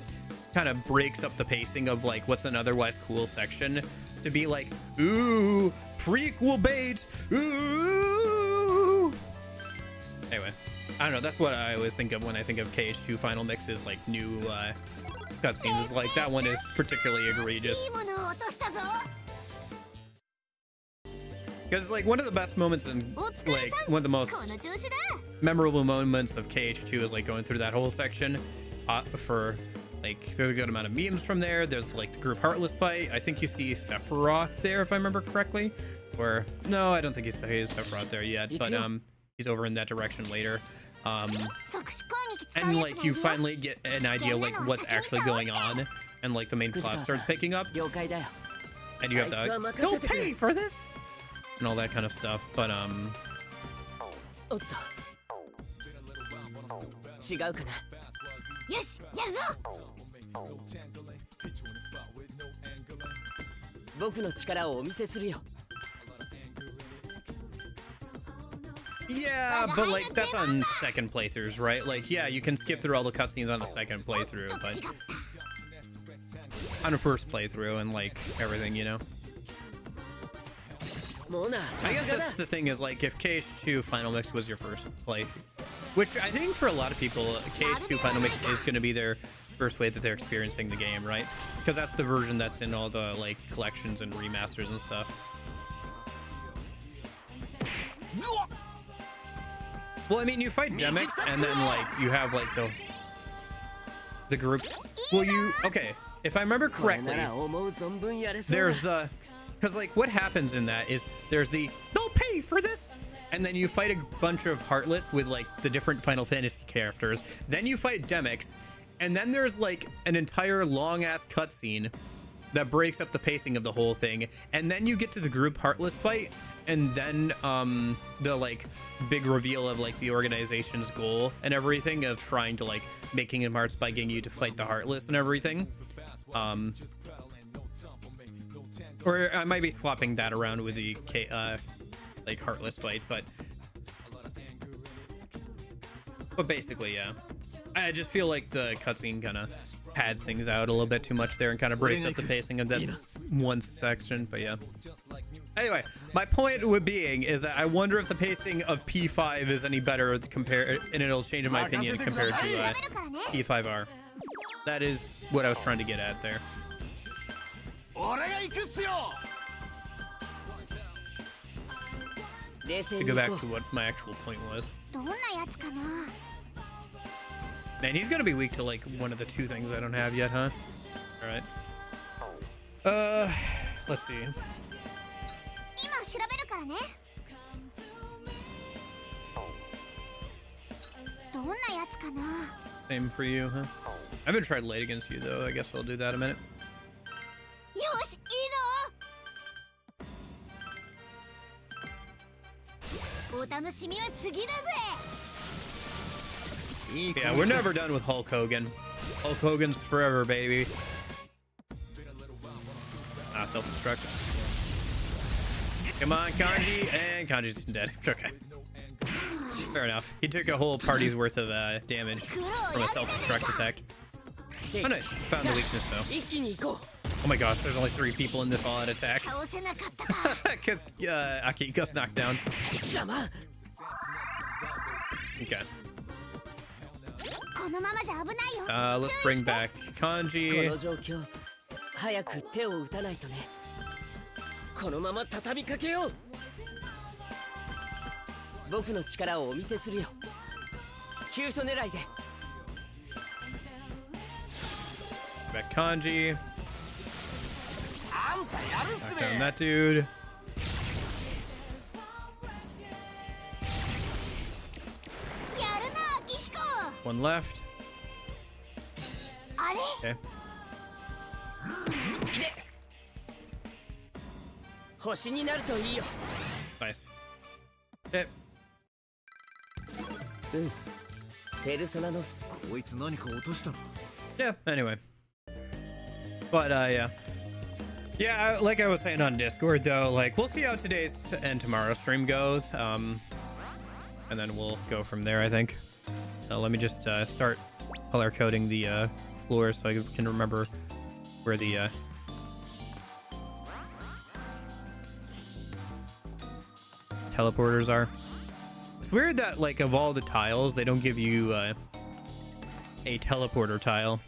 breaks up the pacing of like what's an otherwise cool section to be like, ooh, prequel bait, ooh. Anyway, I don't know, that's what I always think of when I think of KH2 Final Mix's like new cutscenes. Like that one is particularly egregious because like one of the best moments and like one of the most memorable moments of KH2 is like going through that whole section for like there's a good amount of memes from there. There's like the group Heartless fight. I think you see Sephiroth there if I remember correctly, or no, I don't think he's Sephiroth there yet, but he's over in that direction later. And like you finally get an idea like what's actually going on, and like the main plot starts picking up, and you have to go pay for this and all that kind of stuff. But yeah, but like that's on second playthroughs, right? Like yeah, you can skip through all the cutscenes on the second playthrough, but on a first playthrough and like everything, you know. I guess that's the thing, is like if KH2 Final Mix was your first playthrough, which I think for a lot of people KH2 Final Mix is going to be their first way that they're experiencing the game, right? Because that's the version that's in all the like collections and remasters and stuff. Well, I mean, you fight Demix and then like you have like the groups. Well, okay, if I remember correctly, there's the, because like what happens in that is there's the they'll pay for this, and then you fight a bunch of Heartless with like the different Final Fantasy characters. Then you fight Demix, and then there's like an entire long ass cutscene that breaks up the pacing of the whole thing, and then you get to the group Heartless fight, and then the like big reveal of like the organization's goal and everything of trying to like make Kingdom Hearts by getting you to fight the Heartless and everything. Or I might be swapping that around with the like Heartless fight, but basically, yeah. I just feel like the cutscene kind of pads things out a little bit too much there and kind of breaks up the pacing of that one section, but yeah. Anyway, my point with being is that I wonder if the pacing of P5 is any better compared, and it'll change in my opinion compared to P5R. That is what I was trying to get at there. To go back to what my actual point was. Man, he's gonna be weak to like one of the two things I don't have yet, huh? Alright. Let's see. Same for you, huh? I haven't tried late against you though. I guess I'll do that in a minute. Yeah, we're never done with Hulk Hogan. Hulk Hogan's forever, baby. Ah, self-destruct. Come on, Kanji. And Kanji's dead. Okay. Fair enough. He took a whole party's worth of damage from a self-destruct attack. Oh, nice. Found the weakness, though. Oh my gosh, there's only 3 people in this all-out attack. Because Akiko's knocked down. Okay. Let's bring back Kanji. 早く手を打たないとね。このまま畳みかけよう。僕の力をお見せするよ。急所狙いで。Back Kanji. Knock down that dude. One left. Okay. 星になるといいよ。 Nice. Okay. ペルソナのこいつ何か落としたの？ Yeah, anyway. But, yeah, like I was saying on Discord, though, like, we'll see how today's and tomorrow's stream goes, and then we'll go from there, I think. Let me just, start color coding the, floors so I can remember where the, teleporters are. It's weird that, like, of all the tiles, they don't give you, a teleporter tile.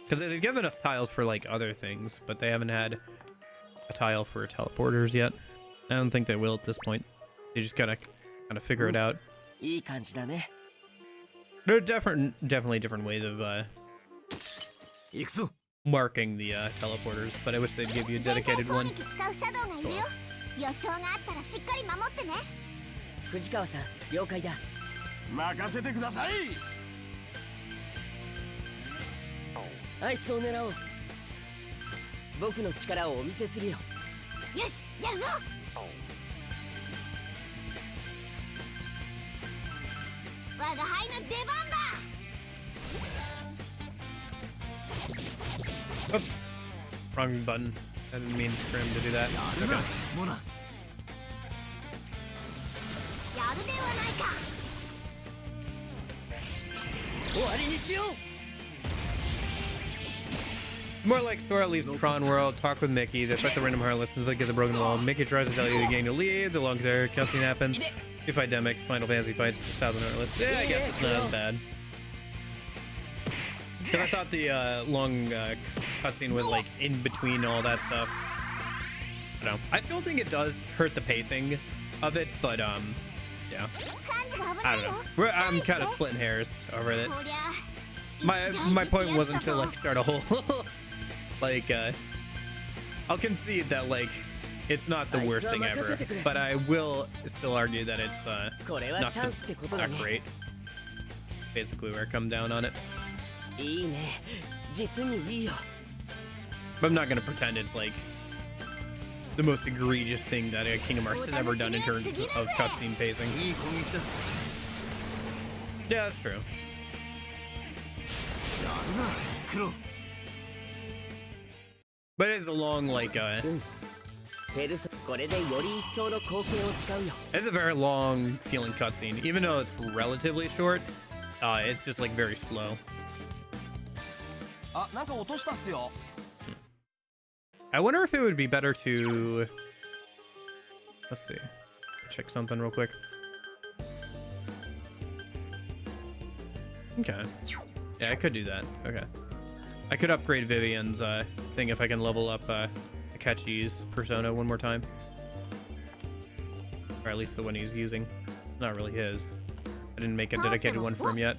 Because they've given us tiles for, like, other things, but they haven't had a tile for teleporters yet. I don't think they will at this point. They just gotta kind of figure it out. いい感じだね。 There are definitely different ways of, 行くぞ。 marking the, teleporters, but I wish they'd give you a dedicated one. 藤川さん、了解だ。任せてください。あいつを狙おう。僕の力をお見せするよ。よし、やるぞ。我が輩の出番だ。 Oops. Wrong button. I didn't mean for him to do that. Okay. モナ。やるではないか。終わりにしよう。 More like Sora leaves Tron World, talk with Mickey, they fight the random heartless until they get the broken wall. Mickey tries to tell you the game to leave, the long cutscene happens. You fight Demix, Final Fantasy fights 1,000 heartless. Yeah, I guess it's not as bad. Because I thought the long cutscene was like in between all that stuff. I don't know. I still think it does hurt the pacing of it, but yeah. I don't know. I'm kind of splitting hairs over it. My point wasn't to like start a whole like I'll concede that like it's not the worst thing ever, but I will still argue that it's not great. Basically where I come down on it. いいね。実にいいよ。 But I'm not gonna pretend it's like the most egregious thing that Kingdom Hearts has ever done in terms of cutscene pacing. いい攻撃だ。 Yeah, that's true. やるな、クロ。 But it's a long like これでより一層の貢献を誓うよ。 it's a very long feeling cutscene. Even though it's relatively short, it's just like very slow. あ、なんか落としたっすよ。 I wonder if it would be better to let's see. Check something real quick. Okay. Yeah, I could do that. Okay. I could upgrade Vivian's thing if I can level up Akechi's persona one more time. Or at least the one he's using. Not really his. I didn't make a dedicated one for him yet.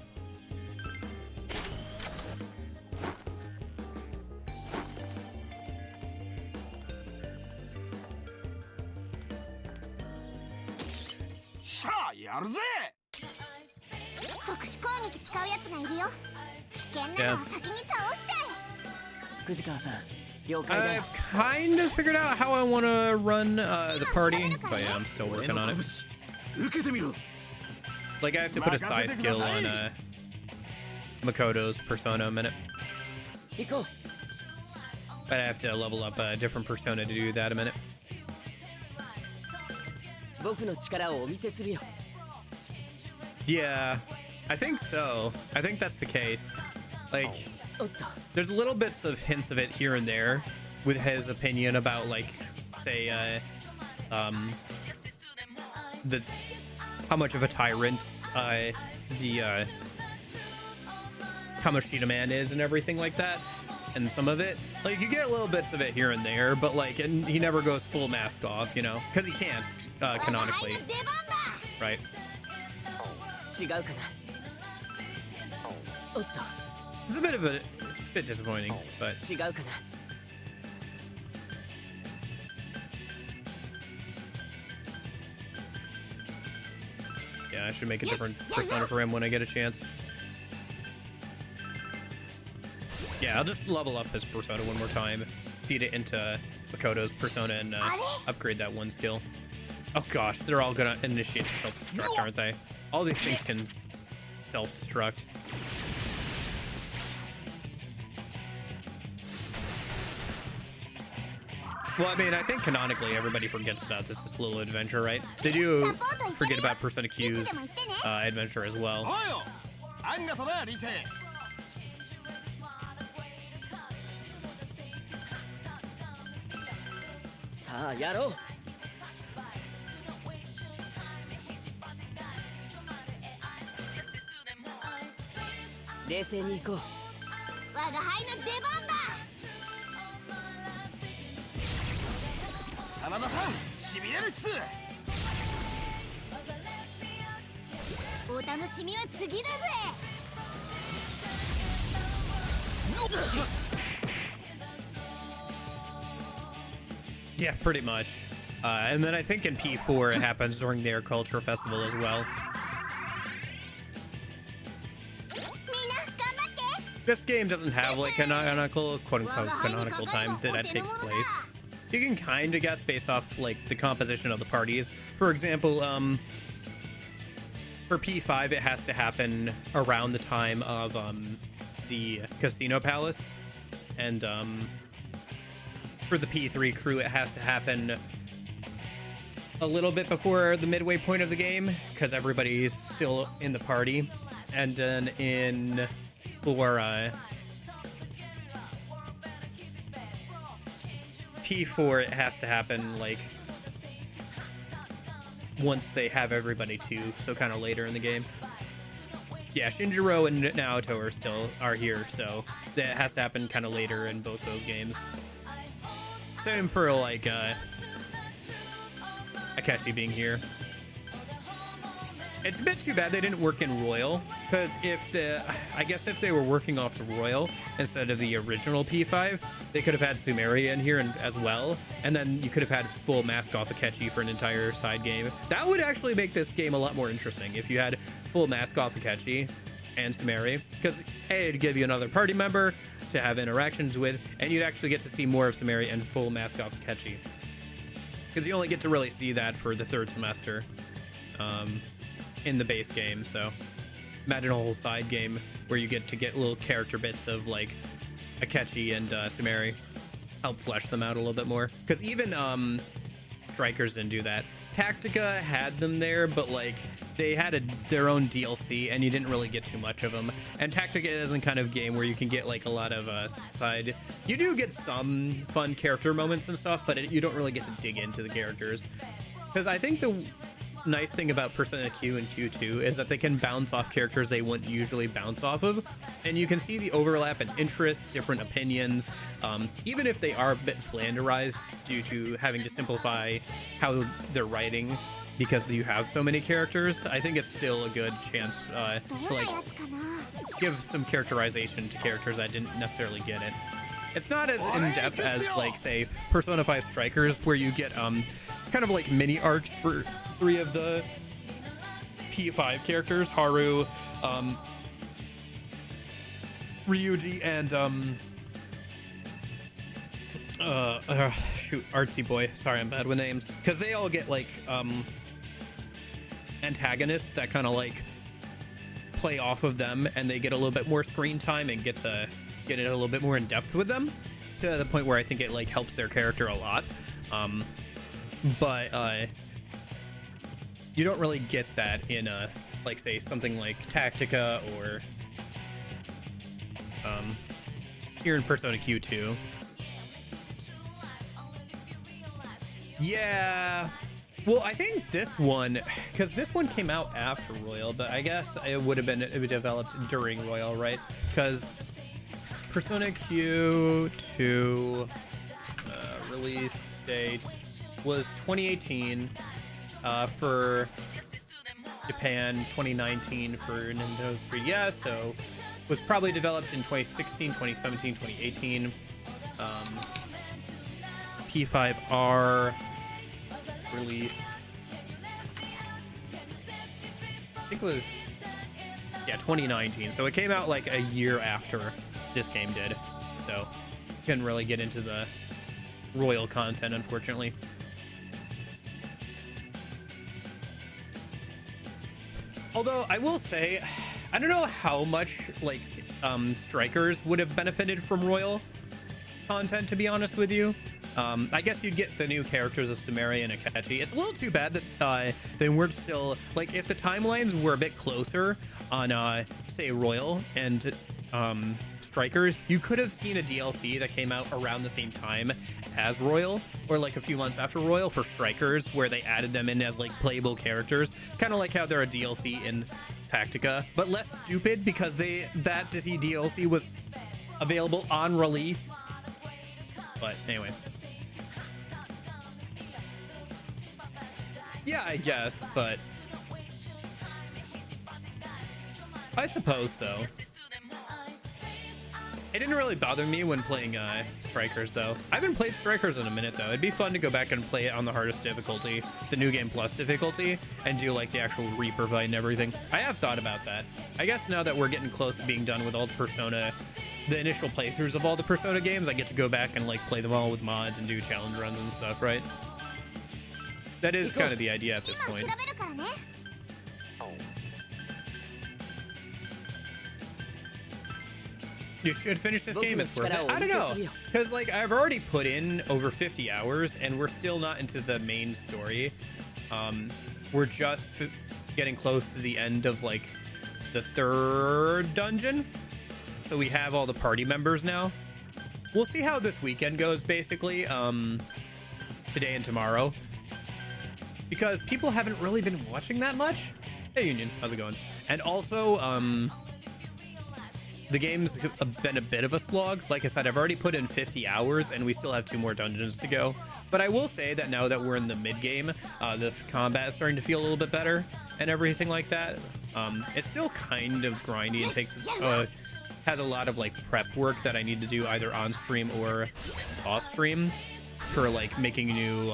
I've kind of figured out how I want to run the party, but yeah, I'm still working on it. Like I have to put a side skill on Makoto's persona a minute. 行こう But I have to level up a different persona to do that a minute. 僕の力をお見せするよ Yeah, I think so. I think that's the case. Like, おっと there's little bits of hints of it here and there with his opinion about, like, say, the how much of a tyrant the Kamoshida man is and everything like that. And some of it, like, you get little bits of it here and there, but like, and he never goes full mask off, you know, because he can't canonically, right? 違うかなおっと It's a bit disappointing, but 違うかな yeah, I should make a different persona for him when I get a chance. Yeah, I'll just level up his persona one more time, feed it into Makoto's persona, and upgrade that one skill. Oh gosh, they're all gonna initiate self-destruct, aren't they? All these things can self-destruct. Well, I mean, I think canonically everybody forgets about this little adventure, right? They do forget about Persona Q's adventure as well. おうよあんがとな理性 さあやろう 冷静に行こう 我が輩の出番だ 真田さんしびれるっす お楽しみは次だぜ Yeah, pretty much. And then I think in P4 it happens during their culture festival as well. みんな頑張って This game doesn't have like canonical, quote unquote, canonical time that takes place. You can kind of guess based off like the composition of the parties. For example, for P5 it has to happen around the time of the Casino Palace, and for the P3 crew it has to happen a little bit before the midway point of the game because everybody's still in the party. And then for P4 it has to happen like once they have everybody too, so kind of later in the game. Yeah, Shinjiro and Naoto are here, so that has to happen kind of later in both those games. Same for like Akechi being here. It's a bit too bad they didn't work in Royal, because I guess if they were working off the Royal instead of the original P5, they could have had Sumeri in here as well, and then you could have had full mask off Akechi for an entire side game. That would actually make this game a lot more interesting if you had full mask off Akechi and Sumeri, because it'd give you another party member to have interactions with, and you'd actually get to see more of Sumeri and full mask off Akechi, because you only get to really see that for the third semester. In the base game, so imagine a whole side game where you get little character bits of like Akechi and Sumeri, help flesh them out a little bit more, because even Strikers didn't do that. Tactica had them there, but like they had their own DLC and you didn't really get too much of them. And Tactica isn't kind of game where you can get like a lot of side. You do get some fun character moments and stuff, but you don't really get to dig into the characters, because I think the nice thing about Persona Q and Q2 is that they can bounce off characters they wouldn't usually bounce off of, and you can see the overlap in interests, different opinions, even if they are a bit flanderized due to having to simplify how they're writing because you have so many characters. I think it's still a good chance to like give some characterization to characters that didn't necessarily get it. It's not as in-depth as like say Persona 5 Strikers, where you get kind of like mini arcs for 3 of the P5 characters, Haru, Ryuji, and shoot, Artsy Boy. Sorry, I'm bad with names. Because they all get like antagonists that kind of like play off of them and they get a little bit more screen time and get to get it a little bit more in depth with them, to the point where I think it like helps their character a lot. But you don't really get that in like say something like Tactica or here in Persona Q2. Yeah, well, I think this one, because this one came out after Royal, but I guess it would developed during Royal, right? Because Persona Q2 release date was 2018 for Japan, 2019 for Nintendo 3DS, so was probably developed in 2016, 2017, 2018. P5R release, I think it was, yeah, 2019. So it came out like a year after this game did. So couldn't really get into the Royal content, unfortunately. Although I will say, I don't know how much like Strikers would have benefited from Royal content, to be honest with you. I guess you'd get the new characters of Sumeri and Akechi. It's a little too bad that they weren't still, like, if the timelines were a bit closer on say Royal and Strikers, you could have seen a DLC that came out around the same time as Royal, or like a few months after Royal for Strikers, where they added them in as like playable characters, kind of like how they're a DLC in Tactica, but less stupid because that DLC was available on release. But anyway, yeah, I guess, but I suppose so. It didn't really bother me when playing Strikers, though. I haven't played Strikers in a minute, though. It'd be fun to go back and play it on the hardest difficulty, the New Game Plus difficulty, and do like the actual Reaper fight and everything. I have thought about that. I guess now that we're getting close to being done with all the Persona, the initial playthroughs of all the Persona games, I get to go back and like play them all with mods and do challenge runs and stuff, right? That is kind of the idea at this point. You should finish this game. It's worth it. I don't know, because like I've already put in over 50 hours and we're still not into the main story. We're just getting close to the end of like the 3rd dungeon, so we have all the party members now. We'll see how this weekend goes, basically, today and tomorrow, because people haven't really been watching that much. Hey Union, how's it going? And also the game's been a bit of a slog. Like I said, I've already put in 50 hours and we still have 2 more dungeons to go. But I will say that now that we're in the mid-game, the combat is starting to feel a little bit better and everything like that. It's still kind of grindy and takes has a lot of like prep work that I need to do either on stream or off stream for like making new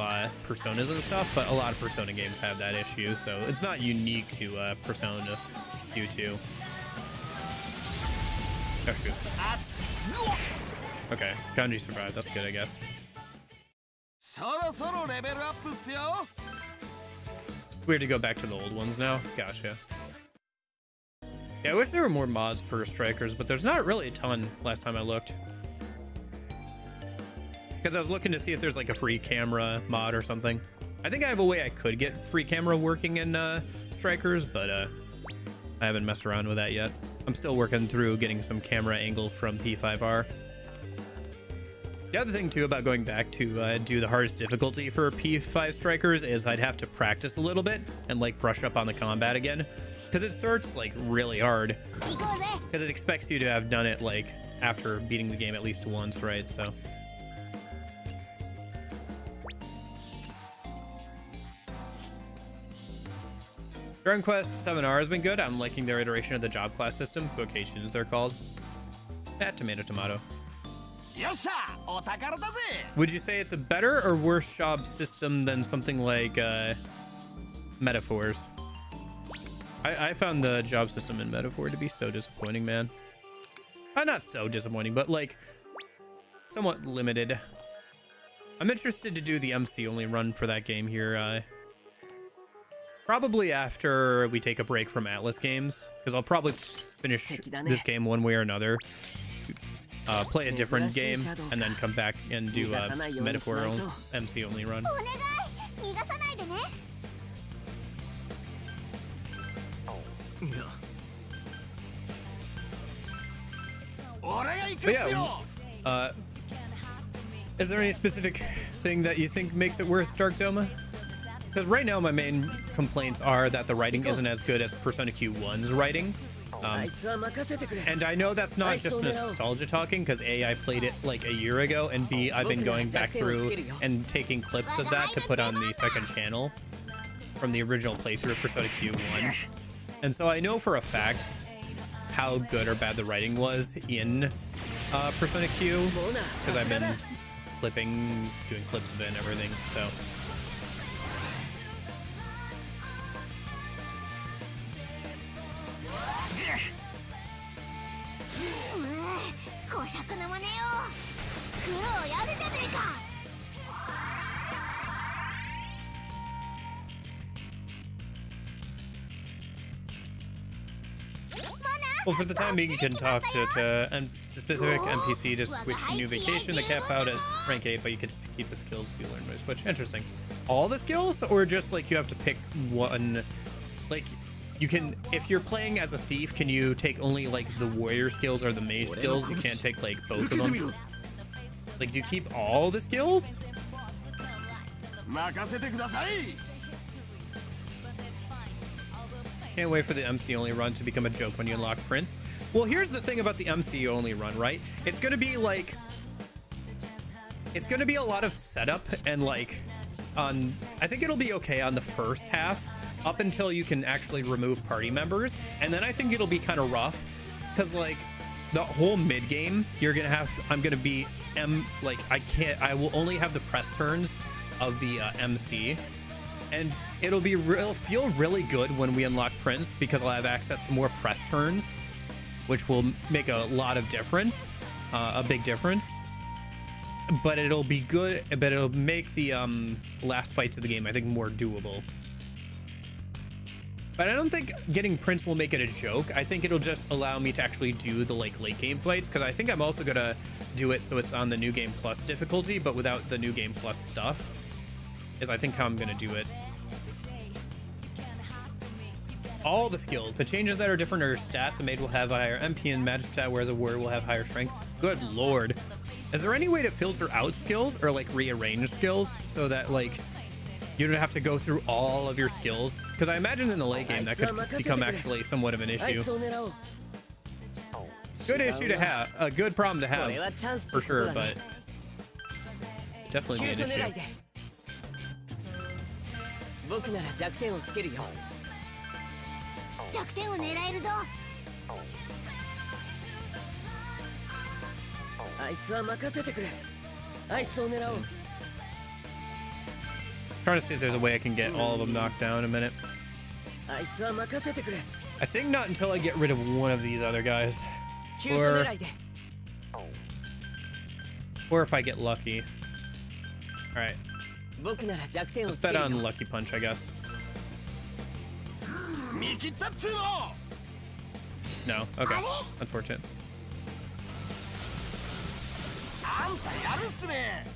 personas and stuff. But a lot of Persona games have that issue, so it's not unique to Persona Q2. Oh shoot. Okay, Kanji survived. That's good, I guess. Weird to go back to the old ones now. Gotcha. Yeah, I wish there were more mods for Strikers, but there's not really a ton last time I looked. Because I was looking to see if there's like a free camera mod or something. I think I have a way I could get free camera working in Strikers, but I haven't messed around with that yet. I'm still working through getting some camera angles from P5R. The other thing too about going back to do the hardest difficulty for P5 Strikers is I'd have to practice a little bit and like brush up on the combat again, because it starts like really hard, because it expects you to have done it like after beating the game at least once, right? So Dragon Quest 7R has been good. I'm liking their iteration of the job class system. Vocations, they're called. Tomato, tomato. Would you say it's a better or worse job system than something like Metaphors? I found the job system in Metaphor to be so disappointing, man. Not so disappointing, but like somewhat limited. I'm interested to do the MC only run for that game here Probably after we take a break from Atlas games, because I'll probably finish this game one way or another. Play a different game, and then come back and do a metaphor MC only run. お願い逃がさないでね。いや俺が行く But っす yeah, よ is there any specific thing that you think makes it worth Dark Doma? Because right now my main complaints are that the writing isn't as good as Persona Q1's writing. あいつは任せてくれ And I know that's not just nostalgia talking, because A, I played it like a year ago, and B, I've been going back through and taking clips of that to put on the second channel from the original playthrough of Persona Q1. And so I know for a fact how good or bad the writing was in Persona Q, because I've been doing clips of it and everything, so... 小尺なまねよ。苦労やるじゃねえか。 Well, for the time being, you can talk to specific NPC to switch to new vacation, the cap out at rank 8, but you can keep the skills you learn by switch. Interesting. All the skills, or just like you have to pick one? Like, you can, if you're playing as a thief, can you take only like the warrior skills or the mage skills? You can't take like both of them. Like, do you keep all the skills? 任せてください Can't wait for the MC only run to become a joke when you unlock Prince. Well, here's the thing about the MC only run, right? It's gonna be like, it's gonna be a lot of setup and like, I think it'll be okay on the first half up until you can actually remove party members, and then I think it'll be kind of rough because like the whole mid game you're gonna have, I'm gonna be I will only have the press turns of the MC. And it'll feel really good when we unlock Prince, because I'll have access to more press turns, which will make a lot of difference, a big difference. But it'll be good, but it'll make the last fights of the game, I think, more doable. But I don't think getting Prince will make it a joke. I think it'll just allow me to actually do the like late game fights, because I think I'm also gonna do it so it's on the New Game Plus difficulty, but without the New Game Plus stuff. Is I think how I'm gonna do it. All the skills, the changes that are different are stats. A maid will have a higher MP and magic stat, whereas a warrior will have higher strength. Good lord. Is there any way to filter out skills or like rearrange skills so that like you don't have to go through all of your skills? Because I imagine in the late game that could become actually somewhat of an issue. Good issue to have, a good problem to have for sure, but definitely be an issue. 僕なら弱点をつけるよ。弱点を狙えるぞ。あいつは任せてくれ。あいつを狙おう。Trying to see if there's a way I can get all of them knocked down in a minute. あいつは任せてくれ。 I think not until I get rid of one of these other guys. 急所狙いで。Or if I get lucky. Alright. 僕なら弱点を Let's つけ bet る on よ。 Lucky Punch, I guess. 見切ったっつうの No. Okay. Unfortunate. あんたやるっすね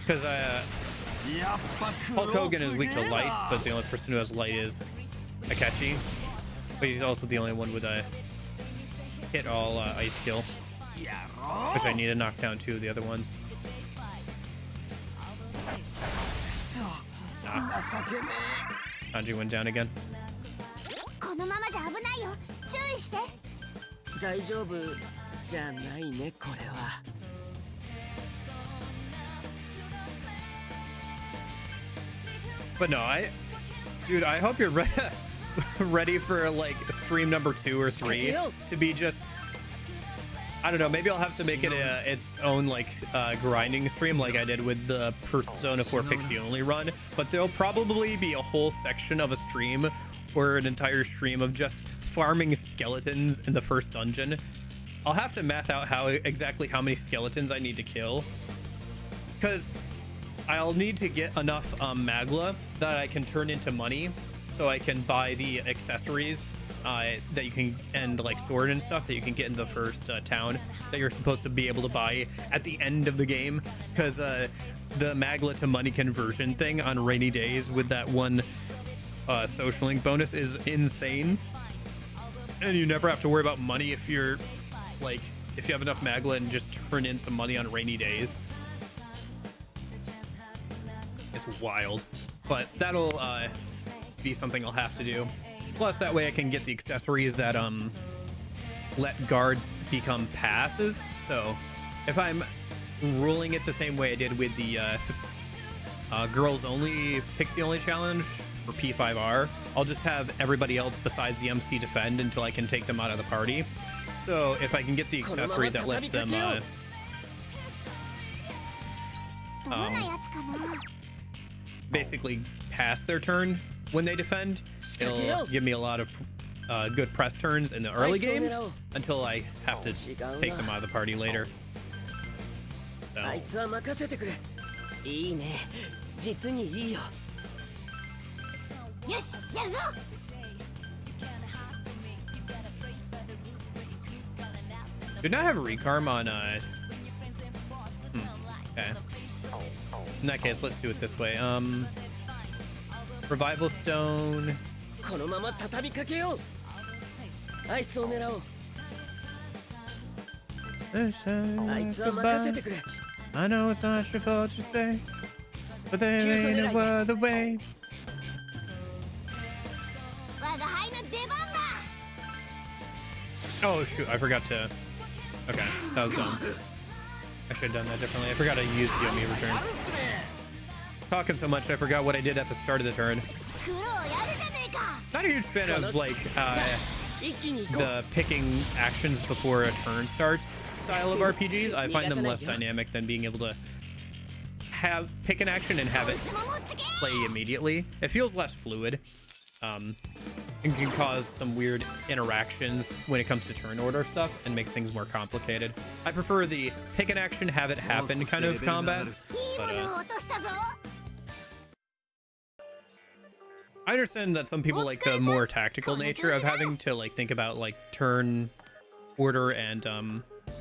Because やっぱ Hulk Hogan is weak to light, but the only person who has light is Akechi. But he's also the only one with a hit all ice kill. やろ Which I need to knock down two of the other ones. そう Ah, 情けね Anji went down again. このままじゃ危ないよ。注意して。大丈夫じゃないねこれは。 But no, dude, I hope you're ready for like stream number 2 or 3 to be just, I don't know, maybe I'll have to make it its own like grinding stream like I did with the Persona 4 Pixie Only run, but there'll probably be a whole section of a stream or an entire stream of just farming skeletons in the first dungeon. I'll have to math out exactly how many skeletons I need to kill, because I'll need to get enough magla that I can turn into money, so I can buy the accessories that you can, and like sword and stuff that you can get in the first town that you're supposed to be able to buy at the end of the game, because the magla to money conversion thing on rainy days with that one social link bonus is insane, and you never have to worry about money if you're like, if you have enough magla and just turn in some money on rainy days. It's wild, but that'll be something I'll have to do. Plus, that way I can get the accessories that let guards become passes. So if I'm ruling it the same way I did with the girls only, pixie only challenge for P5R, I'll just have everybody else besides the MC defend until I can take them out of the party. So if I can get the accessory that lets them basically pass their turn when they defend, it'll give me a lot of good press turns in the early game until I have to take them out of the party later. So. Do not have a recarm on okay. In that case, let's do it this way. Revival Stone. I know it's not your fault to say, but there ain't no other way. Oh shoot, I forgot to. Okay, that was dumb. I should have done that differently. I forgot to use the Yomi return. Talking so much, I forgot what I did at the start of the turn. Not a huge fan of like the picking actions before a turn starts style of RPGs. I find them less dynamic than being able to pick an action and have it play immediately. It feels less fluid. And can cause some weird interactions when it comes to turn order stuff and makes things more complicated. I prefer the pick an action, have it happen kind of combat. But, I understand that some people like the more tactical nature of having to like think about like turn order and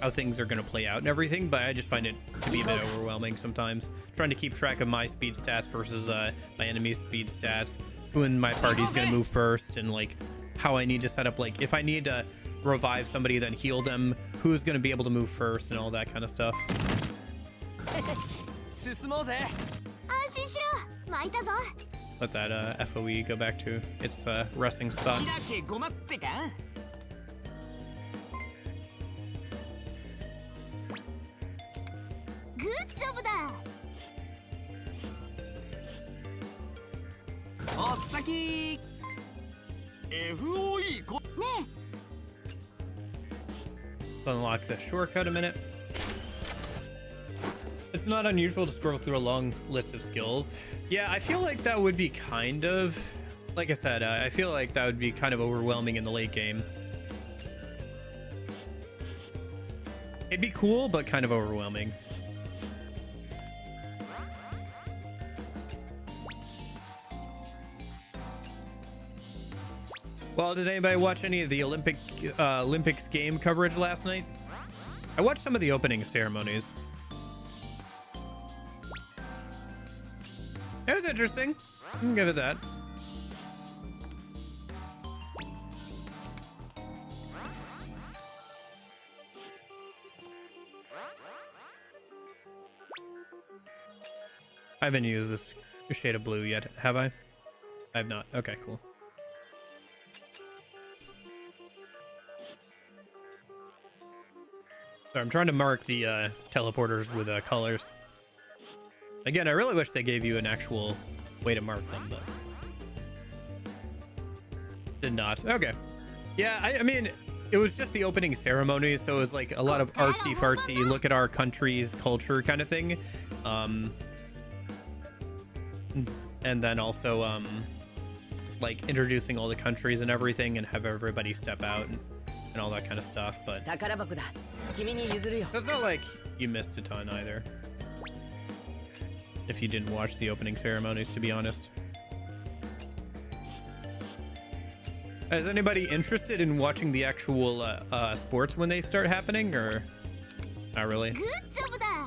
how things are going to play out and everything, but I just find it to be a bit overwhelming sometimes, trying to keep track of my speed stats versus my enemy's speed stats, who in my party's gonna move first, and like how I need to set up, like if I need to revive somebody then heal them, who's gonna be able to move first and all that kind of stuff. Let that FOE go back to its resting spot. Good job da. Let's unlock the shortcut a minute. It's not unusual to scroll through a long list of skills. Yeah, I feel like that would be kind of, like I said, I feel like that would be kind of overwhelming in the late game. It'd be cool, but kind of overwhelming. Well, did anybody watch any of the Olympics game coverage last night? I watched some of the opening ceremonies. It was interesting. I can give it that. I haven't used this shade of blue yet, have I? I have not. Okay, cool. So I'm trying to mark the teleporters with colors. Again, I really wish they gave you an actual way to mark them, but did not. Okay. Yeah, I mean, it was just the opening ceremony, so it was like a lot of artsy fartsy, look at our country's culture kind of thing. And then also like introducing all the countries and everything, and have everybody step out and all that kind of stuff. But it's not like you missed a ton either. if you didn't watch the opening ceremonies, to be honest. Is anybody interested in watching the actual sports when they start happening, or not really?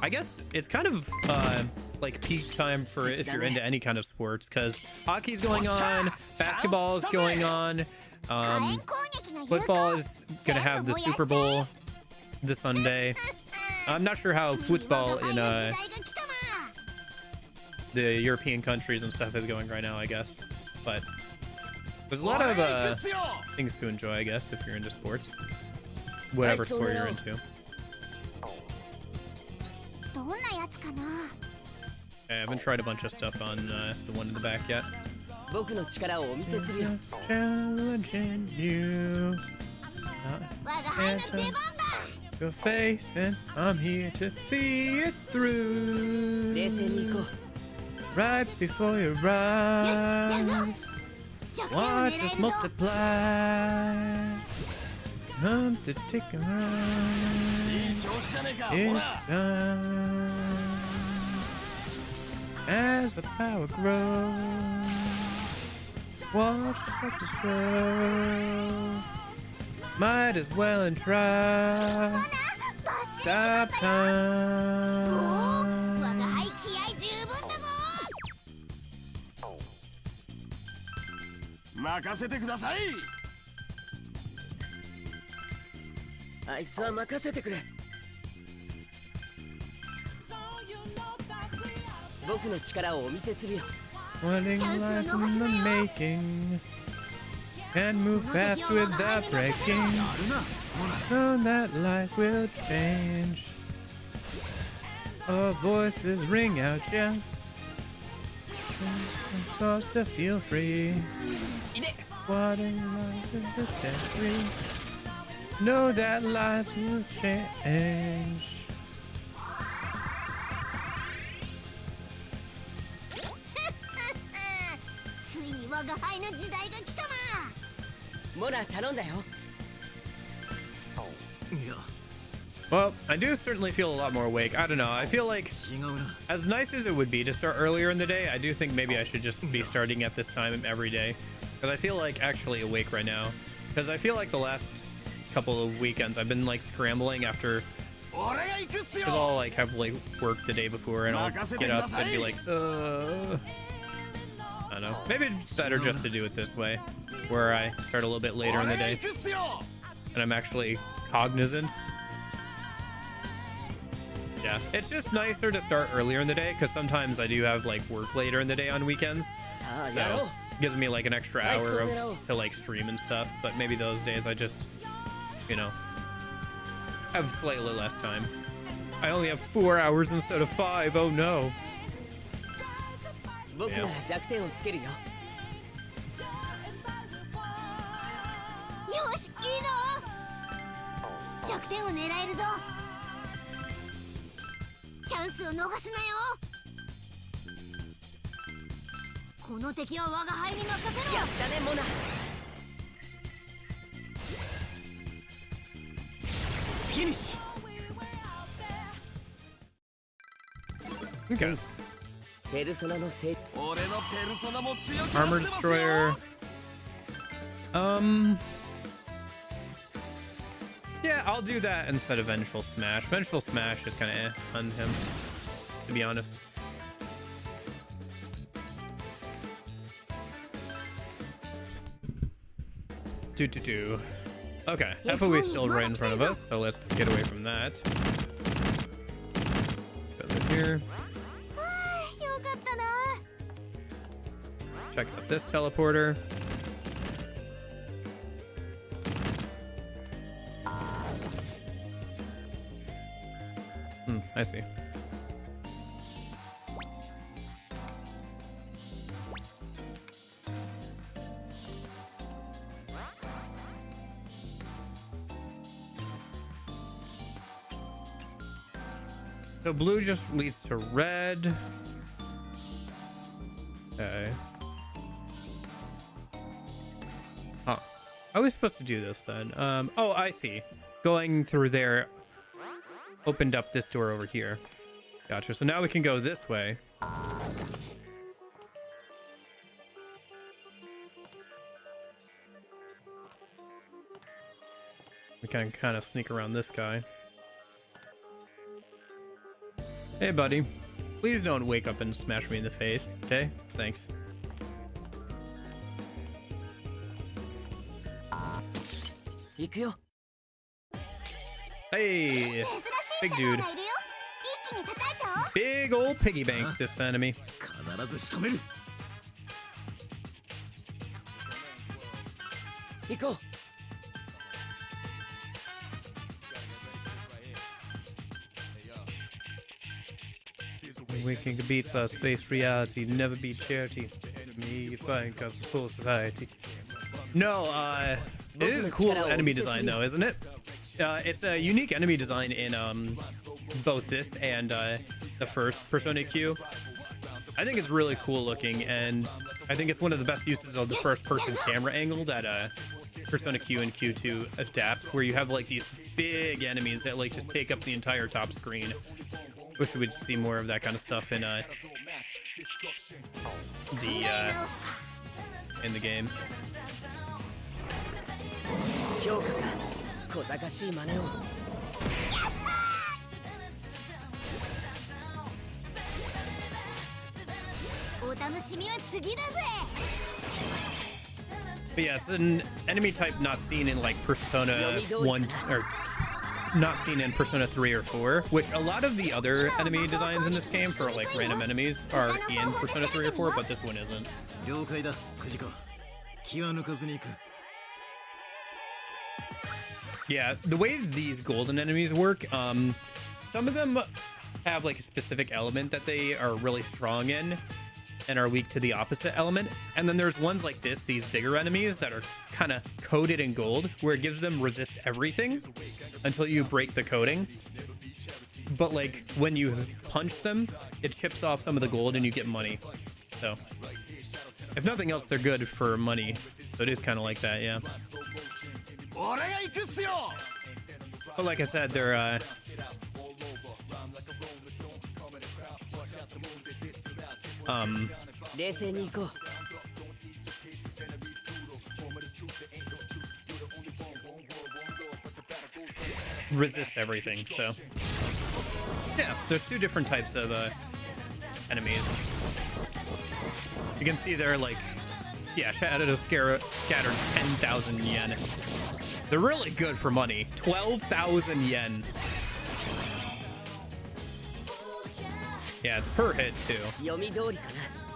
I guess it's kind of like peak time for if you're into any kind of sports, because hockey's going on, basketball is going on, football is gonna have the Super Bowl this Sunday. I'm not sure how football in the European countries and stuff is going right now, I guess, but there's a lot of things to enjoy, I guess, if you're into sports, whatever sport you're into. I haven't tried a bunch of stuff on the one in the back yet. Challenging you, your face, and I'm here to see it through. Right before your eyes, watch us multiply. Time to take a ride. It's time. As the power grows, watch us up the show. Might as well and try. Stop time. 任せてください。あいつは任せてくれ。僕の力をお見せするよ。Wedding lies in the making. Can move fast without breaking. So that life will change. Our voices ring out, yeah. Cause to feel free. Wedding lies in the century. Know that lives will change. 我が輩の時代が来たな。モナ頼んだよ。いや。 Well, I do certainly feel a lot more awake. I don't know. I feel like, as nice as it would be to start earlier in the day, I do think maybe I should just be starting at this time every day. Because I feel like actually awake right now. Because I feel like the last couple of weekends I've been like scrambling after. Because I'll like have like work the day before and I'll get up and be like, I don't know. Maybe it's better just to do it this way, where I start a little bit later in the day and I'm actually cognizant. Yeah, it's just nicer to start earlier in the day because sometimes I do have like work later in the day on weekends, so it gives me like an extra hour to like stream and stuff. But maybe those days I just, you know, have slightly less time. I only have 4 hours instead of 5. Oh no. 僕なら弱点をつけるよ。よし、いいぞ。弱点を狙えるぞ。チャンスを逃すなよ。この敵は我が輩に任せろ。やったね、モナ。フィニッシュ。Okay. ペルソナのせい。俺のペルソナも強く Armor Destroyer. Yeah, I'll do that instead of Vengeful Smash. Vengeful Smash is kind of eh on him, to be honest. Do. Okay, FOE's still right in front of us, so let's get away from that. Go through here. Check out this teleporter. I see. So blue just leads to red. Okay. Huh. How are we supposed to do this then? Oh, I see. Going through there opened up this door over here. Gotcha. So now we can go this way. We can kind of sneak around this guy. Hey, buddy. Please don't wake up and smash me in the face, okay? Thanks. Hey! Big dude. Big old piggy bank, this enemy. 必ず仕留める。行こう。 Waking beats us, face reality, never be charity. To me, fine comes full society. No, it is a cool enemy design though, isn't it? It's a unique enemy design in both this and the first Persona Q. I think it's really cool looking, and I think it's one of the best uses of the first-person camera angle that Persona Q and Q2 adapts, where you have like these big enemies that like just take up the entire top screen. Wish we would see more of that kind of stuff in the game. 評価が小賢しい真似を。お楽しみは次だぜ。 But yeah, it's an enemy type not seen in like Persona 1 or not seen in Persona 3 or 4, which a lot of the other enemy designs in this game for like random enemies are in Persona 3 or 4, but this one isn't. 了解だ、クジコ。気は抜かずに行く。 Yeah, the way these golden enemies work, some of them have like a specific element that they are really strong in and are weak to the opposite element. And then there's ones like this, these bigger enemies that are kind of coated in gold, where it gives them resist everything until you break the coating. But like when you punch them, it chips off some of the gold and you get money. So if nothing else, they're good for money. So it is kind of like that, yeah. But like I said, they're resist everything, so yeah, there's two different types of enemies. You can see they're like, yeah, Shadow scattered 10,000 yen. They're really good for money. 12,000 yen. Yeah, it's per hit too.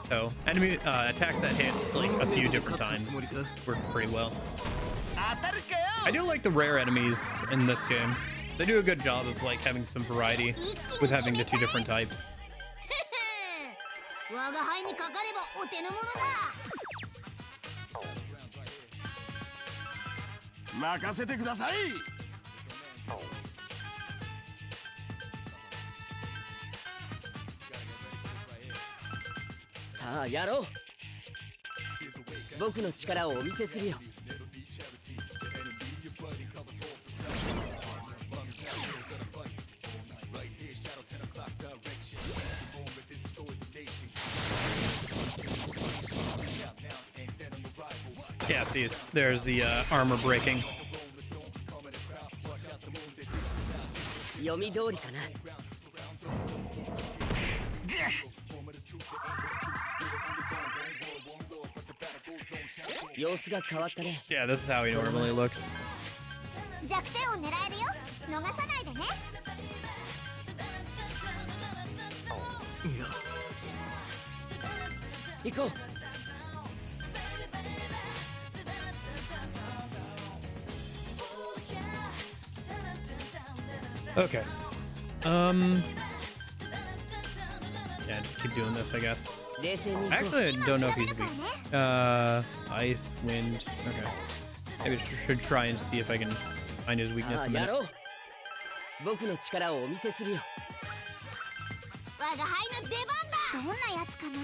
So enemy attacks that hit like a few different times work pretty well. I do like the rare enemies in this game. They do a good job of like having some variety with having the two different types. 我が輩にかかればお手の物だ。任せてください。さあやろう。僕の力をお見せするよ。Yeah, see, there's the armor breaking. 読み通りかな。様子が変わったね。Yeah, this is how he normally looks. 弱点を狙えるよ。逃さないでね。行こう。 Okay. Yeah, just keep doing this, I guess. Actually, I don't know if he's weak. Ice, wind. Okay. Maybe I should try and see if I can find his weakness in a minute. 僕の力をお見せするよ。我が輩の出番だ。どんなやつかな。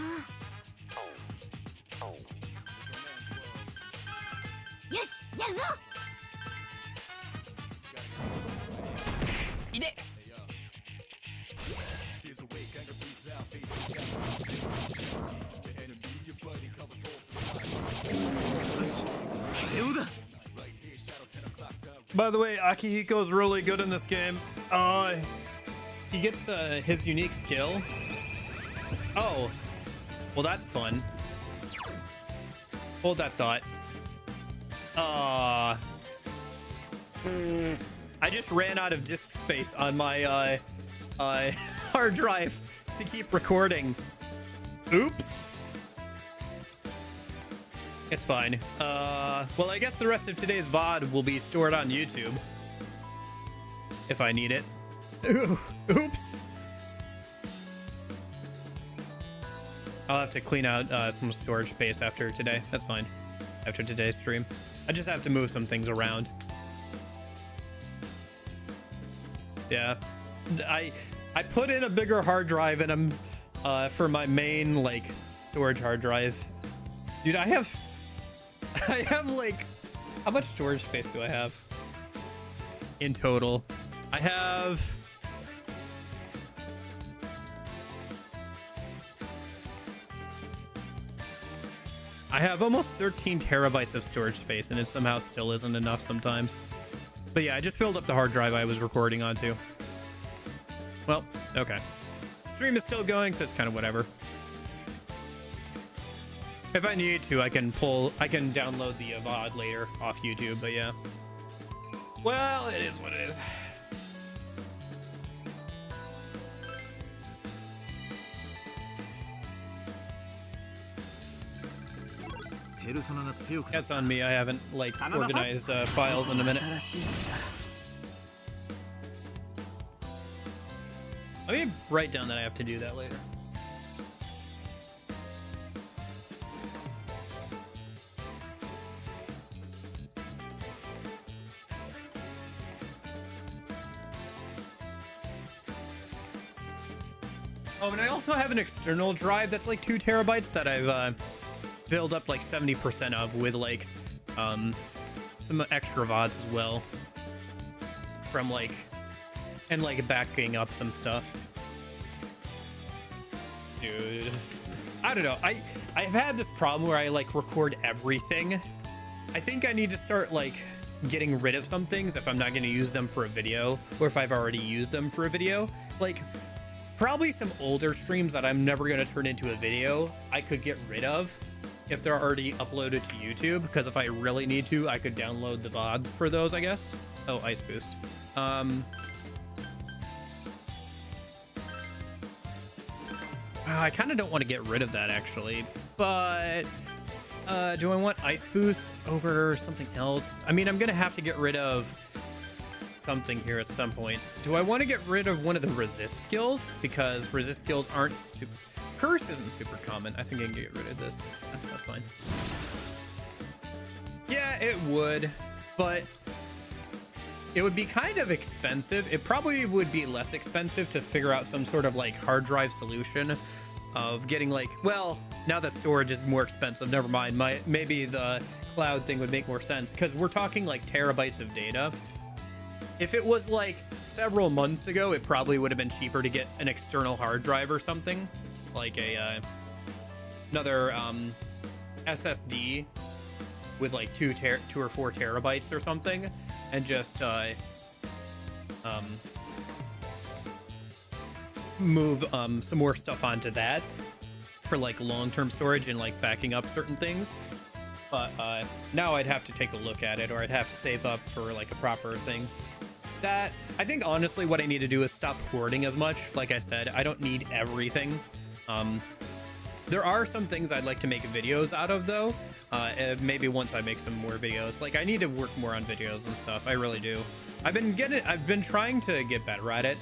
よし、やるぞ。 いで。し KO だ By the way, Akihiko is really good in this game. He gets his unique skill. Oh, well, that's fun. Hold that thought. I just ran out of disk space on my hard drive to keep recording. Oops. It's fine. Well, I guess the rest of today's VOD will be stored on YouTube if I need it. Oops. I'll have to clean out some storage space after today. That's fine. After today's stream. I just have to move some things around. Yeah. I put in a bigger hard drive and I'm for my main like storage hard drive. Dude, I have like, how much storage space do I have in total? I have almost 13 terabytes of storage space, and it somehow still isn't enough sometimes. But yeah, I just filled up the hard drive I was recording onto. Well, okay. Stream is still going, so it's kind of whatever. If I need to, I can download the VOD later off YouTube, but yeah. Well, it is what it is. That's on me. I haven't like organized files in a minute. Let me write down that I have to do that later. Oh, and I also have an external drive that's like 2 terabytes that I've built up like 70% of with like some extra VODs as well from like and like backing up some stuff. Dude, I don't know. I've had this problem where I like record everything. I think I need to start like getting rid of some things if I'm not going to use them for a video, or if I've already used them for a video. Like probably some older streams that I'm never going to turn into a video I could get rid of if they're already uploaded to YouTube, because if I really need to, I could download the VODs for those, I guess. Oh, Ice Boost. I kind of don't want to get rid of that actually, but do I want Ice Boost over something else? I mean, I'm gonna have to get rid of something here at some point. Do I want to get rid of one of the resist skills? Because resist skills aren't super... Curse isn't super common. I think I can get rid of this. That's fine. Yeah, it would, but it would be kind of expensive. It probably would be less expensive to figure out some sort of like hard drive solution of getting like, well, now that storage is more expensive, never mind. Maybe the cloud thing would make more sense, because we're talking like terabytes of data. If it was like several months ago, it probably would have been cheaper to get an external hard drive or something, like a another SSD with like 2 or 4 terabytes or something, and just move some more stuff onto that for like long-term storage and like backing up certain things. But now I'd have to take a look at it, or I'd have to save up for like a proper thing. That I think honestly what I need to do is stop hoarding as much. Like I said, I don't need everything. There are some things I'd like to make videos out of though. Maybe once I make some more videos. Like I need to work more on videos and stuff. I really do. I've been trying to get better at it.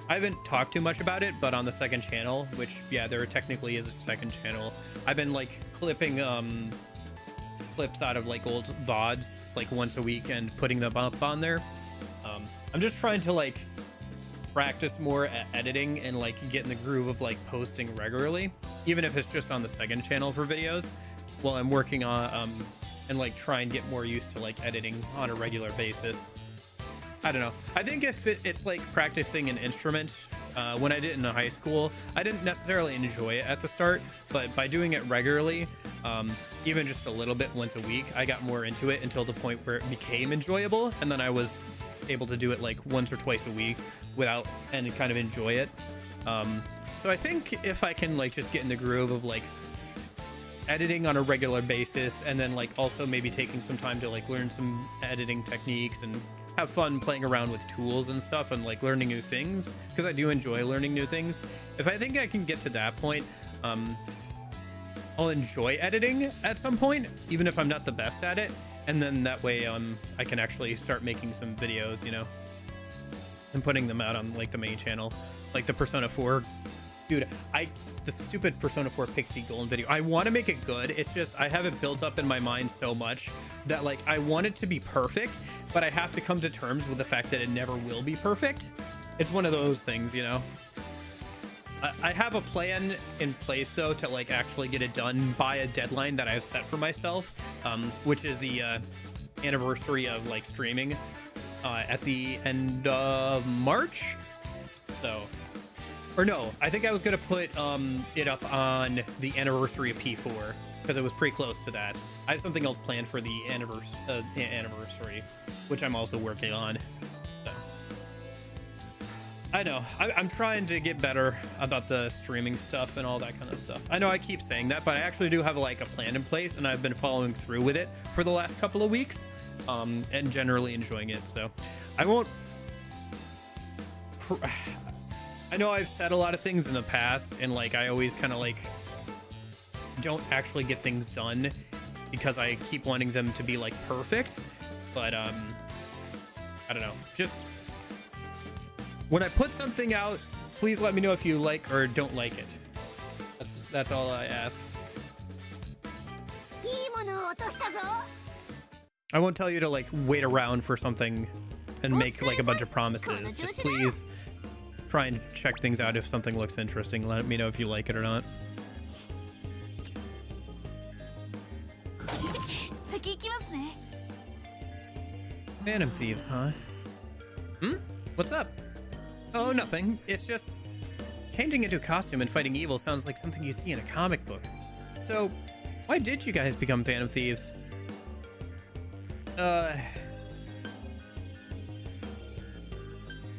I haven't talked too much about it, but on the second channel, which yeah, there technically is a second channel, I've been like clipping clips out of like old VODs like once a week and putting them up on there. I'm just trying to like practice more at editing and like get in the groove of like posting regularly, even if it's just on the second channel for videos, while I'm working on and like try and get more used to like editing on a regular basis. I don't know. I think if it's like practicing an instrument When I did it in high school, I didn't necessarily enjoy it at the start, but by doing it regularly, even just a little bit once a week, I got more into it until the point where it became enjoyable, and then I was able to do it like once or twice a week without and kind of enjoy it. So I think if I can like just get in the groove of like editing on a regular basis, and then like also maybe taking some time to like learn some editing techniques and have fun playing around with tools and stuff and like learning new things, because I do enjoy learning new things. If I think I can get to that point, I'll enjoy editing at some point, even if I'm not the best at it, and then that way I can actually start making some videos, you know, and putting them out on like the main channel, like the Persona 4. Dude, the stupid Persona 4 Pixie Golden video, I want to make it good. It's just I have it built up in my mind so much that like I want it to be perfect, but I have to come to terms with the fact that it never will be perfect. It's one of those things, you know. I have a plan in place though to like actually get it done by a deadline that I've set for myself, which is the anniversary of like streaming at the end of March. So, or no, I think I was gonna put it up on the anniversary of P4 because it was pretty close to that. I have something else planned for the anniversary, which I'm also working on. So. I know, I'm trying to get better about the streaming stuff and all that kind of stuff. I know I keep saying that, but I actually do have like a plan in place, and I've been following through with it for the last couple of weeks, and generally enjoying it. So I won't. I know I've said a lot of things in the past, and like I always kind of like don't actually get things done because I keep wanting them to be like perfect. But I don't know. Just when I put something out, please let me know if you like or don't like it. That's all I ask. I won't tell you to like wait around for something and make like a bunch of promises. Just please try and check things out. If something looks interesting, let me know if you like it or not. Phantom Thieves, huh? What's up? Oh, nothing. It's just changing into a costume and fighting evil sounds like something you'd see in a comic book. So, why did you guys become Phantom Thieves?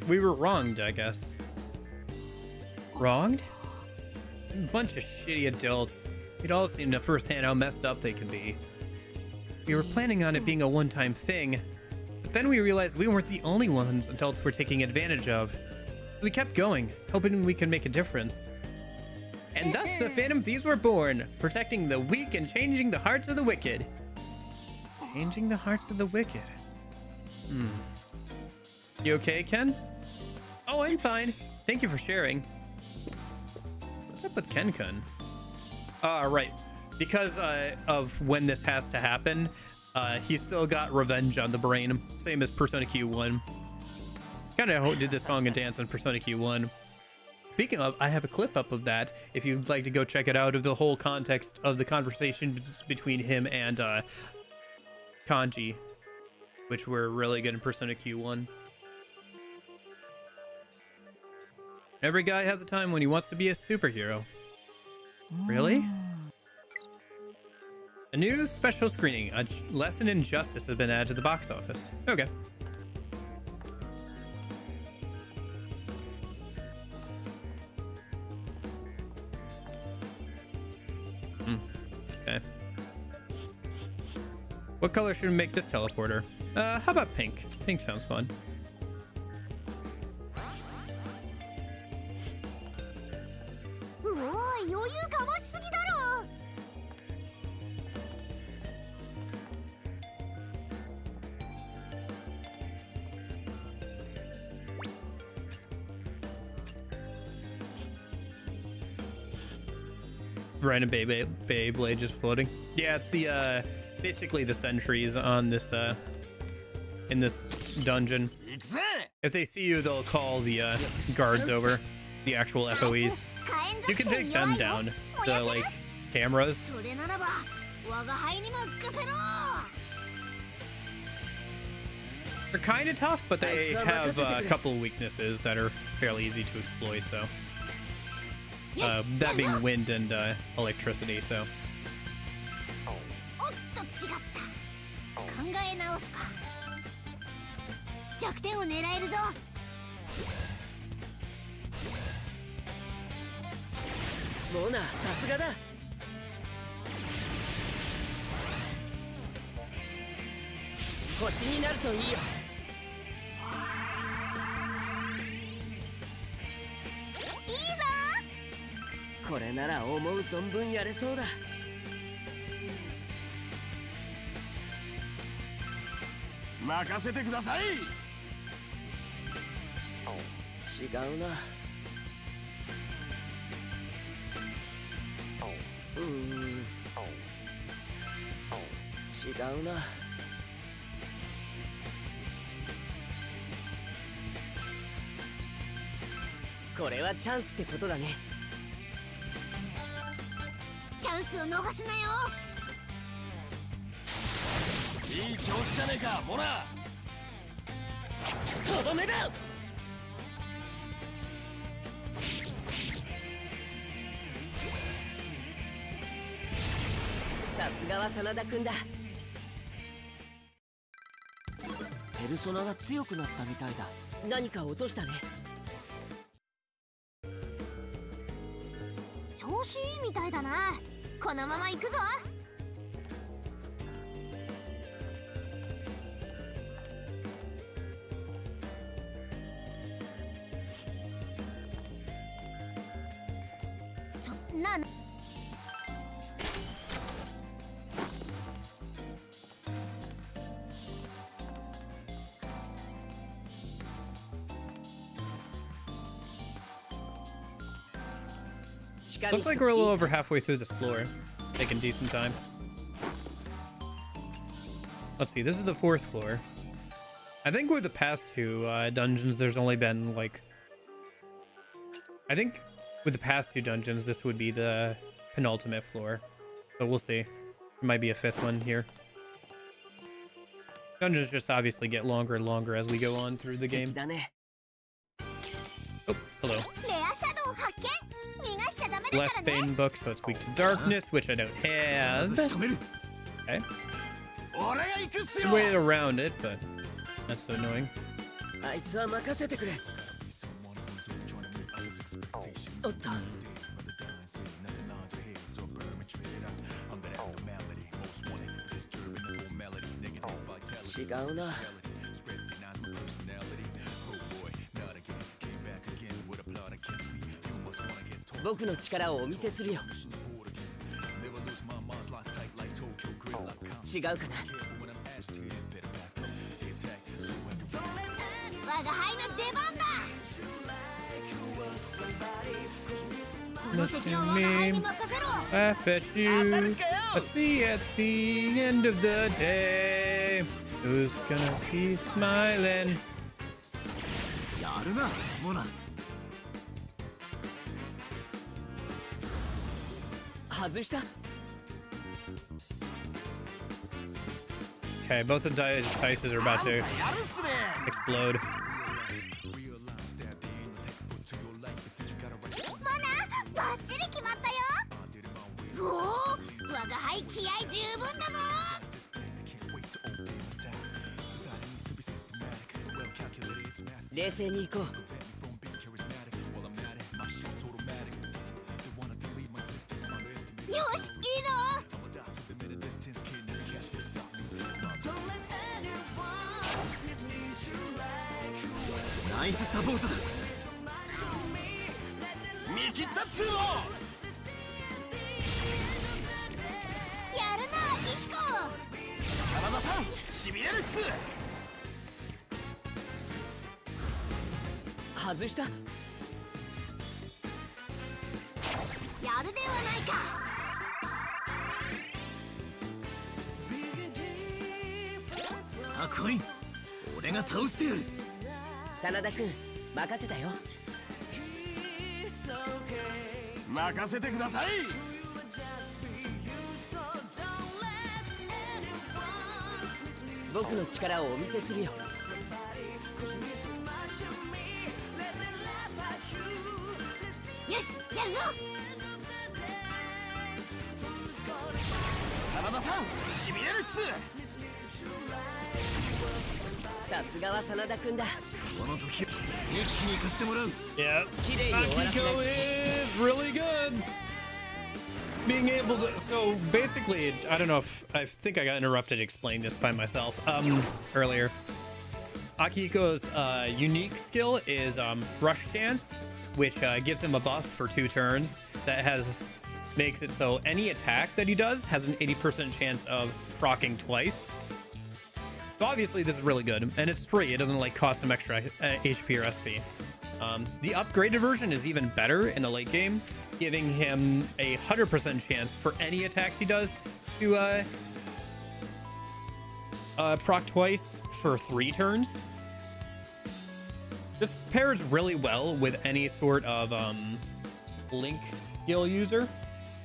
We were wronged, I guess. Wronged? A bunch of shitty adults. We'd all seen firsthand how messed up they can be. We were planning on it being a one-time thing, but then we realized we weren't the only ones adults were taking advantage of. We kept going, hoping we could make a difference. And thus the Phantom Thieves were born, protecting the weak and changing the hearts of the wicked. Changing the hearts of the wicked. You okay, Ken? Oh, I'm fine. Thank you for sharing. What's up with Ken-kun? Right. Because of when this has to happen, he's still got revenge on the brain. Same as Persona Q1. Kind of did this song and dance on Persona Q1. Speaking of, I have a clip up of that if you'd like to go check it out, of the whole context of the conversation between him and Kanji, which were really good in Persona Q1. Every guy has a time when he wants to be a superhero. Really? A new special screening, a lesson in justice, has been added to the box office. Okay. Okay. What color should we make this teleporter? How about pink? Pink sounds fun. Random Beyblade just floating. Yeah, it's the basically the sentries on this in this dungeon. If they see you, they'll call the guards over, the actual FOEs. You can take them down, the like cameras. They're kind of tough, but they have a couple weaknesses that are fairly easy to exploit. So that being wind and electricity. So おっと違った考え直すか弱点を狙えるぞモナさすがだ星になるといいよいいぞこれなら思う存分やれそうだ任せてください違うな違うなこれはチャンスってことだねチャンスを逃すなよいい調子じゃねえかモナとどめださすがは真田君だペルソナが強くなったみたいだ何か落としたね調子いいみたいだなこのまま行くぞそんなのlooks like we're a little over halfway through this floor. Taking decent time. Let's see, this is the 4th floor. I think with the past 2 dungeons, there's only been like... I think with the past 2 dungeons, this would be the penultimate floor. But we'll see. There might be a 5th one here. Dungeons just obviously get longer and longer as we go on through the game. Oh, hello. レアシャドウ発見逃がしちゃダメだ Less からね Bane book, so it's weak to darkness, which I don't have. 仕留める Okay. 俺が行くっすよ Way around it, but that's so annoying. あいつは任せてくれおっと違うな僕の力をお見せするよ違うかな我が輩の出番だこの敵は我が輩に任せろ Laugh at you. Let's see at the end of the day who's gonna be smiling. やるなモナ外した Okay, both the dices are about to やるっすね explode. モナバッチリ決まったよおお我が輩気合十分だぞ冷静に行こうよしいいぞナイスサポートだ見切ったっつーのやるなキヒコ真田さんしびれるっす外したやるではないかさあ来い俺が倒してやる真田君任せたよ任せてください僕の力をお見せするよ。よしやるぞ。真田さんしびれるっす。さすがは真田君だ。この時一気に行かせてもらう。 Yeah, 綺麗に終わらせな Akiko くて is really good. Being able to, so basically, I don't know if I think I got interrupted explaining this by myself earlier. Akiko's unique skill is Rush Stance, which gives him a buff for 2 turns that makes it so any attack that he does has an 80% chance of proccing twice. So obviously this is really good, and it's free. It doesn't like cost him extra HP or SP. The upgraded version is even better in the late game, giving him a 100% chance for any attacks he does to proc twice for 3 turns. This pairs really well with any sort of Link skill user,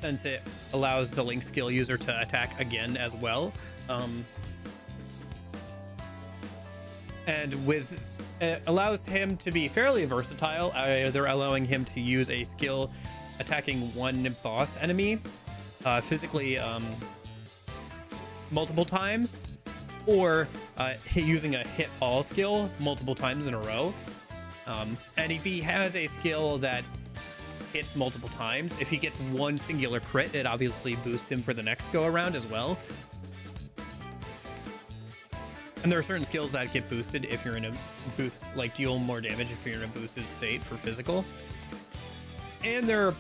since it allows the Link skill user to attack again as well. And with it allows him to be fairly versatile, either allowing him to use a skill attacking one boss enemy physically multiple times, or using a hit all skill multiple times in a row. And if he has a skill that hits multiple times, if he gets one singular crit, it obviously boosts him for the next go around as well. And there are certain skills that get boosted if you're in a like deal more damage if you're in a boosted state for physical. And there are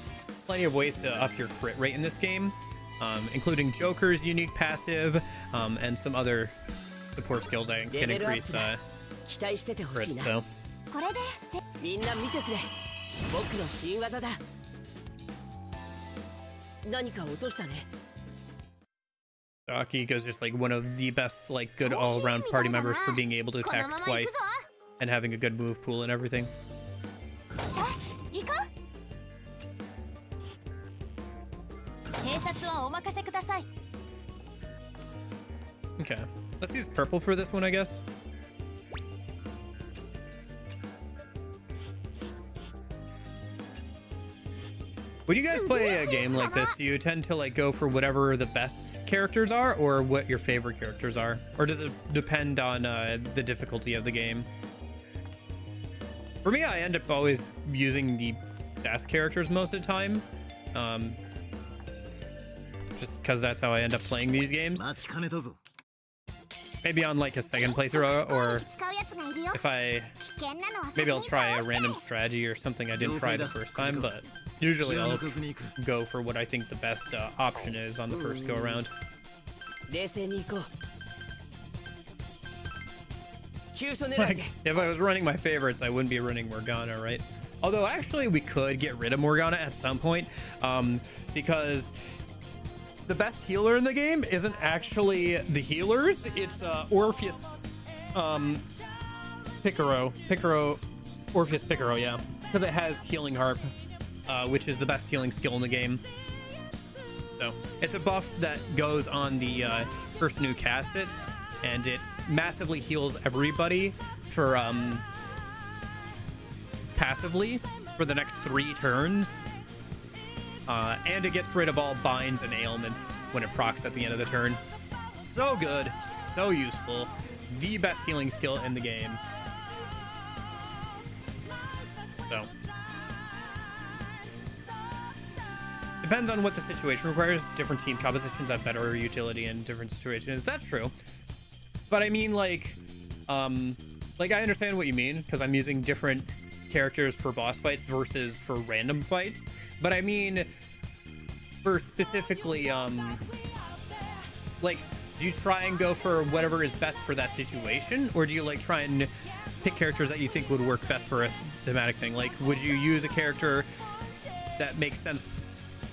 plenty of ways to up your crit rate in this game, including Joker's unique passive, and some other support skills that can increase 期待しててほしい crits. な。 So これでみんな見てくれ。僕の新技だ。何か落としたね。 Akiko's just like one of the best, like, good all-around party members for being able to attack twice and having a good move pool and everything. さあ行こう。偵察はお任せください。 Okay, let's use purple for this one, I guess. When you guys play a game like this, do you tend to like go for whatever the best characters are, or what your favorite characters are, or does it depend on the difficulty of the game? For me, I end up always using the best characters most of the time, just because that's how I end up playing these games. 待ちかねたぞ。 Maybe on like a second playthrough, or 使うやつがいるよ。 if I 危険なのは maybe I'll 先に try a 倒して random strategy or something I didn't try the first time, but usually 気を I'll 抜かずに行く。 go for what I think the best option is on the first go around. 冷静に行こう。急所狙い Like, で。 if I was running my favorites, I wouldn't be running Morgana, right? Although actually we could get rid of Morgana at some point, because the best healer in the game isn't actually the healers, it's Orpheus Orpheus Picaro, yeah, because it has Healing Harp, which is the best healing skill in the game. So it's a buff that goes on the person who casts it, and it massively heals everybody for passively for the next 3 turns. And it gets rid of all binds and ailments when it procs at the end of the turn. So good, so useful, the best healing skill in the game. So depends on what the situation requires. Different team compositions have better utility in different situations. That's true. But I mean, like I understand what you mean, because I'm using different characters for boss fights versus for random fights. But I mean, for specifically, like, do you try and go for whatever is best for that situation? Or do you, like, try and pick characters that you think would work best for a thematic thing? Like, would you use a character that makes sense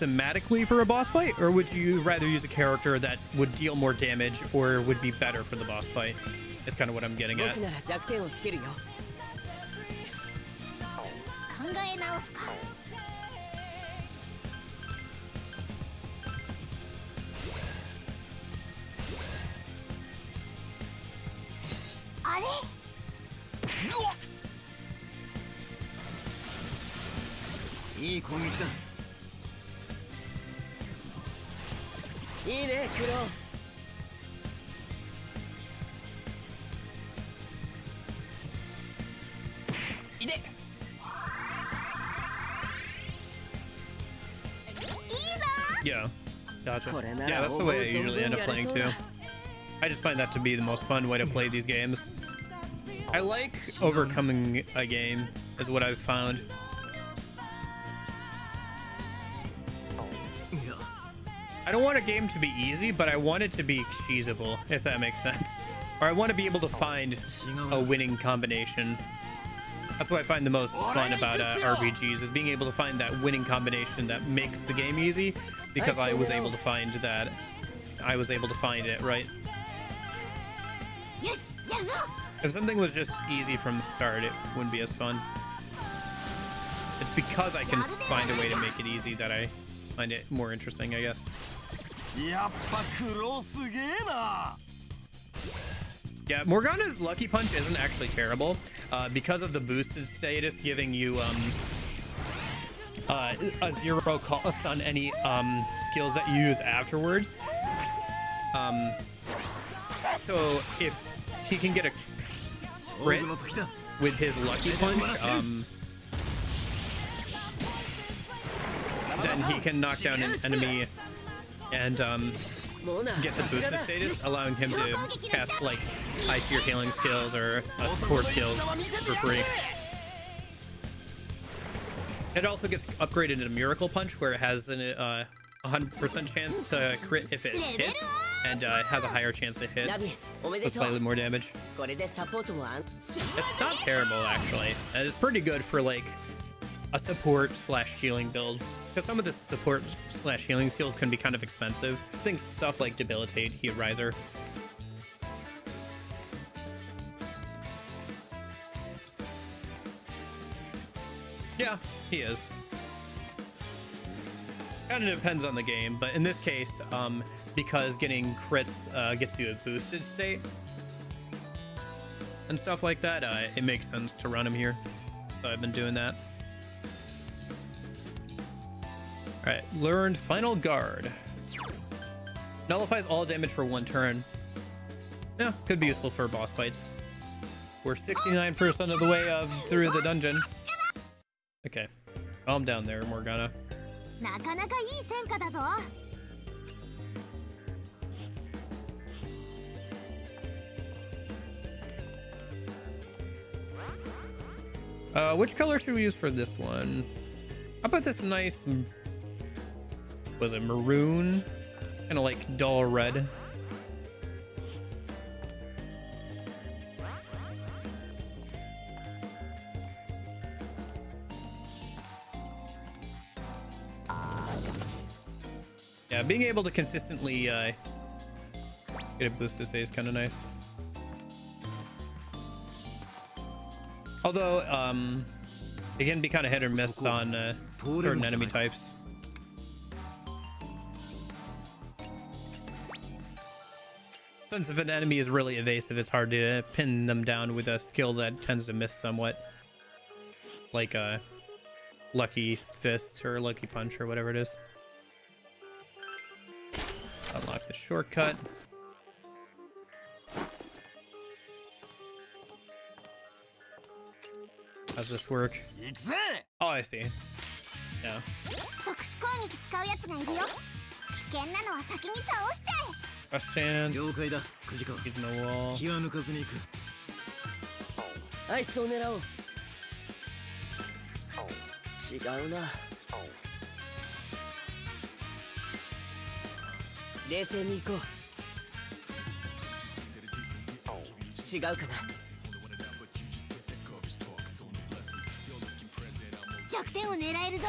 thematically for a boss fight? Or would you rather use a character that would deal more damage or would be better for the boss fight? Is kind of what I'm getting at. 僕なら弱点をつけるよ。考え直すか。 I あれいい攻撃だ。いいねクロいで。いいぞ Yeah. Gotcha. これな Yeah, ら that's the 思う way I 存 usually 分 end up やれ playing そうだ too. I just find that to be the most fun way to play these games. I like overcoming a game, is what I've found. いや I don't want a game to be easy, but I want it to be cheesable, if that makes sense. Or I want to be able to find a winning combination. That's what I find the most fun about RPGs, is being able to find that winning combination that makes the game easy, because I was able to find that. I was able to find it, right? よしやるぞ If something was just easy from the start, it wouldn't be as fun. It's because I can find a way to make it easy that I find it more interesting, I guess. やっぱクロすげえな。 Yeah, Morgana's Lucky Punch isn't actually terrible, because of the boosted status giving you a 0 cost on any skills that you use afterwards. So if he can get a 勝 crit 負の時だ。 with his Lucky Punch, then he can knock down an enemy and もうな get the さすが boosted だ status, allowing him to cast like high tier healing skills or support skills for free. It also gets upgraded into Miracle Punch, where it has a 100% chance to crit if it hits, and has a higher chance to hit ナビおめで with とう slightly more damage. これでサポートも安 It's not terrible, actually. And it's pretty good for like a support slash healing build, because some of the support slash healing skills can be kind of expensive. Things stuff like Debilitate, Heat Riser. Yeah, he is. Kind of depends on the game, but in this case, because getting crits gets you a boosted state and stuff like that, it makes sense to run him here. So I've been doing that. All right, learned Final Guard. Nullifies all damage for 1 turn. Yeah, could be useful for boss fights. We're 69% of the way through the dungeon. Okay, calm down there, Morgana. なかなかいい戦果だぞ Which color should we use for this one? How about this nice, was it maroon? Kind of like dull red. Yeah, being able to consistently get a boost to say is kind of nice. Although, it can be kind of hit or miss on certain enemy types. Since if an enemy is really evasive, it's hard to pin them down with a skill that tends to miss somewhat. Like a Lucky Fist or Lucky Punch or whatever it is. Unlock the shortcut. How's this work? 行くぜ。 Oh, I see. Yeah. 即死攻撃使うやつがいるよ危険なのは先に倒しちゃ Rush stance. 了解だ。くじか。 He's in the wall. 気は抜かずに行く。あいつを狙おう違うな冷静に行こう違うかなえ弱点を狙えるぞ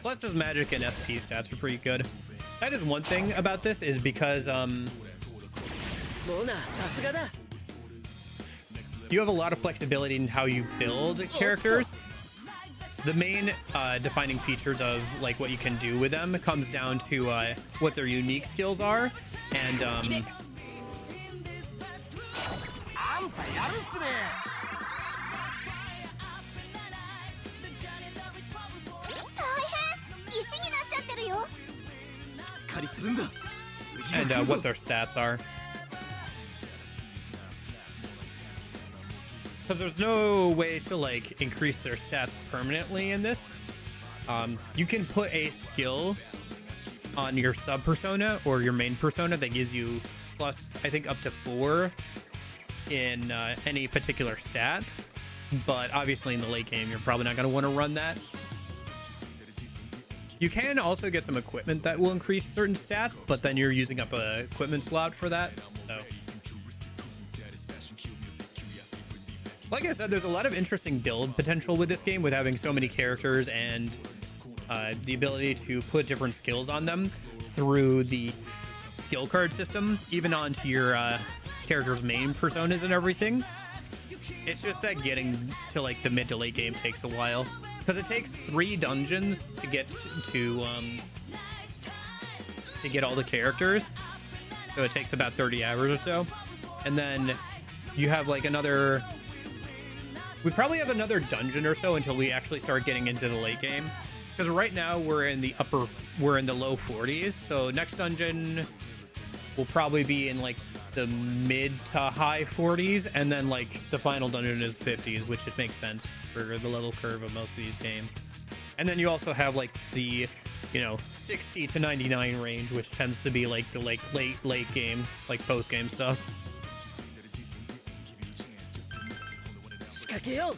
Plus his magic and SP stats are pretty good. That is one thing about this, is because もうなさすがだ you have a lot of flexibility in how you build characters. The main defining features of like what you can do with them comes down to what their unique skills are, and あんたやるすね。大変、石になっちゃってるよ。しっかりするんだ。次が And 来るぞ。 what their stats are. Because there's no way to like increase their stats permanently in this. You can put a skill on your sub persona or your main persona that gives you plus, I think, up to 4 in any particular stat. But obviously in the late game, you're probably not going to want to run that. You can also get some equipment that will increase certain stats, but then you're using up a equipment slot for that. So, like I said, there's a lot of interesting build potential with this game, with having so many characters and the ability to put different skills on them through the skill card system, even onto your character's main personas and everything. It's just that getting to like the mid to late game takes a while, because it takes 3 dungeons to get all the characters. So it takes about 30 hours or so. And then you have like another... We probably have another dungeon or so until we actually start getting into the late game. Because right now we're in the low 40s. So next dungeon will probably be in like the mid to high 40s, and then like the final dungeon is 50s, which it makes sense for the level curve of most of these games. And then you also have like the, 60 to 99 range, which tends to be like the like late game, like post game stuff. 仕掛けよう。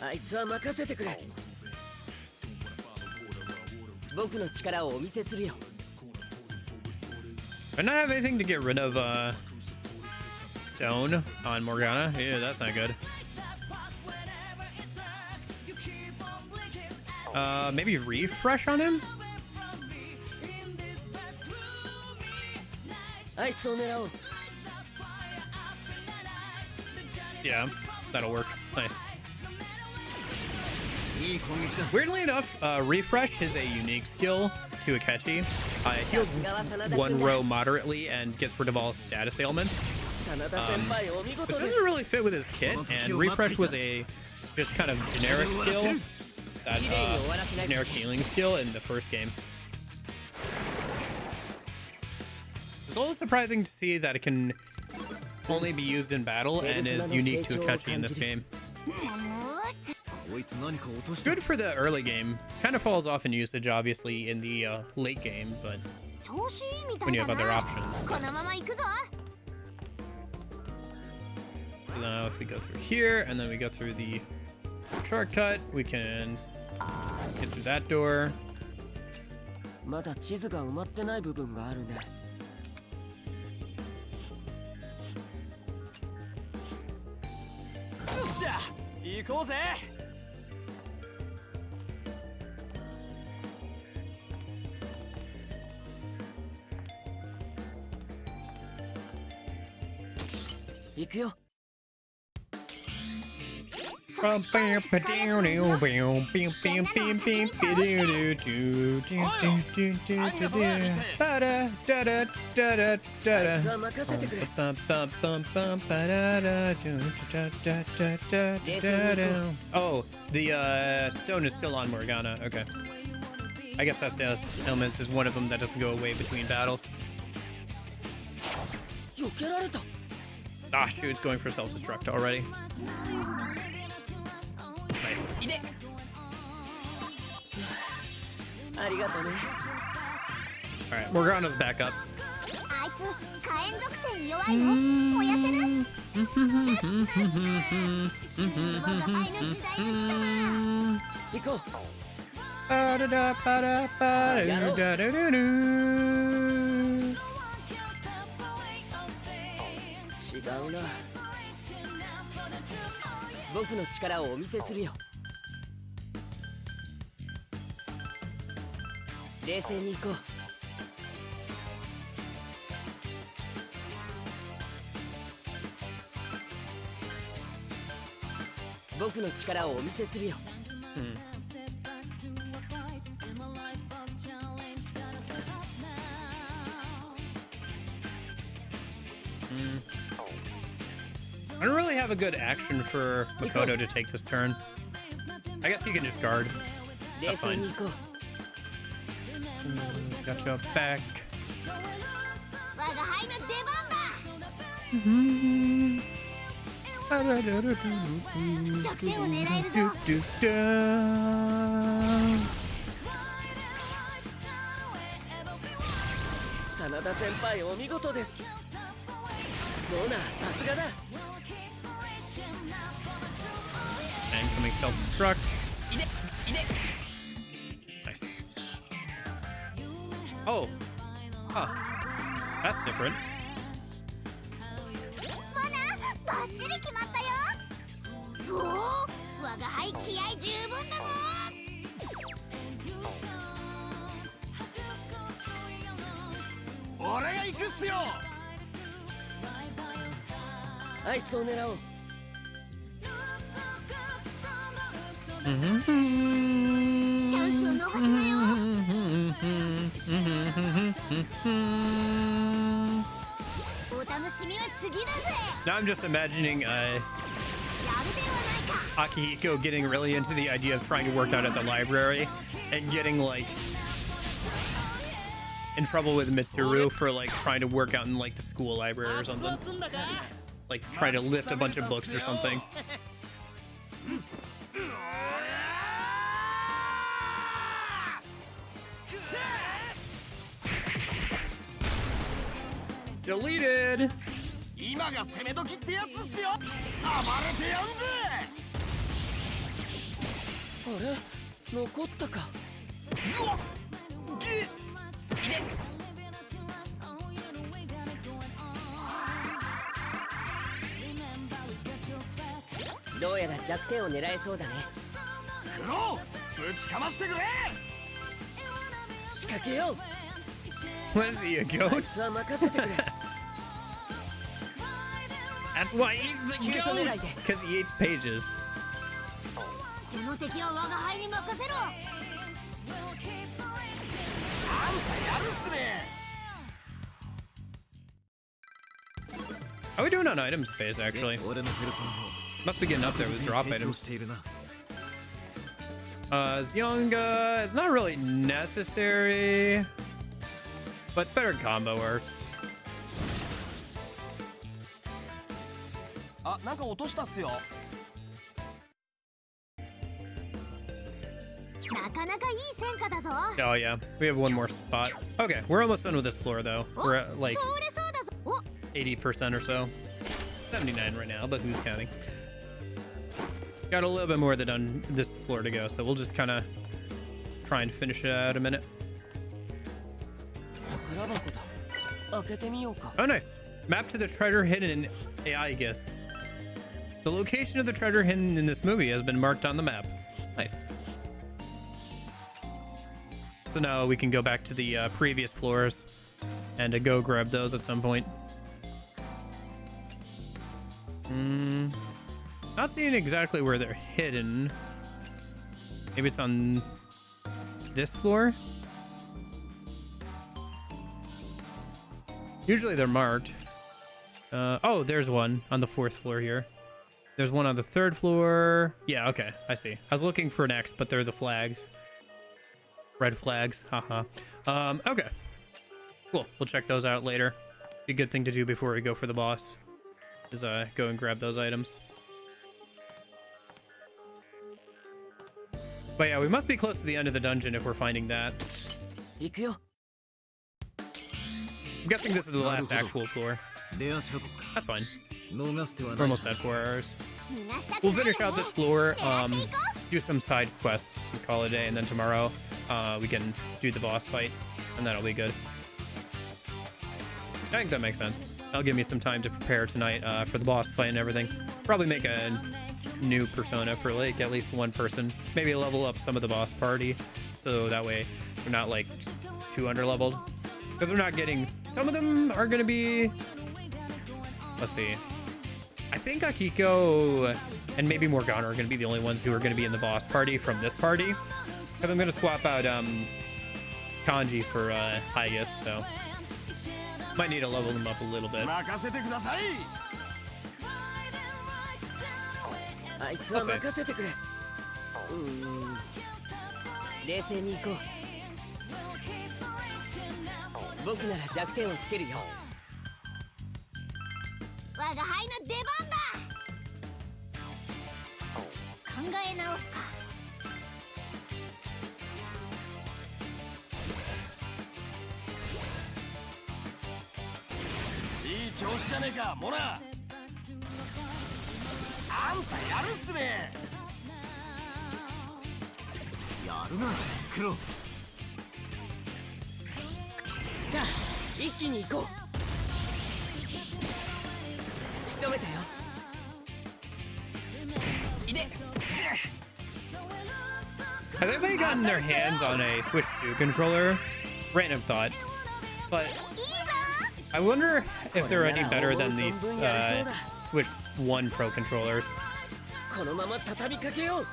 あいつは任せてくれ。僕の力をお見せするよ。I not have anything to get rid of stone on Morgana. Yeah, that's not good. Maybe refresh on him? あいつを狙おう。 Yeah, that'll work. Nice. いい攻撃だ。 Weirdly enough, refresh is a unique skill to Akechi. It heals 1 row moderately and gets rid of all status ailments. 真田先輩お見 Which 事で doesn't す。 really fit with his kit, and refresh was a just kind of generic skill, that generic healing skill in the first game. It's a little surprising to see that it can only be used in battle and is unique to Akechi in this game. こいつ何か落として Good for the early game. Kind of falls off in usage, obviously, in the late game, but 調子いいみた when い you だ have other な。 options. このまま行くぞ。 Now if we go through here and then we go through the shortcut, we can get through that door. まだ地図が埋まってない部分があるね。よっしゃ行こうぜ。行くよ。 Oh, the stone is still on Morgana. Okay. I guess that's the elements is one of them that doesn't go away between battles. 避けられた。 Ah, shoot, it's going for self-destruct already. Nice. ありがとね。 Alright, Morgana's back up. あいつ火炎属性に弱いよ。燃やせる？我が輩の時代が来たな。行こう。 違うな。僕の力をお見せするよ。冷静に行こう。僕の力をお見せするよ。I don't really have a good action for Makoto to take this turn. I guess he can just guard. That's fine. Gotcha back. 我が輩の出番だ。弱点を狙えるぞ。真田先輩お見事です。モナさすがだ。 Incoming self-destruct. Nice. Oh. Huh. That's different. モナ、バッチリ決まったよ。おお、我が輩気合十分だぞ。俺が行くっすよ。あいつを狙おう。チャンスを逃すなよ。お楽しみは次だぜ。 Now I'm just imagining やるではないか。 Akihiko getting really into the idea of trying to work out at the library and getting like in trouble with Mitsuru for like trying to work out in like the school library or something. Like trying to lift a bunch of books or something. Deleted. 今が攻め時ってやつっすよ。暴れてやんぜ。あれ残ったか。うわっぎいで。どうやら弱点を狙えそうだね。クロウぶちかましてくれ。仕掛けよう。 What is he, a あい goat? つは任せてくれ。 That's why he's the goat! Because he eats pages. この敵は我が輩に任せろ。あんたやるっすね。 How are we doing on item space, actually? 俺のペルソナ Must be getting up there with drop 成長 items. しているな。 Zyonga is not really necessary, but it's better than combo works. あ、なんか落としたっすよ。なかなかいい戦果だぞ。 Oh yeah, we have one more spot. Okay, we're almost done with this floor though. We're at like 通れそうだぞ。お、 80% or so. 79 right now, but who's counting? Got a little bit more than this floor to go, so we'll just kind of try and finish it out a minute. 宝箱だ。開けてみようか。 Oh, nice. Map to the treasure hidden in Aigis. The location of the treasure hidden in this movie has been marked on the map. Nice. So now we can go back to the previous floors and go grab those at some point. Not seeing exactly where they're hidden. Maybe it's on this floor? Usually they're marked. Oh, there's one on the 4th floor here. There's one on the 3rd floor. Yeah, okay, I see. I was looking for an X, but they're the flags. Red flags, haha. Okay. Cool, we'll check those out later. Be a good thing to do before we go for the boss. Is go and grab those items. But yeah, we must be close to the end of the dungeon if we're finding that. 行くよ。 I'm guessing this is the last actual floor. レアシャドウか。 That's fine. 逃す手は We're ない。 almost at 4 hours. 逃がしたく We'll ないよ finish out ね。 this floor, 狙っていこ do some side quests, and call it a day, and then tomorrow we can do the boss fight, and that'll be good. I think that makes sense. That'll give me some time to prepare tonight for the boss fight and everything. Probably make a new persona for like at least one person. Maybe level up some of the boss party, so that way they're not like too under leveled. Because they're not getting. Some of them are gonna be. Let's see. I think Akiko and maybe Morgana are gonna be the only ones who are gonna be in the boss party from this party. Because I'm gonna swap out Kanji for Hygus, so Might need to level them up a little bit. 任せてください。あいつは任せてくれ。冷静に行こう。僕なら弱点をつけるよ。我が輩の出番だ。考え直すか。いい調子じゃねえかモナ。あんたやるっすね。やるなクロ。さあ一気に行こう。仕留めたよ。いで。 Have anybody gotten their hands on a Switch 2 controller? Random thought. But I wonder if they're any better than these Switch 1 Pro controllers. このまま畳みかけよう。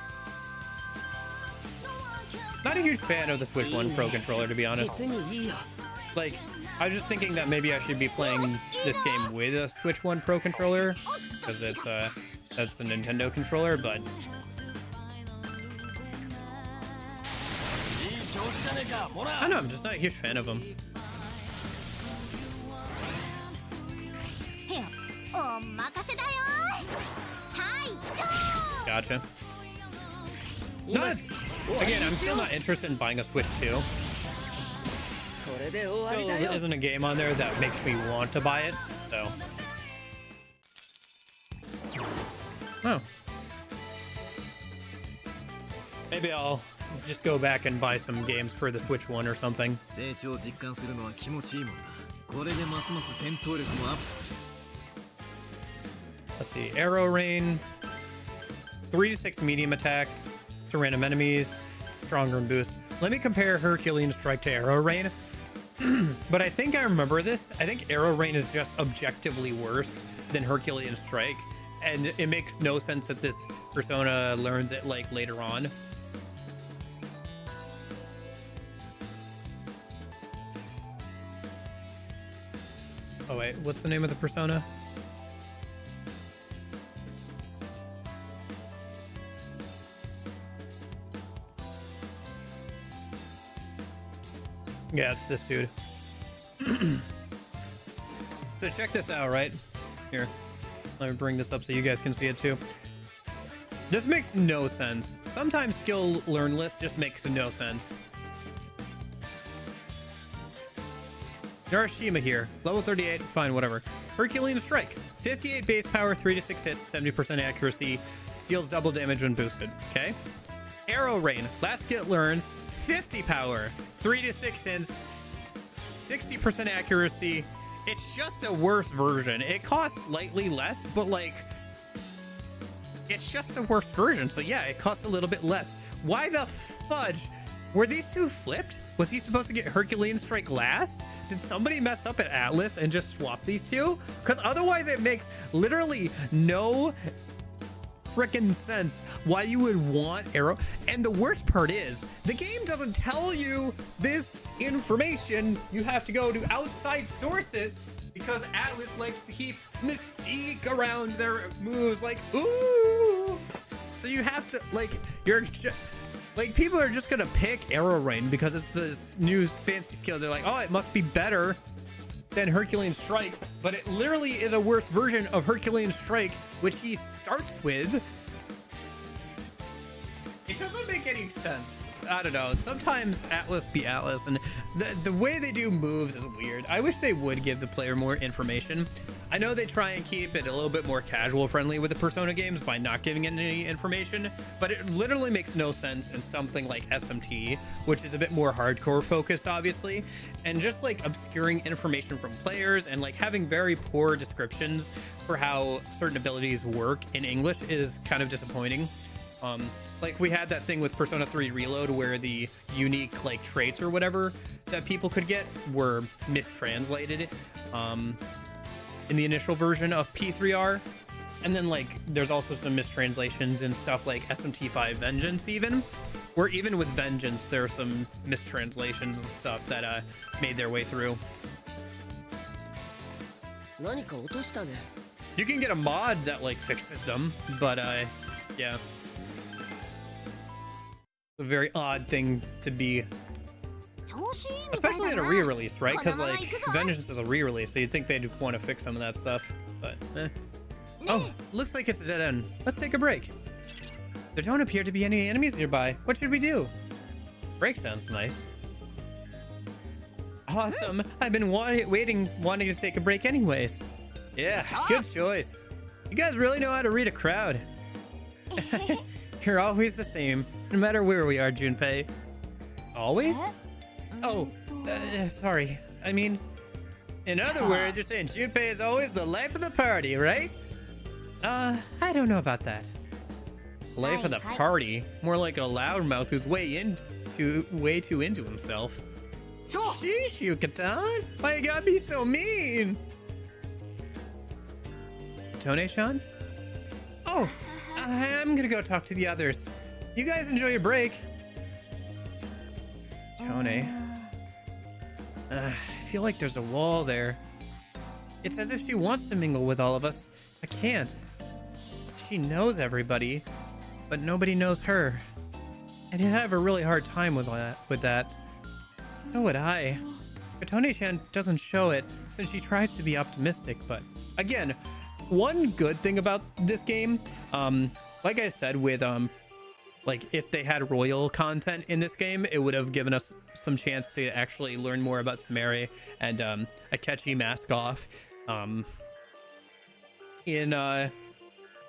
Not a huge fan of the Switch 1 Pro controller, to be honest. 実にいいよ。 Like, I was just thinking that maybe I should be playing this game with a Switch 1 Pro controller, because it's that's a Nintendo controller, but いい調子じゃねえかモナ。 I don't know, I'm just not a huge fan of them. へよ、お任せだよ。はいどう。 Gotcha. No, again, I'm still not interested in buying a Switch 2. これで終わりだ Still よ。 isn't a game on there that makes me want to buy it, so. Oh. Maybe I'll just go back and buy some games for the Switch 1 or something. 成長を実感するのは気持ちいいもんだ。これでますます戦闘力もアップする。 Let's see, Arrow Rain, 3 to 6 medium attacks to random enemies, stronger and boost. Let me compare Herculean Strike to Arrow Rain. But I think I remember this. I think Arrow Rain is just objectively worse than Herculean Strike, and it makes no sense that this persona learns it like later on. Oh wait, what's the name of the persona? Yeah, it's this dude. So check this out, right? Here, let me bring this up so you guys can see it too. This makes no sense. Sometimes skill learn list just makes no sense. Narashima here, level 38, fine, whatever. Herculean Strike, 58 base power, 3 to 6 hits, 70% accuracy, deals double damage when boosted, okay? Arrow Rain, last skill learns 50 power, 3 to 6 hits, 60% accuracy. It's just a worse version. It costs slightly less, but like, it's just a worse version. So yeah, it costs a little bit less. Why the fudge? Were these two flipped? Was he supposed to get Herculean Strike last? Did somebody mess up at Atlas and just swap these two? Because otherwise it makes literally no freaking sense why you would want Arrow. And the worst part is the game doesn't tell you this information. You have to go to outside sources because Atlas likes to keep mystique around their moves, like ooh. So you have to like like people are just gonna pick Arrow Rain because it's this new fancy skill. They're like, oh, it must be better than Herculean Strike, but it literally is a worse version of Herculean Strike, which he starts with. It doesn't make any sense. I don't know. Sometimes Atlas be Atlas, and the way they do moves is weird. I wish they would give the player more information. I know they try and keep it a little bit more casual friendly with the Persona games by not giving any information, but it literally makes no sense in something like SMT, which is a bit more hardcore focused, obviously, and just like obscuring information from players and like having very poor descriptions for how certain abilities work in English is kind of disappointing. Like we had that thing with Persona 3 Reload where the unique like traits or whatever that people could get were mistranslated in the initial version of P3R. And then like there's also some mistranslations in stuff like SMT5 Vengeance even, where even with Vengeance there are some mistranslations and stuff that made their way through. 何か落としたね。 You can get a mod that like fixes them, but yeah. A very odd thing to be, 調子いいみたい especially だ in な a re-release, right? Because このまま like 行くぞ Vengeance is a re-release, so you'd think they'd want to fix some of that stuff, but Oh, looks like it's a dead end. Let's take a break. There don't appear to be any enemies nearby. What should we do? Break sounds nice. Awesome. I've been wanting to take a break anyways. Yeah, good choice. You guys really know how to read a crowd. You're always the same, no matter where we are, Junpei. Always? Oh, sorry. I mean, in other words, you're saying Junpei is always the life of the party, right? I don't know about that. Life of the party? More like a loudmouth who's way too into himself. Sheesh, Yucatan! Why you gotta be so mean? Tone-chan? Oh, I'm gonna go talk to the others. You guys enjoy your break. Tone. I feel like there's a wall there. It's as if she wants to mingle with all of us. I can't. She knows everybody, but nobody knows her. And I'd have a really hard time with that. So would I. Tone-chan doesn't show it since she tries to be optimistic, but again, one good thing about this game, like I said with like if they had royal content in this game, it would have given us some chance to actually learn more about Sumere and Akechi Mask Off in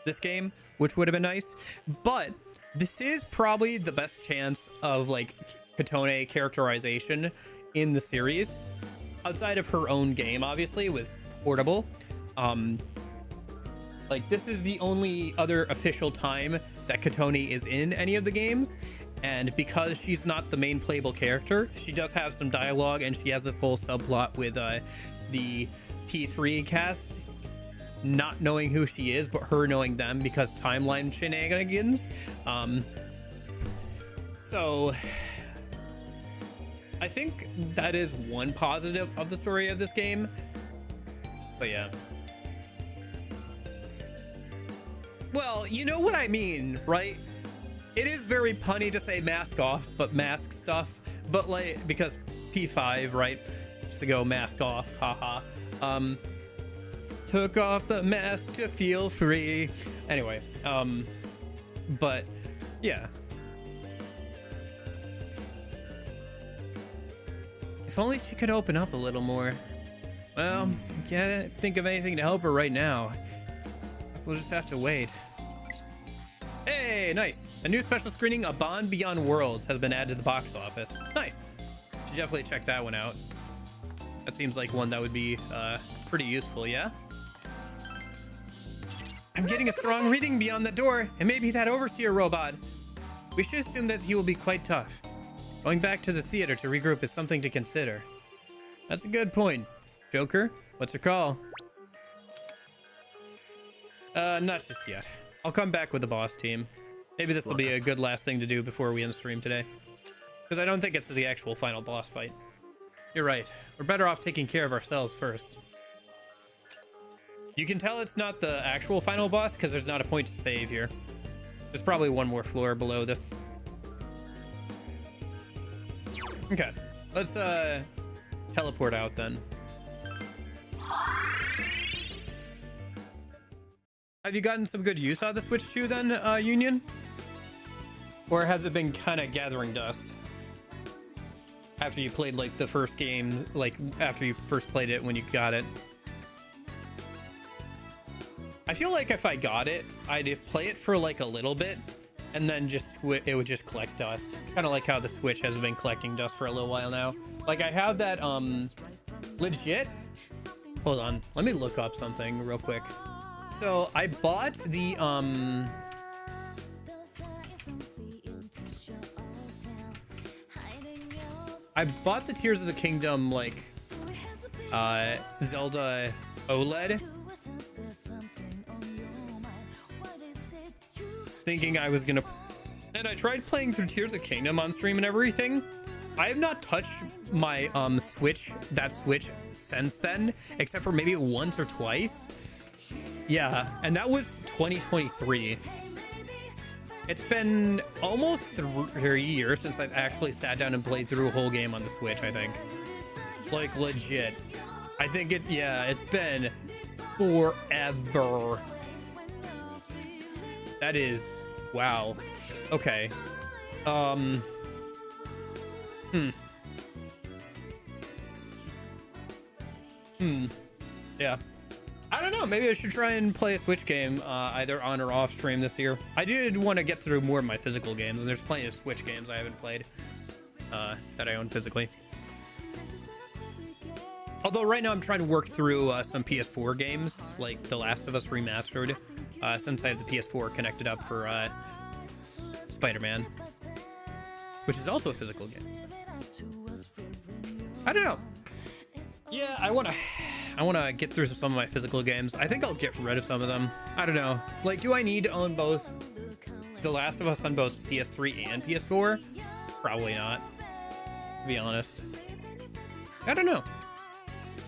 this game, which would have been nice. But this is probably the best chance of like Katone characterization in the series outside of her own game, obviously, with Portable. Like this is the only other official time that Katone is in any of the games, and because she's not the main playable character, she does have some dialogue, and she has this whole subplot with the P3 cast not knowing who she is, but her knowing them because timeline shenanigans. So I think that is one positive of the story of this game. But yeah. Well, you know what I mean, right? It is very punny to say mask off, but mask stuff. But like, because P5, right? To go mask off, haha. Took off the mask to feel free. Anyway, but yeah. If only she could open up a little more. Well, can't think of anything to help her right now. So we'll just have to wait. Hey, nice. A new special screening, A Bond Beyond Worlds, has been added to the box office. Nice. Should definitely check that one out. That seems like one that would be pretty useful, yeah? I'm getting a strong reading beyond the door. It may be that overseer robot. We should assume that he will be quite tough. Going back to the theater to regroup is something to consider. That's a good point. Joker, what's your call? Not just yet. I'll come back with the boss team. Maybe this will be a good last thing to do before we end stream today. Because I don't think it's the actual final boss fight. You're right. We're better off taking care of ourselves first. You can tell it's not the actual final boss because there's not a point to save here. There's probably one more floor below this. Okay, let's teleport out then. Have you gotten some good use out of the Switch 2 then, Union? Or has it been kind of gathering dust? After you played like the first game, like after you first played it when you got it? I feel like if I got it, I'd play it for like a little bit and then just it would just collect dust. Kind of like how the Switch has been collecting dust for a little while now. Like I have that legit. Hold on, let me look up something real quick. So I bought the Tears of the Kingdom like Zelda OLED, thinking I was gonna, and I tried playing through Tears of the Kingdom on stream and everything. I have not touched my Switch since then, except for maybe once or twice. Yeah, and that was 2023. It's been almost 3 years since I've actually sat down and played through a whole game on the Switch, I think. Like, legit. I think it's been forever. That is, wow. Okay. Yeah. I don't know. Maybe I should try and play a Switch game either on or off stream this year. I did want to get through more of my physical games, and there's plenty of Switch games I haven't played that I own physically. Although right now I'm trying to work through some PS4 games, like The Last of Us Remastered, since I have the PS4 connected up for Spider-Man, which is also a physical game. I don't know. Yeah, I want to get through some of my physical games. I think I'll get rid of some of them. I don't know. Like, do I need to own both The Last of Us on both PS3 and PS4? Probably not, to be honest. I don't know.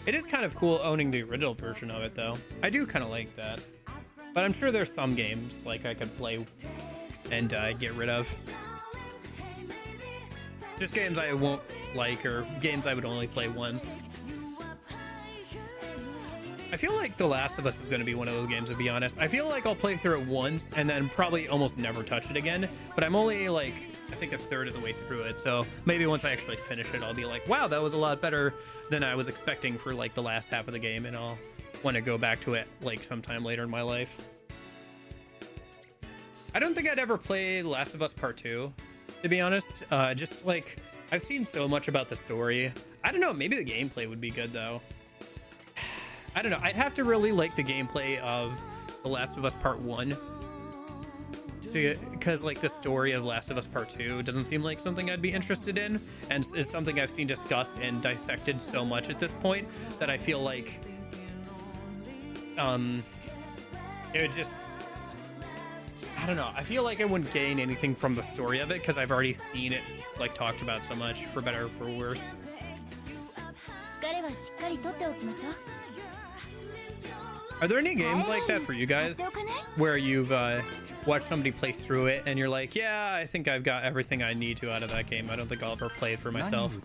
It is kind of cool owning the original version of it, though. I do kind of like that. But I'm sure there's some games like I could play and get rid of. Just games I won't like, or games I would only play once. I feel like The Last of Us is going to be one of those games, to be honest. I feel like I'll play through it once and then probably almost never touch it again. But I'm only, like, I think a third of the way through it. So maybe once I actually finish it, I'll be like, wow, that was a lot better than I was expecting for, like, the last half of the game. And I'll want to go back to it, like, sometime later in my life. I don't think I'd ever play Last of Us Part 2, to be honest. Just, like, I've seen so much about the story. I don't know, maybe the gameplay would be good, though. I don't know. I'd have to really like the gameplay of The Last of Us Part 1. Because, like, the story of Last of Us Part 2 doesn't seem like something I'd be interested in. And is something I've seen discussed and dissected so much at this point that I feel like... it would just... I don't know. I feel like I wouldn't gain anything from the story of it because I've already seen it, like, talked about so much, for better or for worse. Are there any games like that for you guys where you've watched somebody play through it and you're like, yeah, I think I've got everything I need to out of that game. I don't think I'll ever play it for myself.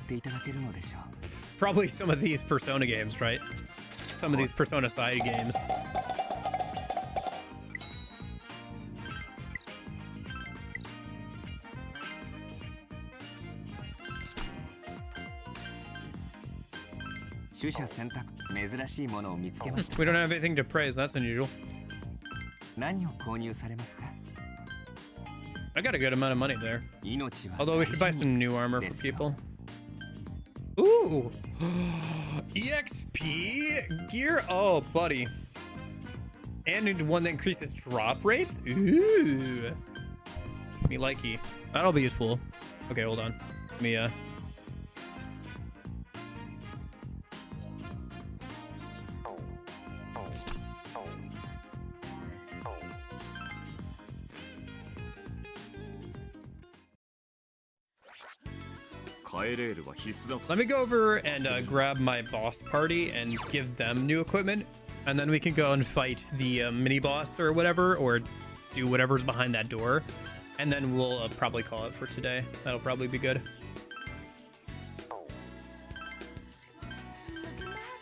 Probably some of these Persona games, right? Some of these Persona side games. We don't have anything to praise. That's unusual. I got a good amount of money there. Although we should buy some new armor for people. Ooh! EXP gear? Oh, buddy. And one that increases drop rates? Ooh. Me likey. That'll be useful. Okay, hold on. Let me, let me go over and grab my boss party and give them new equipment, and then we can go and fight the mini boss or whatever, or do whatever's behind that door, and then we'll probably call it for today. That'll probably be good.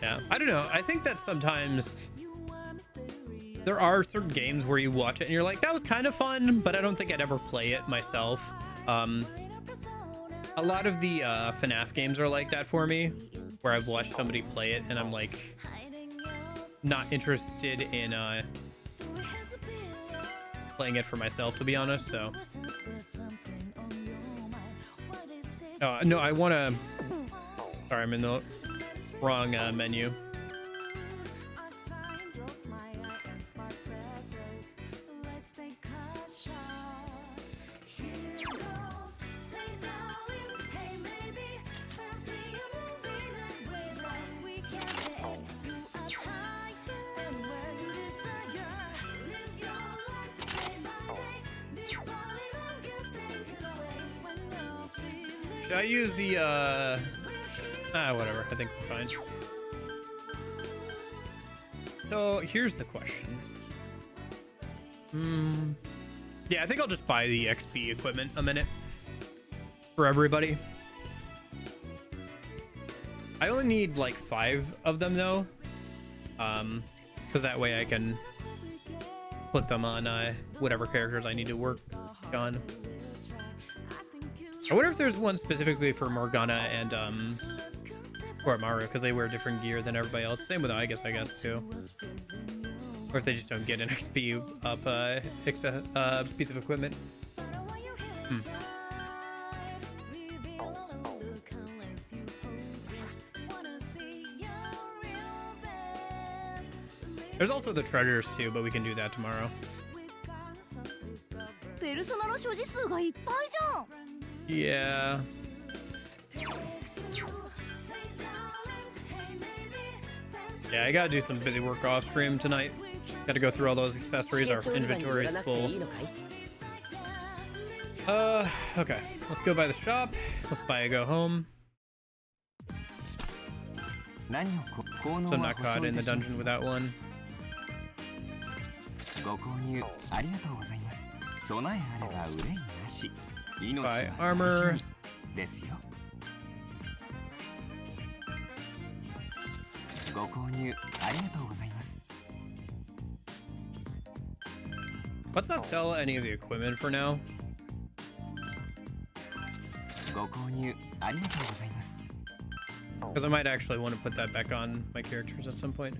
Yeah, I don't know. I think that sometimes there are certain games where you watch it and you're like, that was kind of fun, but I don't think I'd ever play it myself. A lot of the FNAF games are like that for me, where I've watched somebody play it and I'm like not interested in playing it for myself, to be honest. So no, I want to, sorry, I'm in the wrong menu. Should I use the whatever. I think we're fine. So here's the question. Yeah, I think I'll just buy the XP equipment a minute for everybody. I only need like 5 of them though, because that way I can put them on whatever characters I need to work on. I wonder if there's one specifically for Morgana and Orochimaru, because they wear different gear than everybody else. Same with I guess too. Or if they just don't get an XP up piece of equipment. There's also the treasures too, but we can do that tomorrow. Yeah. Yeah, I gotta do some busy work off stream tonight. Gotta go through all those accessories. Our inventory is full. Okay. Let's go by the shop. Let's buy a go home. So I'm not caught in the dungeon without one. Buy armor. Let's not sell any of the equipment for now. Because I might actually want to put that back on my characters at some point.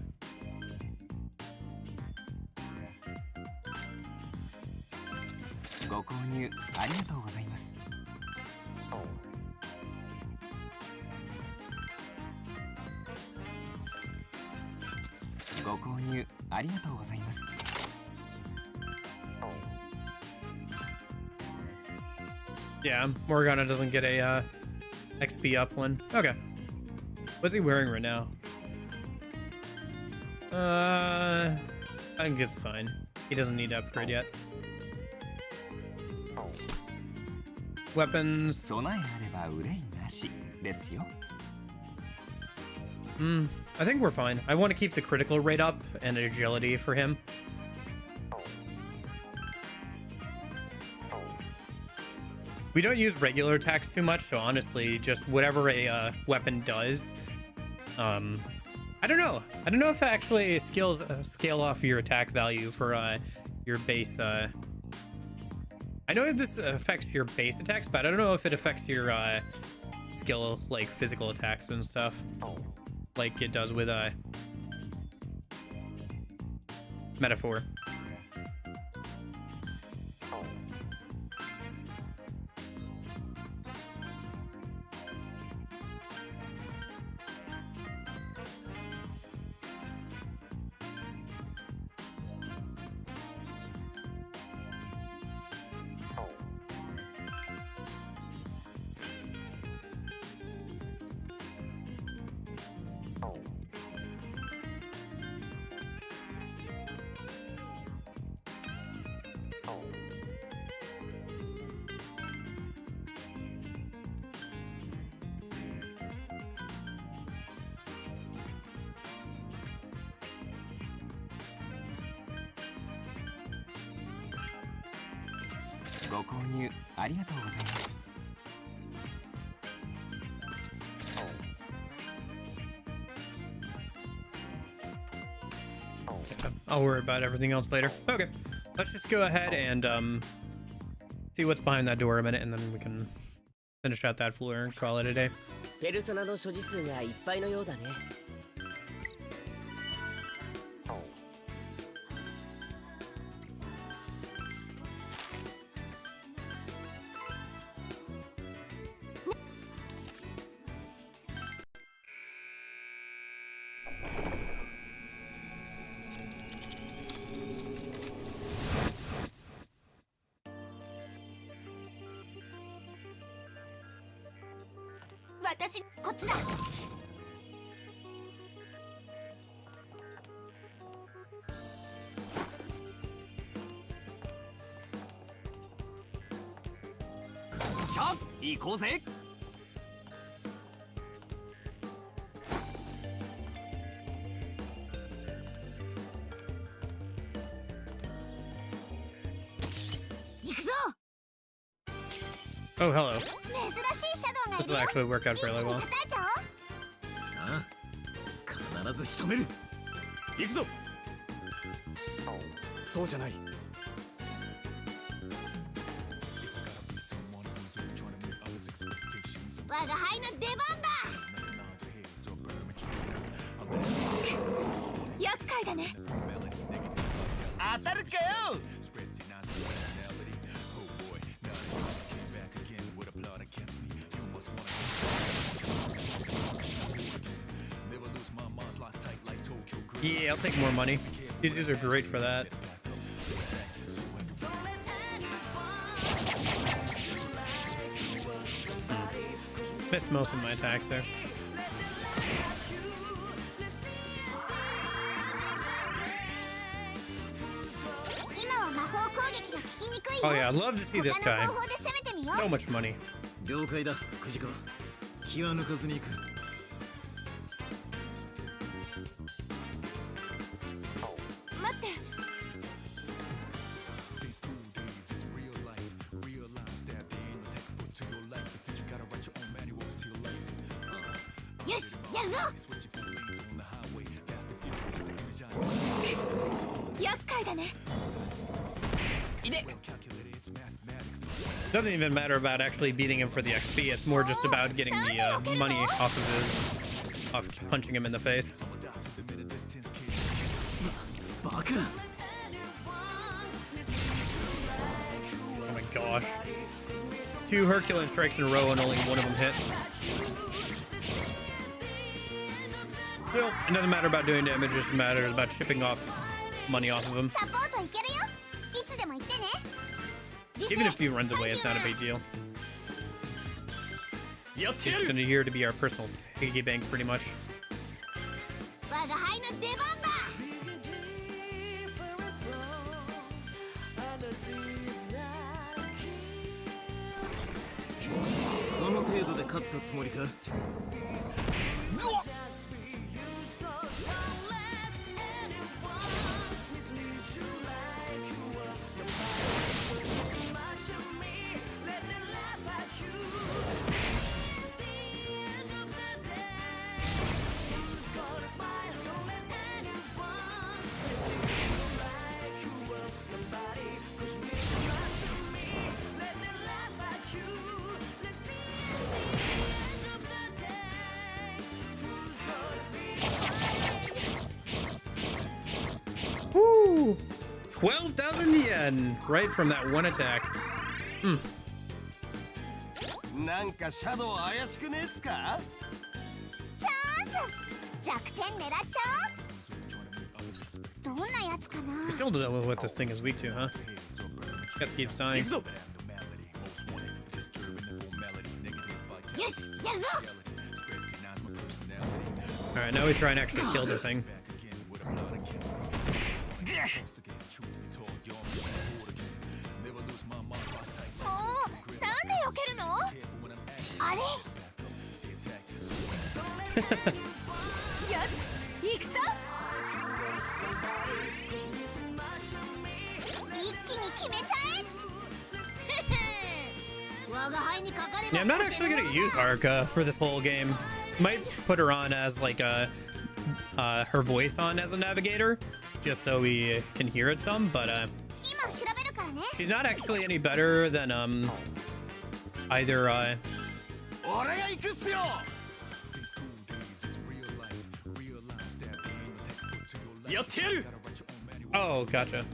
Yeah, Morgana doesn't get a XP up one. Okay. What's he wearing right now? I think it's fine. He doesn't need to upgrade yet. Weapons. I think we're fine. I want to keep the critical rate up and agility for him. We don't use regular attacks too much, so honestly, just whatever a weapon does. I don't know. I don't know if actually skills scale off your attack value for your base. I know this affects your base attacks, but I don't know if it affects your skill, like physical attacks and stuff, like it does with Metaphor. I'll worry about everything else later. Okay, let's just go ahead and see what's behind that door a minute, and then we can finish out that floor and call it a day. 行くぞ。 Oh, hello. 珍しいシャドウがい This る will よ。 actually work out 一気 fairly に well. 叩いちゃおう。ああ必ず仕留める。行くぞ。そうじゃない。我が輩の出番だ。厄介だね。当たるかよ。Yeah, I'll take more money. These dudes are great for that. Missed most of my attacks there. 今は魔法攻撃が効きにくいよ。 Oh yeah, I'd love to see this 他の guy. 方法で攻めてみよう。 So much money. 了解だ、くじか。気は抜かずに行く。待って。よし、やるぞ。厄介だね。 Doesn't even matter about actually beating him for the XP. It's more just about getting the money off of off punching him in the face. バカ。 Oh my gosh. 2 Herculean strikes in a row and only one of them hit. Still, it doesn't matter about doing damage, it just matters about chipping off money off of him. サポートいけるよ。いつでも言ってね。 Even if he runs away, it's not a big deal. やって He's やる。 gonna here to be our personal piggy bank, pretty much. 我が輩の出番だ。 その程度で勝ったつもりか。 Woo! 12,000 yen right from that one attack. なんかシャドウ怪しくねえっすか？チャンス。弱点狙っちゃおう。どんなやつかな。 We still don't know what this thing is weak to, huh? Just keeps dying. 行くぞ。よし、やるぞ。 Alright, now we try and actually kill the thing. おお、なんで避けるの？あれ？よし、行くぞ。一気に決めちゃえ。我が輩にかかれば。 Yeah, I'm not actually gonna use Haruka for this whole game. Might put her on as like her voice on as a navigator, just so we can hear it some. But 今調べるからね。 she's not actually any better than either 俺が行くっすよ。 やってやる。 oh, gotcha.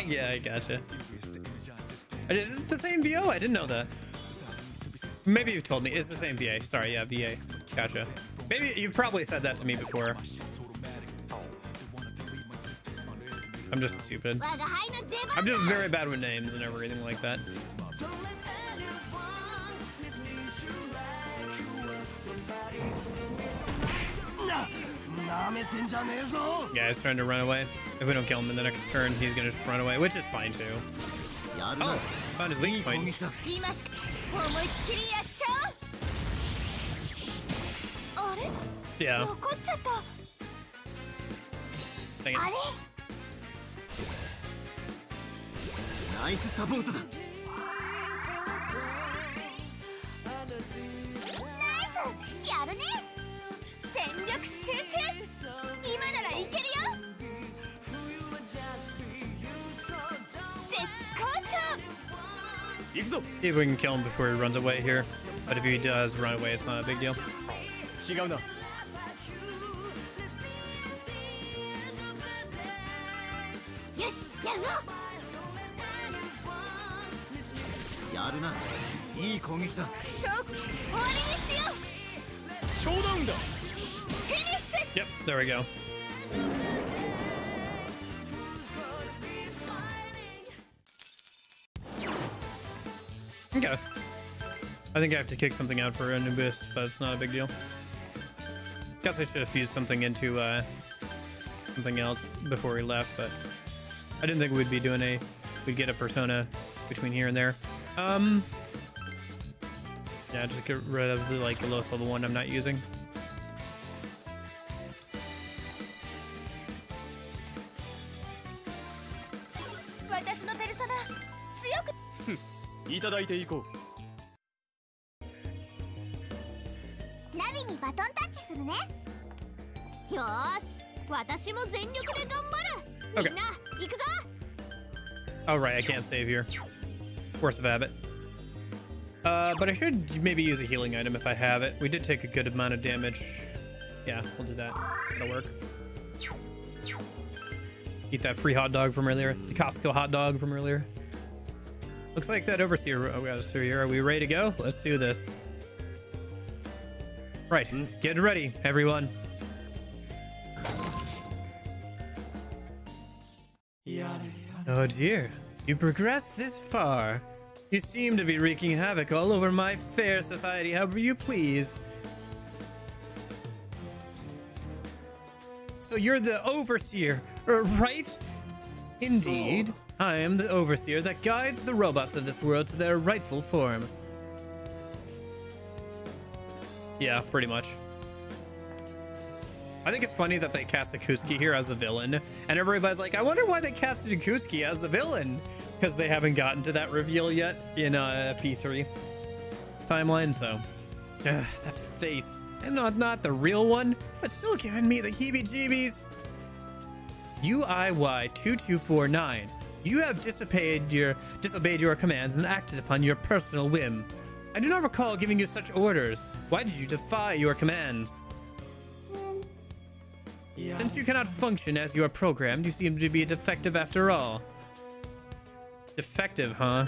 Yeah, I gotcha. Is it the same VO? I didn't know that. Maybe you told me. It's the same VA. Sorry, yeah, VA. Gotcha. Maybe you probably said that to me before. I'm just stupid. 我が輩の出番 I'm だ。 just very bad with names and everything like that. なめてんじゃねえぞ。 Yeah, he's trying to run away. If we don't kill him in the next turn, he's gonna just run away, which is fine too. やるな。 Oh, found his い weak い攻 point. 撃だ。今しか思いっきりやっちゃう。あれ？ Yeah. 残っちゃった。 Dang it. あれ？ナイスサポートだ。ナイスやるね。全力集中。今ならいけるよ。絶好調。行くぞ。 See if we can kill him before he runs away here. But if he does run away, it's not a big deal. 違うな。よしやるぞ。やるな。いい攻撃だ。そう終わりにしよう。ショーダウンだ。フィニッシュ。 Yep, there we go. Okay. I think I have to kick something out for Anubis, but it's not a big deal. Guess I should have fused something into something else before we left, but I didn't think we'd be doing we'd get a persona between here and there. Yeah, just get rid of the lowest level one I'm not using. 私のペルソナ強く。いただいていこう。ナビにバトンタッチするね。よーし、私も全力で頑張る。 Okay. みんな行くぞ。 Oh, right, I can't save here. Force of habit. But I should maybe use a healing item if I have it. We did take a good amount of damage. Yeah, we'll do that. That'll work. Eat that free hot dog from earlier. The Costco hot dog from earlier. Looks like that overseer. Oh, we got us through here. Are we ready to go? Let's do this. Right, get ready, everyone. Oh dear, you progressed this far. You seem to be wreaking havoc all over my fair society however you please. So you're the overseer, right? Indeed, I am the overseer that guides the robots of this world to their rightful form. Yeah, pretty much. I think it's funny that they cast Akutsuki here as the villain, and everybody's like, I wonder why they casted Akutsuki as the villain, because they haven't gotten to that reveal yet in P3 timeline. So that face, and not the real one, but still giving me the heebie-jeebies. UIY2249, you have disobeyed your commands and acted upon your personal whim. I do not recall giving you such orders. Why did you defy your commands? Since you cannot function as you are programmed, you seem to be defective after all. Defective, huh?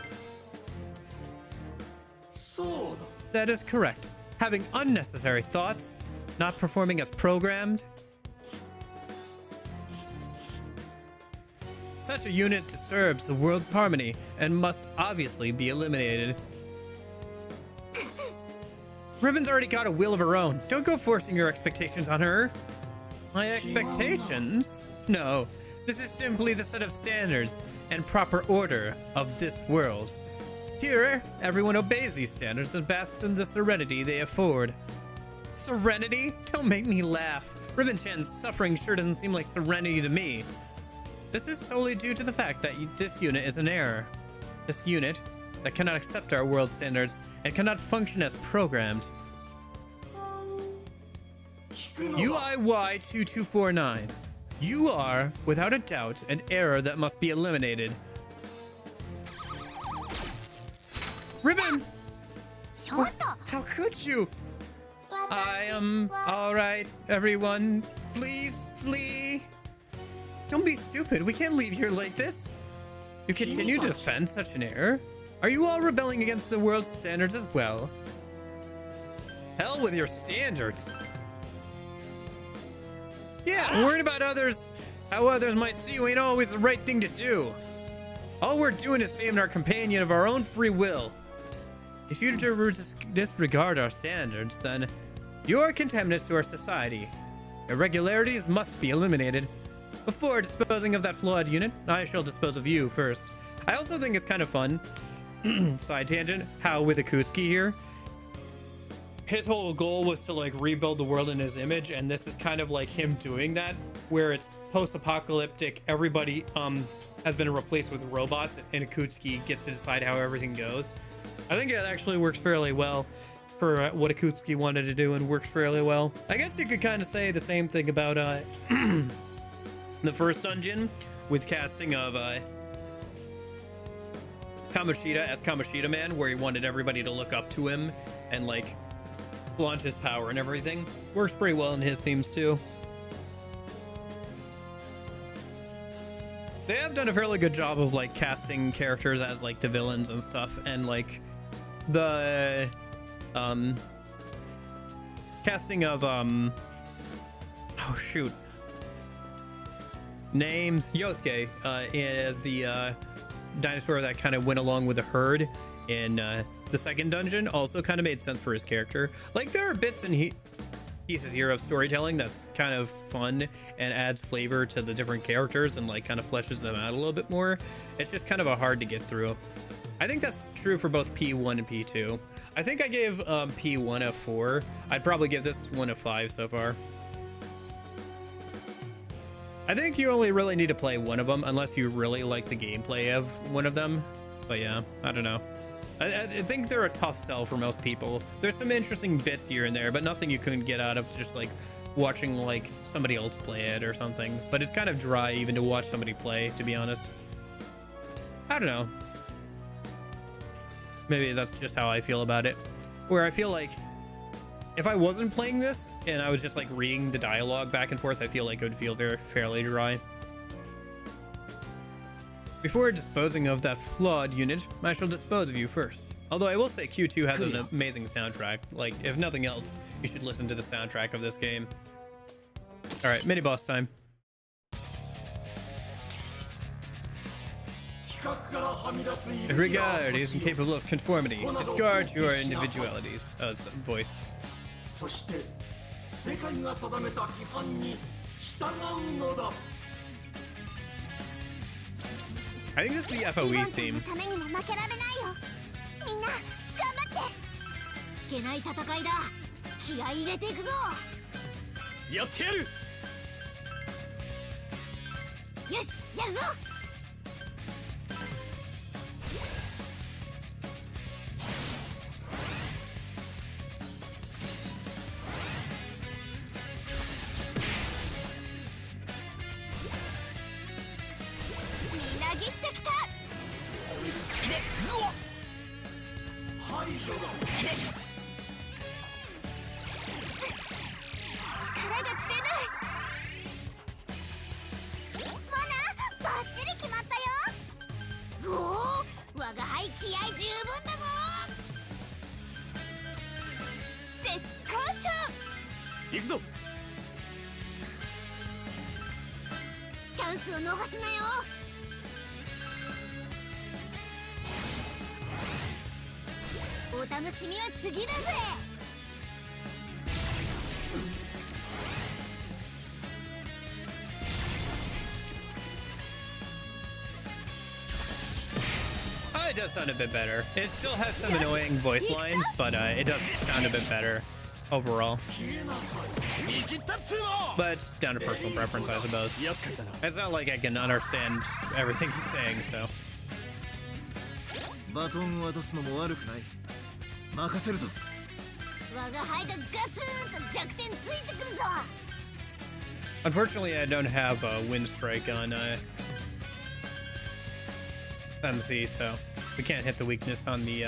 That is correct. Having unnecessary thoughts, not performing as programmed. Such a unit disturbs the world's harmony and must obviously be eliminated. Ribbon's already got a will of her own. Don't go forcing your expectations on her. My expectations? No, this is simply the set of standards and proper order of this world. Here, everyone obeys these standards and basks in the serenity they afford. Serenity? Don't make me laugh. Ribbon-chan's suffering sure doesn't seem like serenity to me. This is solely due to the fact that this unit is an error. This unit that cannot accept our world standards and cannot function as programmed. UIY2249. You are, without a doubt, an error that must be eliminated. Ribbon! ちょっと。 How could you? I am alright, everyone. Please flee. Don't be stupid. We can't leave here like this. You continue to defend such an error? Are you all rebelling against the world's standards as well? Hell with your standards. Yeah, worrying about others, how others might see you ain't always the right thing to do. All we're doing is saving our companion of our own free will. If you disregard our standards, then you are contaminants to our society. Irregularities must be eliminated. Before disposing of that flawed unit, I shall dispose of you first. I also think it's kind of fun, side tangent, how with Akutsuki here, his whole goal was to like rebuild the world in his image, and this is kind of like him doing that, where it's post-apocalyptic, everybody has been replaced with robots, and Akutsuki gets to decide how everything goes. I think it actually works fairly well for what Akutsuki wanted to do, and works fairly well. I guess you could kind of say the same thing about the first dungeon with casting of Kamoshida as Kamoshida Man, where he wanted everybody to look up to him and like flaunt his power and everything. Works pretty well in his themes too. They have done a fairly good job of like casting characters as like the villains and stuff, and like the casting of oh shoot, names, Yosuke as the dinosaur that kind of went along with the herd in the second dungeon also kind of made sense for his character. Like there are bits and pieces here of storytelling that's kind of fun and adds flavor to the different characters and like kind of fleshes them out a little bit more. It's just kind of a hard to get through. I think that's true for both P1 and P2. I think I gave P1 a 4. I'd probably give this one a 5 so far. I think you only really need to play one of them unless you really like the gameplay of one of them. But yeah, I don't know. I think they're a tough sell for most people. There's some interesting bits here and there, but nothing you couldn't get out of just like watching like somebody else play it or something. But it's kind of dry even to watch somebody play, to be honest. I don't know. Maybe that's just how I feel about it. Where I feel like if I wasn't playing this and I was just like reading the dialogue back and forth, I feel like it would feel fairly dry. Before disposing of that flawed unit, I shall dispose of you first. Although I will say Q2 has an amazing soundtrack. Like, if nothing else, you should listen to the soundtrack of this game. Alright, mini-boss time. Regard is incapable of conformity. Discard your individualities. Oh, it's voiced. I think this is the FOE theme. It does sound a bit better. It still has some annoying voice lines, but it does sound a bit better overall. But it's down to personal preference, I suppose. It's not like I can understand everything he's saying, so. Unfortunately, I don't have a wind strike on MC, so we can't hit the weakness on the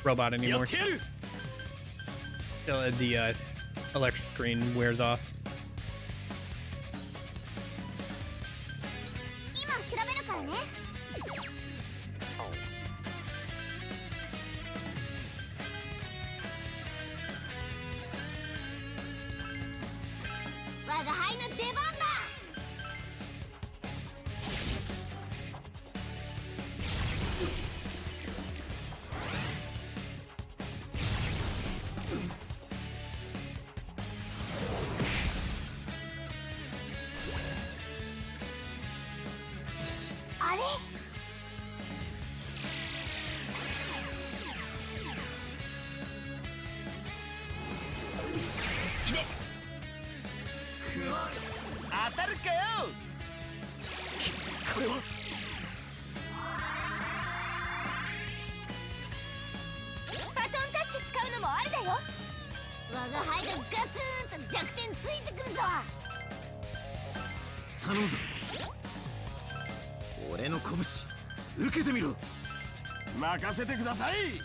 robot anymore. Till the electric screen wears off. 我が輩がガツンと弱点ついてくるぞ。頼むぞ。俺の拳受けてみろ。任せてください。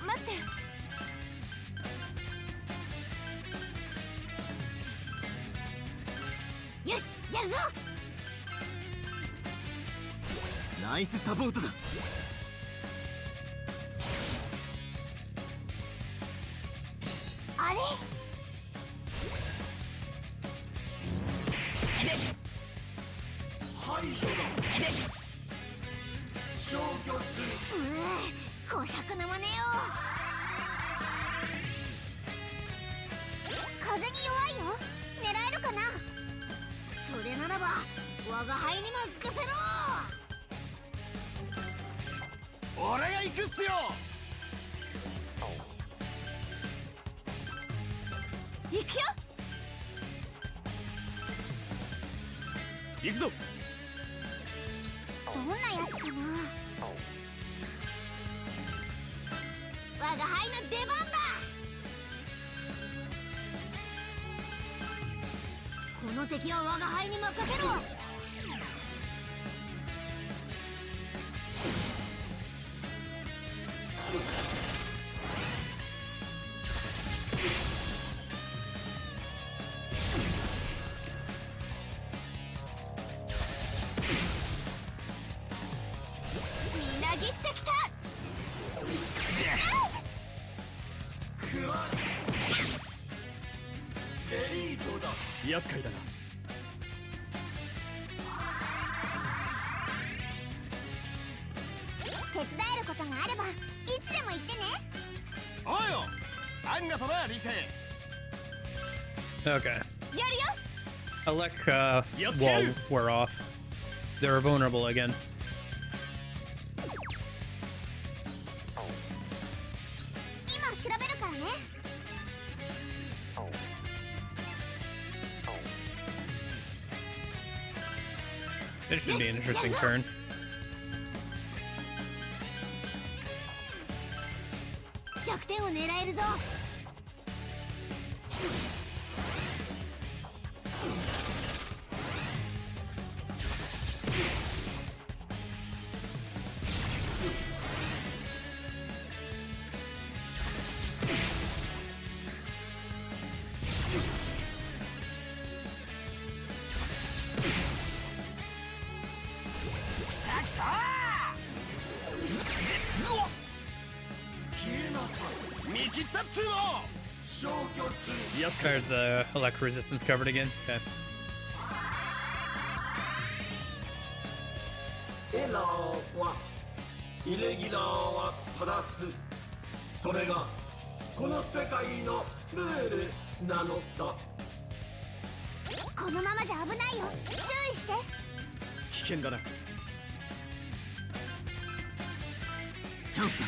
待って、よしやるぞ。ナイスサポートだ。あれこしゃくなまねよ。風に弱いよ。狙えるかな。それならば我が輩に任せろ。俺が行くっすよ。行くよ。行くぞ。どんなやつかな。我が輩の出番だ。この敵は我が輩に任せろ。みなぎってきた。厄介だな。手伝えることがあればいつでも言ってね。おいよ。あんがとな理性。 Okay. やるよ。Alec Yup, wall too. wore off. They're vulnerable again.今調べるからね。It should be an interesting turn. 弱点を狙えるぞ。見切ったっつうの。 There's elect resistance covered again. Okay. エラーはイレギュラーはプラス。それがこの世界のルールなのだ。このままじゃ危ないよ。注意して。危険だな。チャンスだ。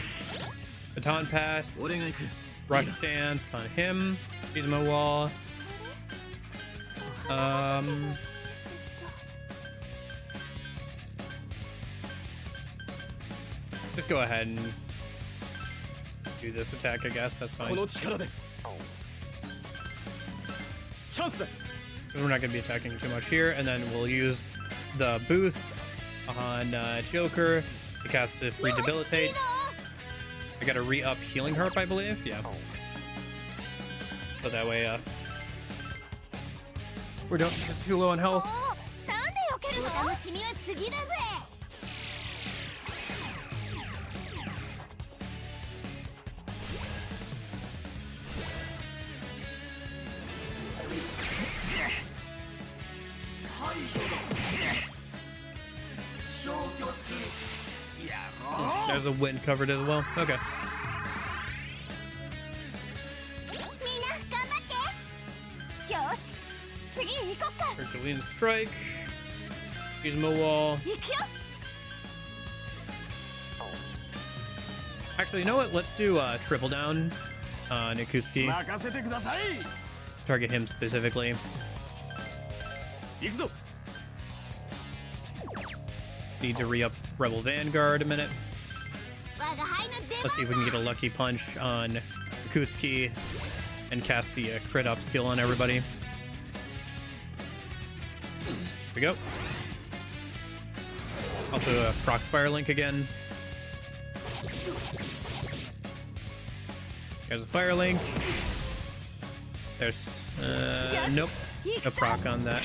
Baton pass. 俺が行く。 Rush stance on him. Use my wall. Just go ahead and do this attack, I guess. That's こ fine. の力でチャンスだ。 Because we're not going to be attacking too much here. And then we'll use the boost on Joker to cast a free debilitate. I got to re-up healing herb, I believe. Yeah. So that way, we don't get too low on health. なんで避けるの。お楽しみは次だぜ。There's a wind covered as well. Okay. みんな頑張って。よし、次行こっか。 Herculean strike. Use my wall. 行くよ。 Actually, you know what? Let's do triple down on Ikutsuki. 任せてください。 Target him specifically. 行くぞ。 Need to re-up Rebel Vanguard a minute. 我が輩の Let's see if we can get a lucky punch on Akutsuki and cast the crit up skill on everybody. Here we go. Also procs Fire Link again. There's a Fire Link. There's nope, no proc on that.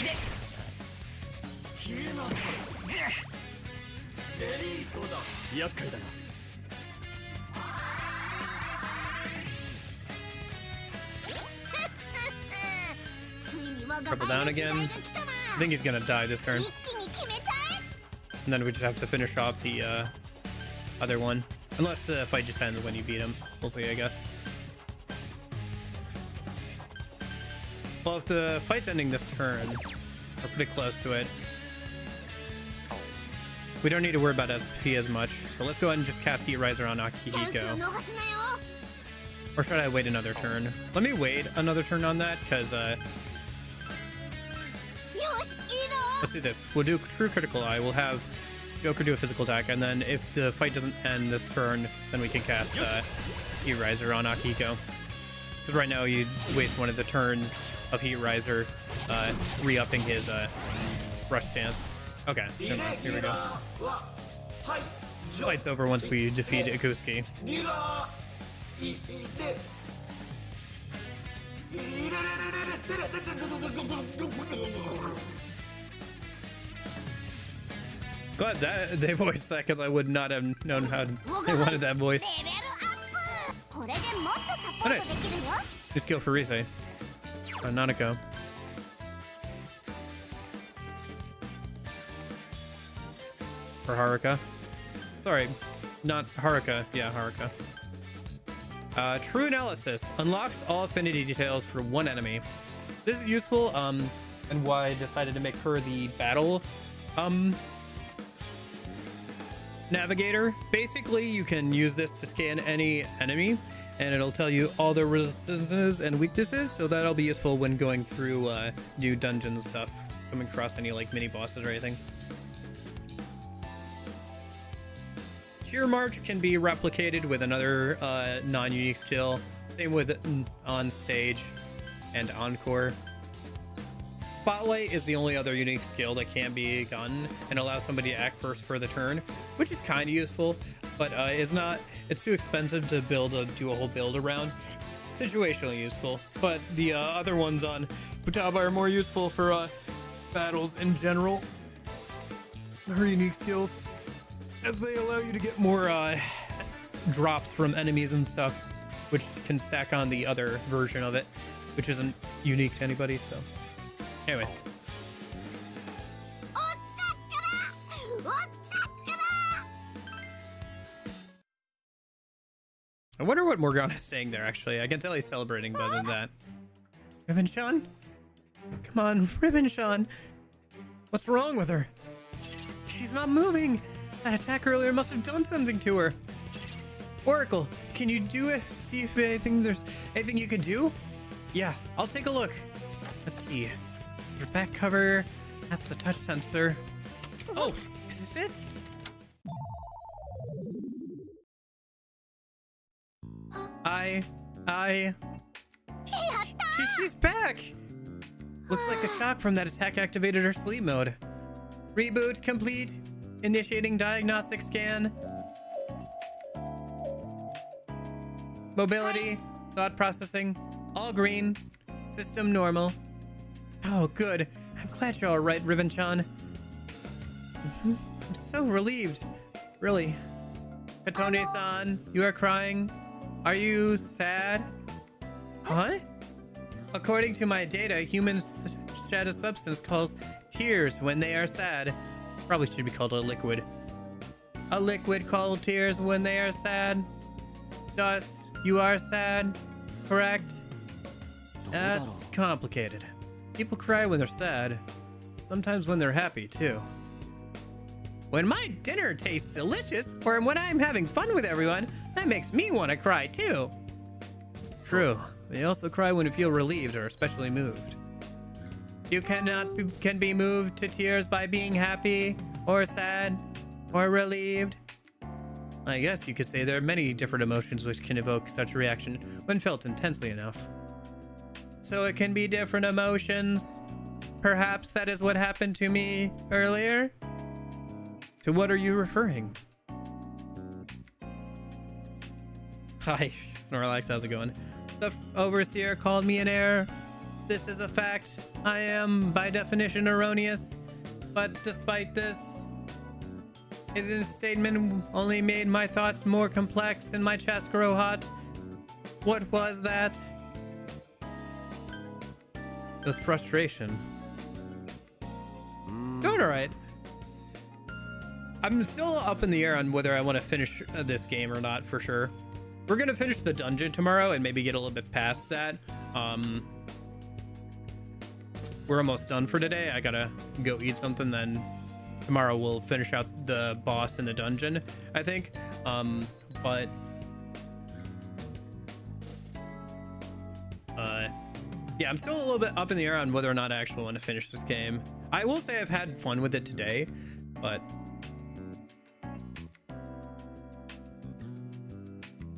Triple down again. I think he's gonna die this turn. And then we just have to finish off the other one. Unless the fight just ends when you beat him. We'll see, I guess. Well, if the fight's ending this turn, we're pretty close to it. We don't need to worry about SP as much. So let's go ahead and just cast Heat Riser on Akihiko. Or should I wait another turn? Let me wait another turn on that, because let's do this. We'll do True Critical Eye. We'll have Joker do a physical attack, and then if the fight doesn't end this turn, then we can cast Heat Riser on Akihiko. Because right now you waste one of the turns of Heat Riser, re-upping his rush chance. Okay, never mind. Here we go. Fight's over once we defeat Akutsuki. Glad that they voiced that, because I would not have known how they wanted that voice. Oh, nice. New skill for Rise. Nanako. Or Haruka. Sorry, not Haruka. Yeah, Haruka. True Analysis unlocks all affinity details for one enemy. This is useful, and why I decided to make her the battle navigator. Basically, you can use this to scan any enemy, and it'll tell you all their resistances and weaknesses, so that'll be useful when going through new dungeon stuff, coming across any like mini bosses or anything. Cheer March can be replicated with another non-unique skill. Same with On Stage and Encore. Spotlight is the only other unique skill that can be gotten and allows somebody to act first for the turn, which is kind of useful, but it's too expensive to do a whole build around. Situationally useful, but the other ones on Futaba are more useful for battles in general. Her unique skills, as they allow you to get more drops from enemies and stuff, which can stack on the other version of it, which isn't unique to anybody. So anyway, I wonder what Morgana's saying there. Actually, I can tell he's celebrating better than that. Ribbon-chan, come on, Ribbon-chan, what's wrong with her? She's not moving. That attack earlier must have done something to her. Oracle, can you do it? See if there's anything you can do? Yeah, I'll take a look. Let's see. Your back cover. That's the touch sensor. Oh, is this it? She's back. Looks like the shock from that attack activated her sleep mode. Reboot complete. Initiating diagnostic scan. Mobility, thought processing, all green. System normal. Oh, good. I'm glad you're all right, Ribbon-chan. I'm so relieved. Really. Katone-san, you are crying. Are you sad? Huh? According to my data, human status substance calls tears when they are sad. Probably should be called a liquid. A liquid called tears when they are sad. Thus, you are sad, correct? That's complicated. People cry when they're sad. Sometimes when they're happy, too. When my dinner tastes delicious, or when I'm having fun with everyone, that makes me want to cry, too. True. They also cry when you feel relieved or especially moved. You can be moved to tears by being happy, or sad, or relieved. I guess you could say there are many different emotions which can evoke such a reaction when felt intensely enough. So it can be different emotions. Perhaps that is what happened to me earlier? To what are you referring? Hi, Snorlax, how's it going? The Overseer called me an heir. This is a fact. I am, by definition, erroneous. But despite this, his statement only made my thoughts more complex and my chest grow hot. What was that? It was frustration. Doing alright. I'm still up in the air on whether I want to finish this game or not, for sure. We're gonna finish the dungeon tomorrow and maybe get a little bit past that. We're almost done for today. I gotta go eat something, then tomorrow we'll finish out the boss in the dungeon, I think. But yeah, I'm still a little bit up in the air on whether or not I actually want to finish this game. I will say I've had fun with it today, but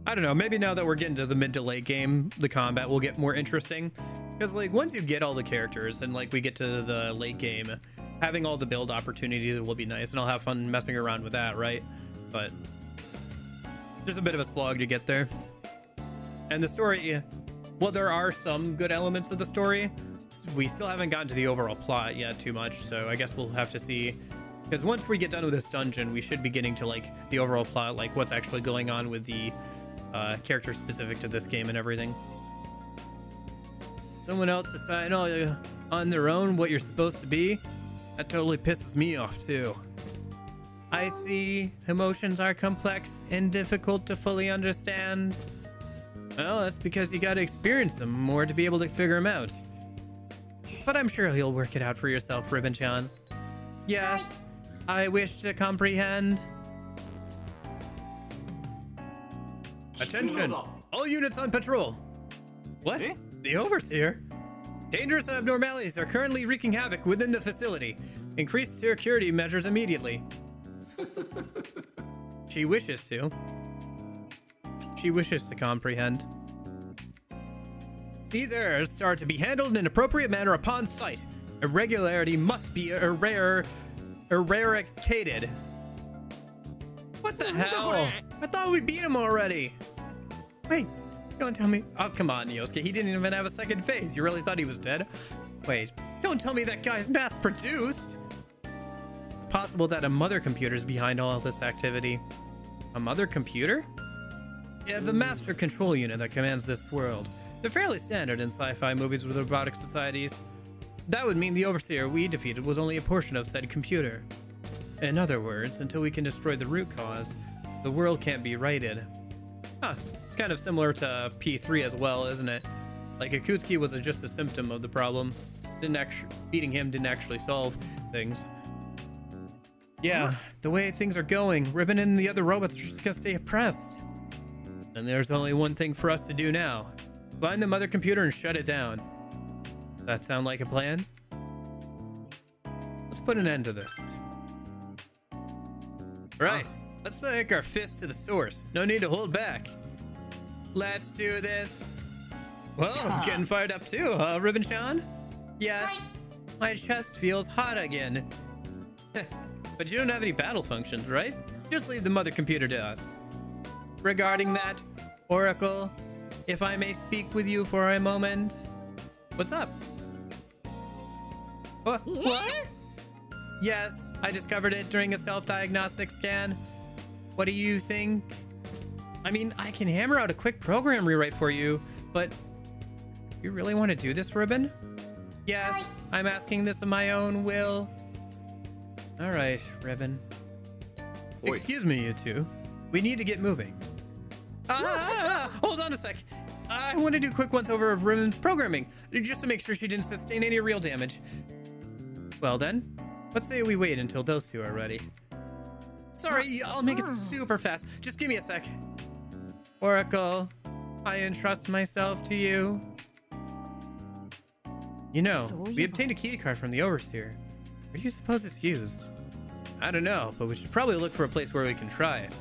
I don't know, maybe now that we're getting to the mid to late game, the combat will get more interesting. Because like once you get all the characters and like we get to the late game, having all the build opportunities will be nice, and I'll have fun messing around with that, right? But there's a bit of a slog to get there. And the story, well, there are some good elements of the story. We still haven't gotten to the overall plot yet too much, so I guess we'll have to see. Because once we get done with this dungeon, we should be getting to like the overall plot, like what's actually going on with the characters specific to this game and everything. Someone else decide on their own what you're supposed to be? That totally pisses me off too. I see emotions are complex and difficult to fully understand. Well, that's because you gotta experience them more to be able to figure them out. But I'm sure you'll work it out for yourself, Ribbon-chan. Yes, I wish to comprehend. Attention! All units on patrol! What? Eh? The Overseer? Dangerous abnormalities are currently wreaking havoc within the facility. Increase security measures immediately. She wishes to. She wishes to comprehend. These errors are to be handled in an appropriate manner upon sight. Irregularity must be eradicated. What the hell? I thought we beat him already. Wait, don't tell me. Oh, come on, Yosuke. He didn't even have a second phase. You really thought he was dead? Wait, don't tell me that guy's mass produced. It's possible that a mother computer is behind all of this activity. A mother computer? Yeah, the master control unit that commands this world. They're fairly standard in sci-fi movies with robotic societies. That would mean the Overseer we defeated was only a portion of said computer. In other words, until we can destroy the root cause, the world can't be righted. Huh, it's kind of similar to P3 as well, isn't it? Like Akutsuki was just a symptom of the problem. Beating him didn't actually solve things. Yeah, the way things are going, Ribbon and the other robots are just gonna stay oppressed. And there's only one thing for us to do now. Find the mother computer and shut it down. That sound like a plan? Let's put an end to this. Right, let's take our fists to the source. No need to hold back. Let's do this. Well, I'm getting fired up too, huh, Ribbon-chan? Yes, my chest feels hot again. But you don't have any battle functions, right? Just leave the mother computer to us. Regarding that, Oracle, if I may speak with you for a moment. What's up? What? Yes, I discovered it during a self-diagnostic scan. What do you think? I mean, I can hammer out a quick program rewrite for you, but you really want to do this, Ribbon? Yes, I'm asking this of my own will. All right, Ribbon. Oi. Excuse me, you two. We need to get moving. Hold on a sec. I want to do a quick once-over of Ribbon's programming, just to make sure she didn't sustain any real damage. Well then, let's say we wait until those two are ready. Sorry, I'll make it super fast. Just give me a sec. Oracle, I entrust myself to you. You know, we obtained a key card from the Overseer. Where do you suppose it's used? I don't know, but we should probably look for a place where we can try it.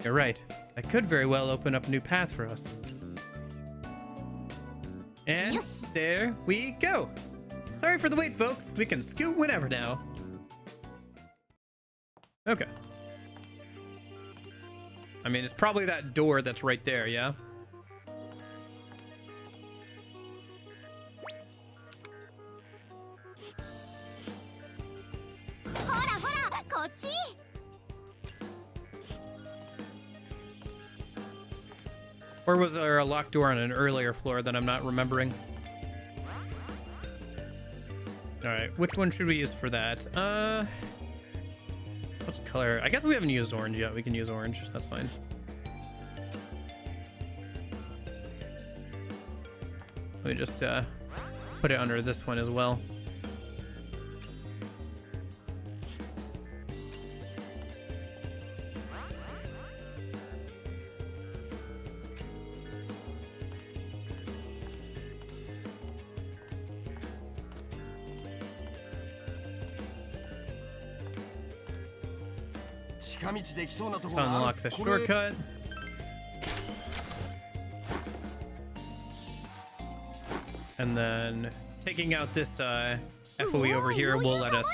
You're right. That could very well open up a new path for us. And Yes. there we go. Sorry for the wait, folks. We can scoot whenever now. Okay. I mean, it's probably that door that's right there, yeah? Hora, hora, こっち. Or was there a locked door on an earlier floor that I'm not remembering? Alright, which one should we use for that? What's color? I guess we haven't used orange yet. We can use orange. That's fine. Let me just put it under this one as well. Let's unlock the shortcut. And then taking out this FOE over here will let us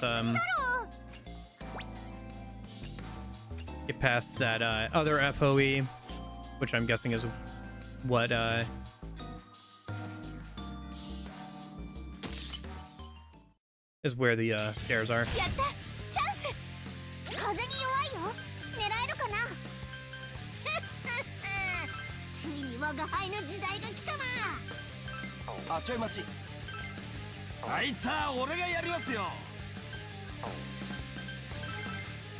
get past that other FOE, which I'm guessing is what is where the stairs are. やったチャンス風に弱いよ狙えるかなついに我が輩の時代が来たなあちょい待ちあいつは俺がやりますよ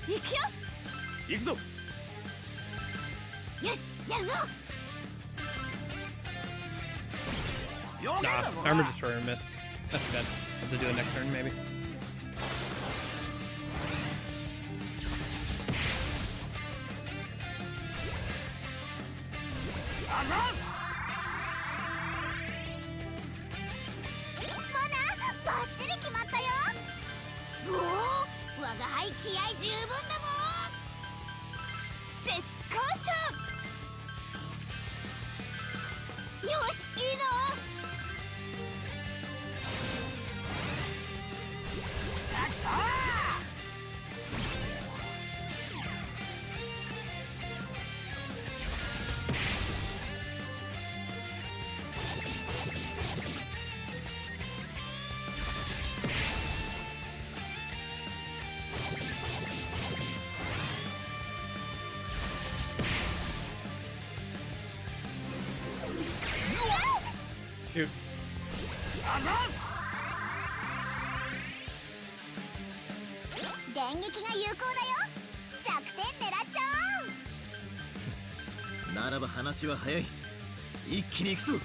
行くよ行くぞよしやるぞ Ah, armor destroyer missed. That's too bad. Have to do it next turn, maybe. Mana バッチリ決まったよおお我が輩気合十分だぞ絶好調よしいいぞShoot. 電撃が有効だよ弱点狙っちゃおうならば話は早い一気に行くぞ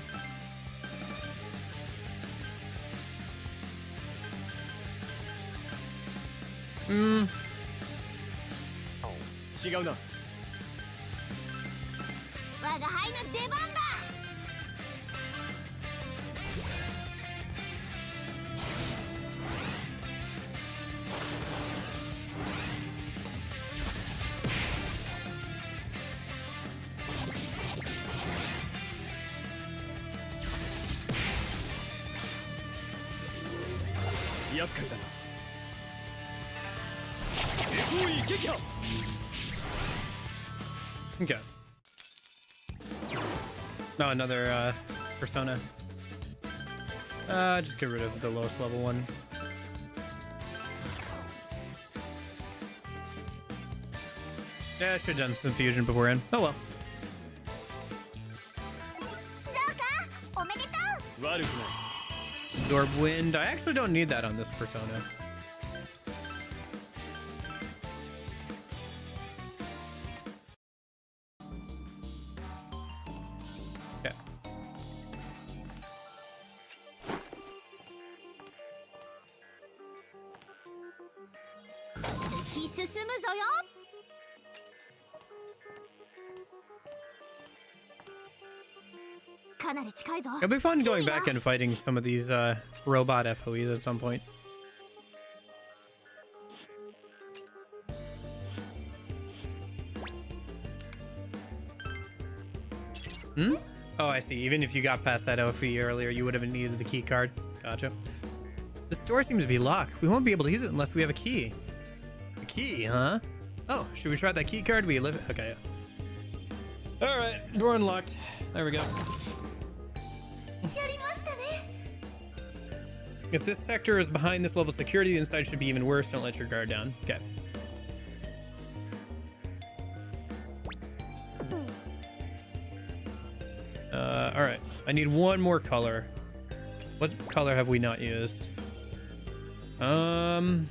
違うな我が輩の出番だ厄介だなおい撃破 Okay. No, another persona. Just get rid of the lowest level one. Yeah, I should have done some fusion beforehand. Oh well. ジョーカーおめでとう悪くない Absorb wind. I actually don't need that on this persona. Okay. 突き進むぞよ かなり近いぞ It'll be fun going back and fighting some of these robot FOEs at some point. Hmm? Oh, I see. Even if you got past that OFE earlier, you would have needed the key card. Gotcha. The store seems to be locked. We won't be able to use it unless we have a key. A key, huh? Oh, should we try that key card? We live. Okay. All right, door unlocked. There we go. やりましたね。 If this sector is behind this level of security, the inside should be even worse. Don't let your guard down. Okay. All right. I need one more color. What color have we not used? I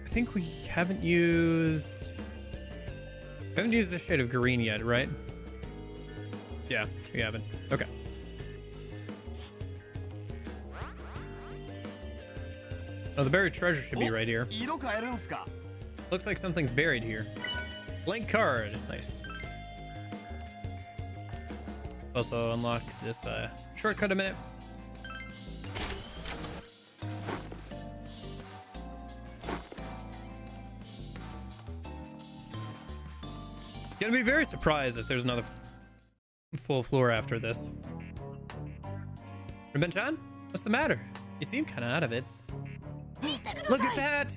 think we haven't used... We haven't used this shade of green yet, right? Yeah, we haven't. Okay. Oh, the buried treasure should be right here. 色変えるんすか Looks like something's buried here. Blank card. Nice. Also unlock this shortcut a minute. Gonna be very surprised if there's another full floor after this. Ribbon-chan? What's the matter? You seem kind of out of it. Look at that!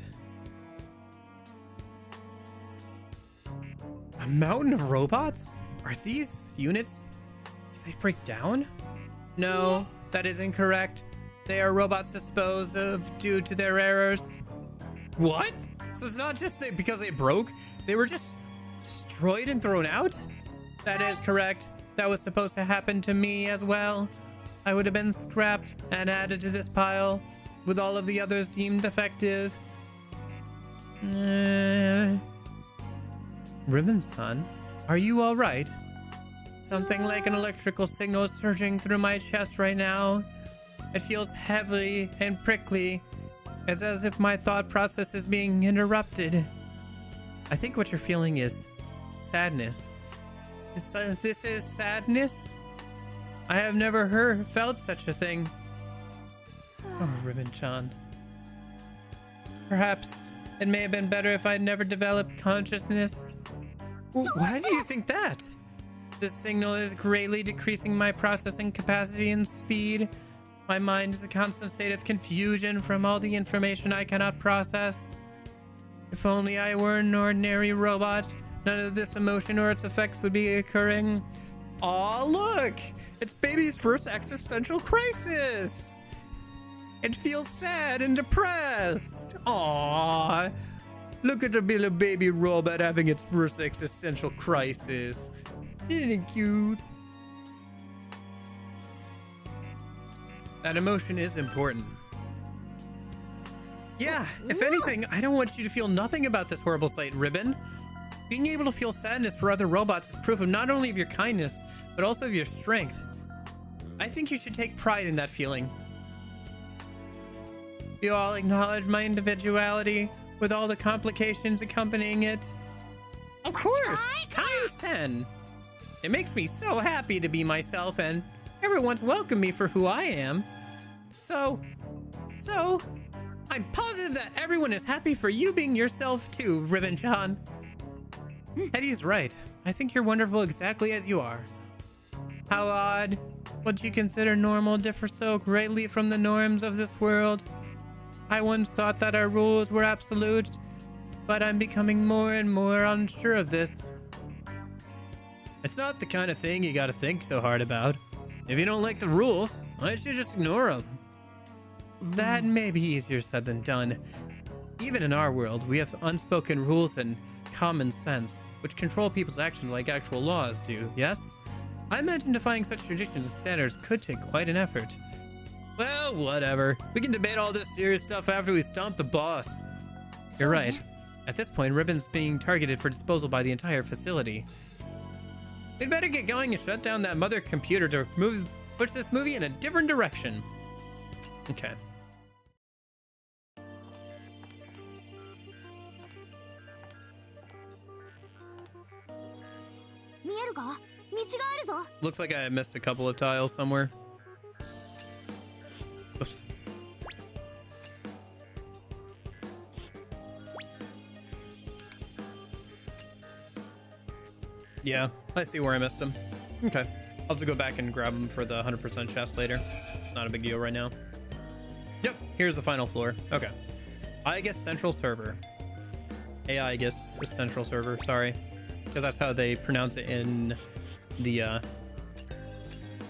A mountain of robots? Are these units? Do they break down? No, that is incorrect. They are robots disposed of due to their errors. What? So it's not just because they broke? They were just destroyed and thrown out? That is correct. That was supposed to happen to me as well. I would have been scrapped and added to this pile with all of the others deemed defective. Ribbon-san, are you all right? Something like an electrical signal is surging through my chest right now. It feels heavy and prickly. It's as if my thought process is being interrupted. I think what you're feeling is sadness. This is sadness? I have never felt such a thing. Oh, Ribbon-chan. Perhaps it may have been better if I'd never developed consciousness. Why do you think that? This signal is greatly decreasing my processing capacity and speed. My mind is a constant state of confusion from all the information I cannot process. If only I were an ordinary robot, none of this emotion or its effects would be occurring. Aw, look! It's baby's first existential crisis! It feels sad and depressed. Aww. Look at the little baby robot having its first existential crisis. Isn't it cute? That emotion is important. Yeah, if anything, I don't want you to feel nothing about this horrible sight, Ribbon. Being able to feel sadness for other robots is proof of not only of your kindness, but also of your strength. I think you should take pride in that feeling. You all acknowledge my individuality with all the complications accompanying it? Of course! Times 10! It makes me so happy to be myself, and everyone's welcomed me for who I am. So, I'm positive that everyone is happy for you being yourself too, Ribbon-chan. Eddie's right. I think you're wonderful exactly as you are. How odd. What you consider normal differs so greatly from the norms of this world. I once thought that our rules were absolute, but I'm becoming more and more unsure of this. It's not the kind of thing you gotta think so hard about. If you don't like the rules, why don't you just ignore them? That may be easier said than done. Even in our world, we have unspoken rules and common sense, which control people's actions like actual laws do, yes? I imagine defying such traditions and standards could take quite an effort. Well, whatever. We can debate all this serious stuff after we stomp the boss. You're right. At this point, Ribbon's being targeted for disposal by the entire facility. We'd better get going and shut down that mother computer to push this movie in a different direction. Okay. Looks like I missed a couple of tiles somewhere. Oops. Yeah, I see where I missed him. Okay. I'll have to go back and grab them for the 100% chest later. Not a big deal right now. Yep, here's the final floor. Okay. I guess central server. AI, I guess, is central server. Sorry. Because that's how they pronounce it in the,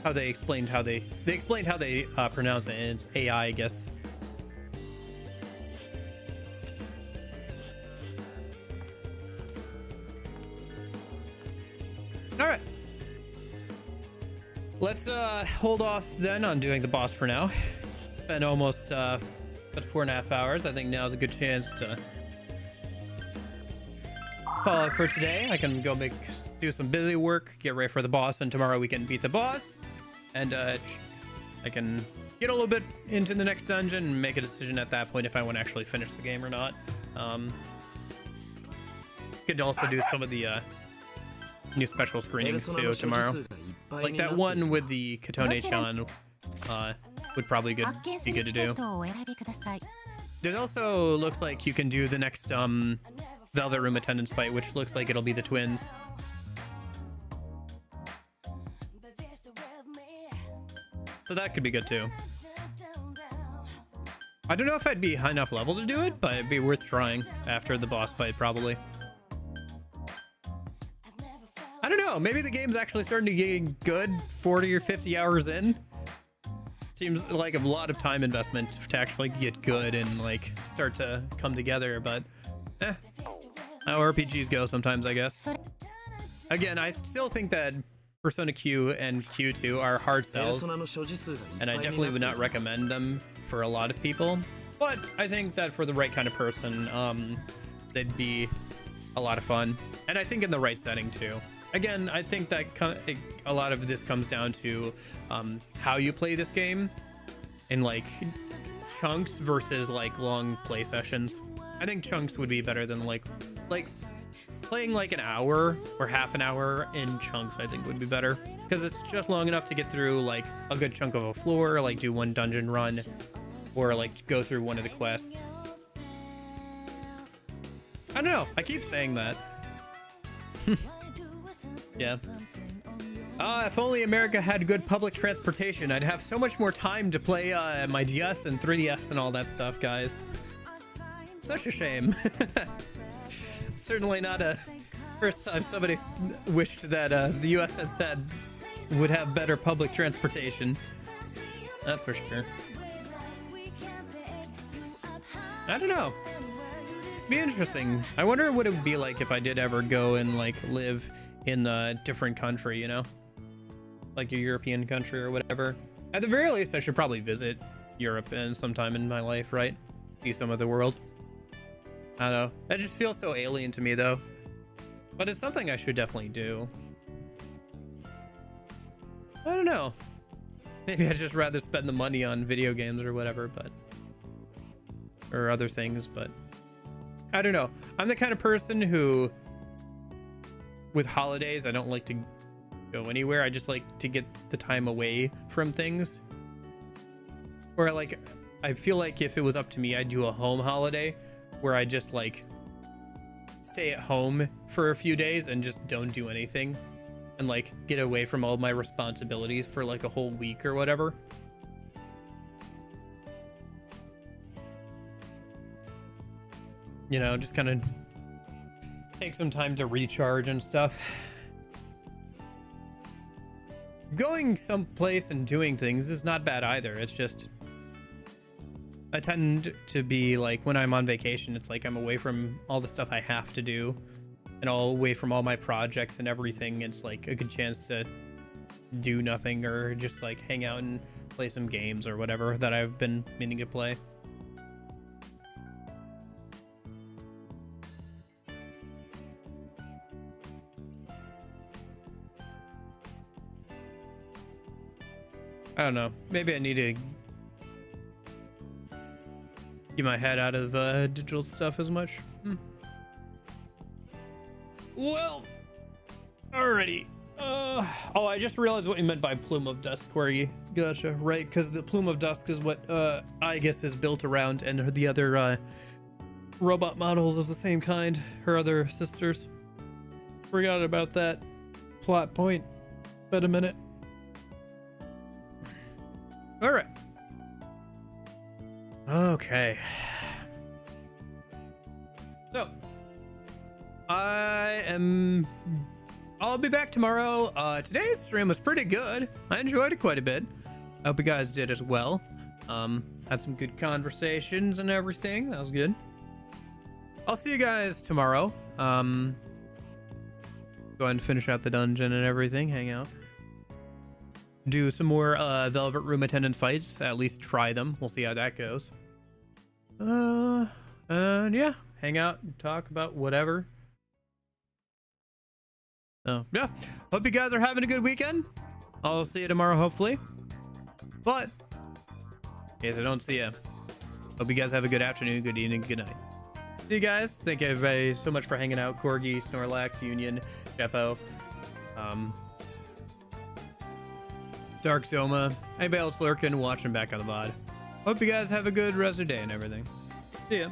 how they explained how they pronounce it, and it's AI, I guess. All right. Let's hold off then on doing the boss for now. Been almost about 4.5 hours. I think now's a good chance to call it for today. I can go do some busy work, get ready for the boss, and tomorrow we can beat the boss. And I can get a little bit into the next dungeon and make a decision at that point if I want to actually finish the game or not. Could also do some of the new special screenings too tomorrow. Like that one with the Katone-chan would probably be good to do. There also looks like you can do the next Velvet Room Attendants fight, which looks like it'll be the twins. So that could be good too. I don't know if I'd be high enough level to do it, but it'd be worth trying after the boss fight probably. I don't know, maybe the game's actually starting to get good 40 or 50 hours in. Seems like a lot of time investment to actually get good and like start to come together, but how RPGs go sometimes, I guess. Again, I still think that Persona Q and Q2 are hard sells, and I definitely would not recommend them for a lot of people, but I think that for the right kind of person, they'd be a lot of fun, and I think in the right setting too. Again, I think that a lot of this comes down to how you play this game in like chunks versus like long play sessions. I think chunks would be better than like playing like an hour or half an hour in chunks. I think would be better because it's just long enough to get through like a good chunk of a floor, like do one dungeon run or like go through one of the quests. I don't know, I keep saying that. Yeah. If only America had good public transportation, I'd have so much more time to play my DS and 3DS and all that stuff, guys. Such a shame. Certainly not a first time somebody wished that the US instead would have better public transportation. That's for sure. I don't know. Be interesting. I wonder what it would be like if I did ever go and like live in a different country, you know, like a European country or whatever. At the very least, I should probably visit Europe in sometime in my life, right? See some of the world. I don't know. That just feels so alien to me, though. But it's something I should definitely do. I don't know. Maybe I'd just rather spend the money on video games or whatever, but or other things, but I don't know. I'm the kind of person who, with holidays, I don't like to go anywhere. I just like to get the time away from things. Or like, I feel like if it was up to me, I'd do a home holiday where I just like stay at home for a few days and just don't do anything and like get away from all my responsibilities for like a whole week or whatever. You know, just kind of take some time to recharge and stuff. Going someplace and doing things is not bad either. It's just I tend to be like, when I'm on vacation, it's like I'm away from all the stuff I have to do and all away from all my projects and everything. It's like a good chance to do nothing or just like hang out and play some games or whatever that I've been meaning to play. I don't know. Maybe I need to get my head out of digital stuff as much. Well, alrighty. Oh, I just realized what you meant by Plume of Dusk, Corey. Gotcha, right? Because the Plume of Dusk is what I guess is built around, and the other robot models of the same kind, her other sisters. Forgot about that plot point. But a minute. All right. Okay. So, I'll be back tomorrow. Today's stream was pretty good. I enjoyed it quite a bit. I hope you guys did as well. Had some good conversations and everything. That was good. I'll see you guys tomorrow. Go ahead and finish out the dungeon and everything. Hang out. Do some more Velvet Room attendant fights. At least try them. We'll see how that goes. And yeah, hang out and talk about whatever. So yeah, hope you guys are having a good weekend. I'll see you tomorrow, hopefully. But in case I don't see you, hope you guys have a good afternoon, good evening, good night. See you guys. Thank you everybody so much for hanging out. Corgi, Snorlax, Union, Jeffo, Dark Zoma, anybody else lurking, watching back on the VOD. Hope you guys have a good rest of the day and everything. See ya.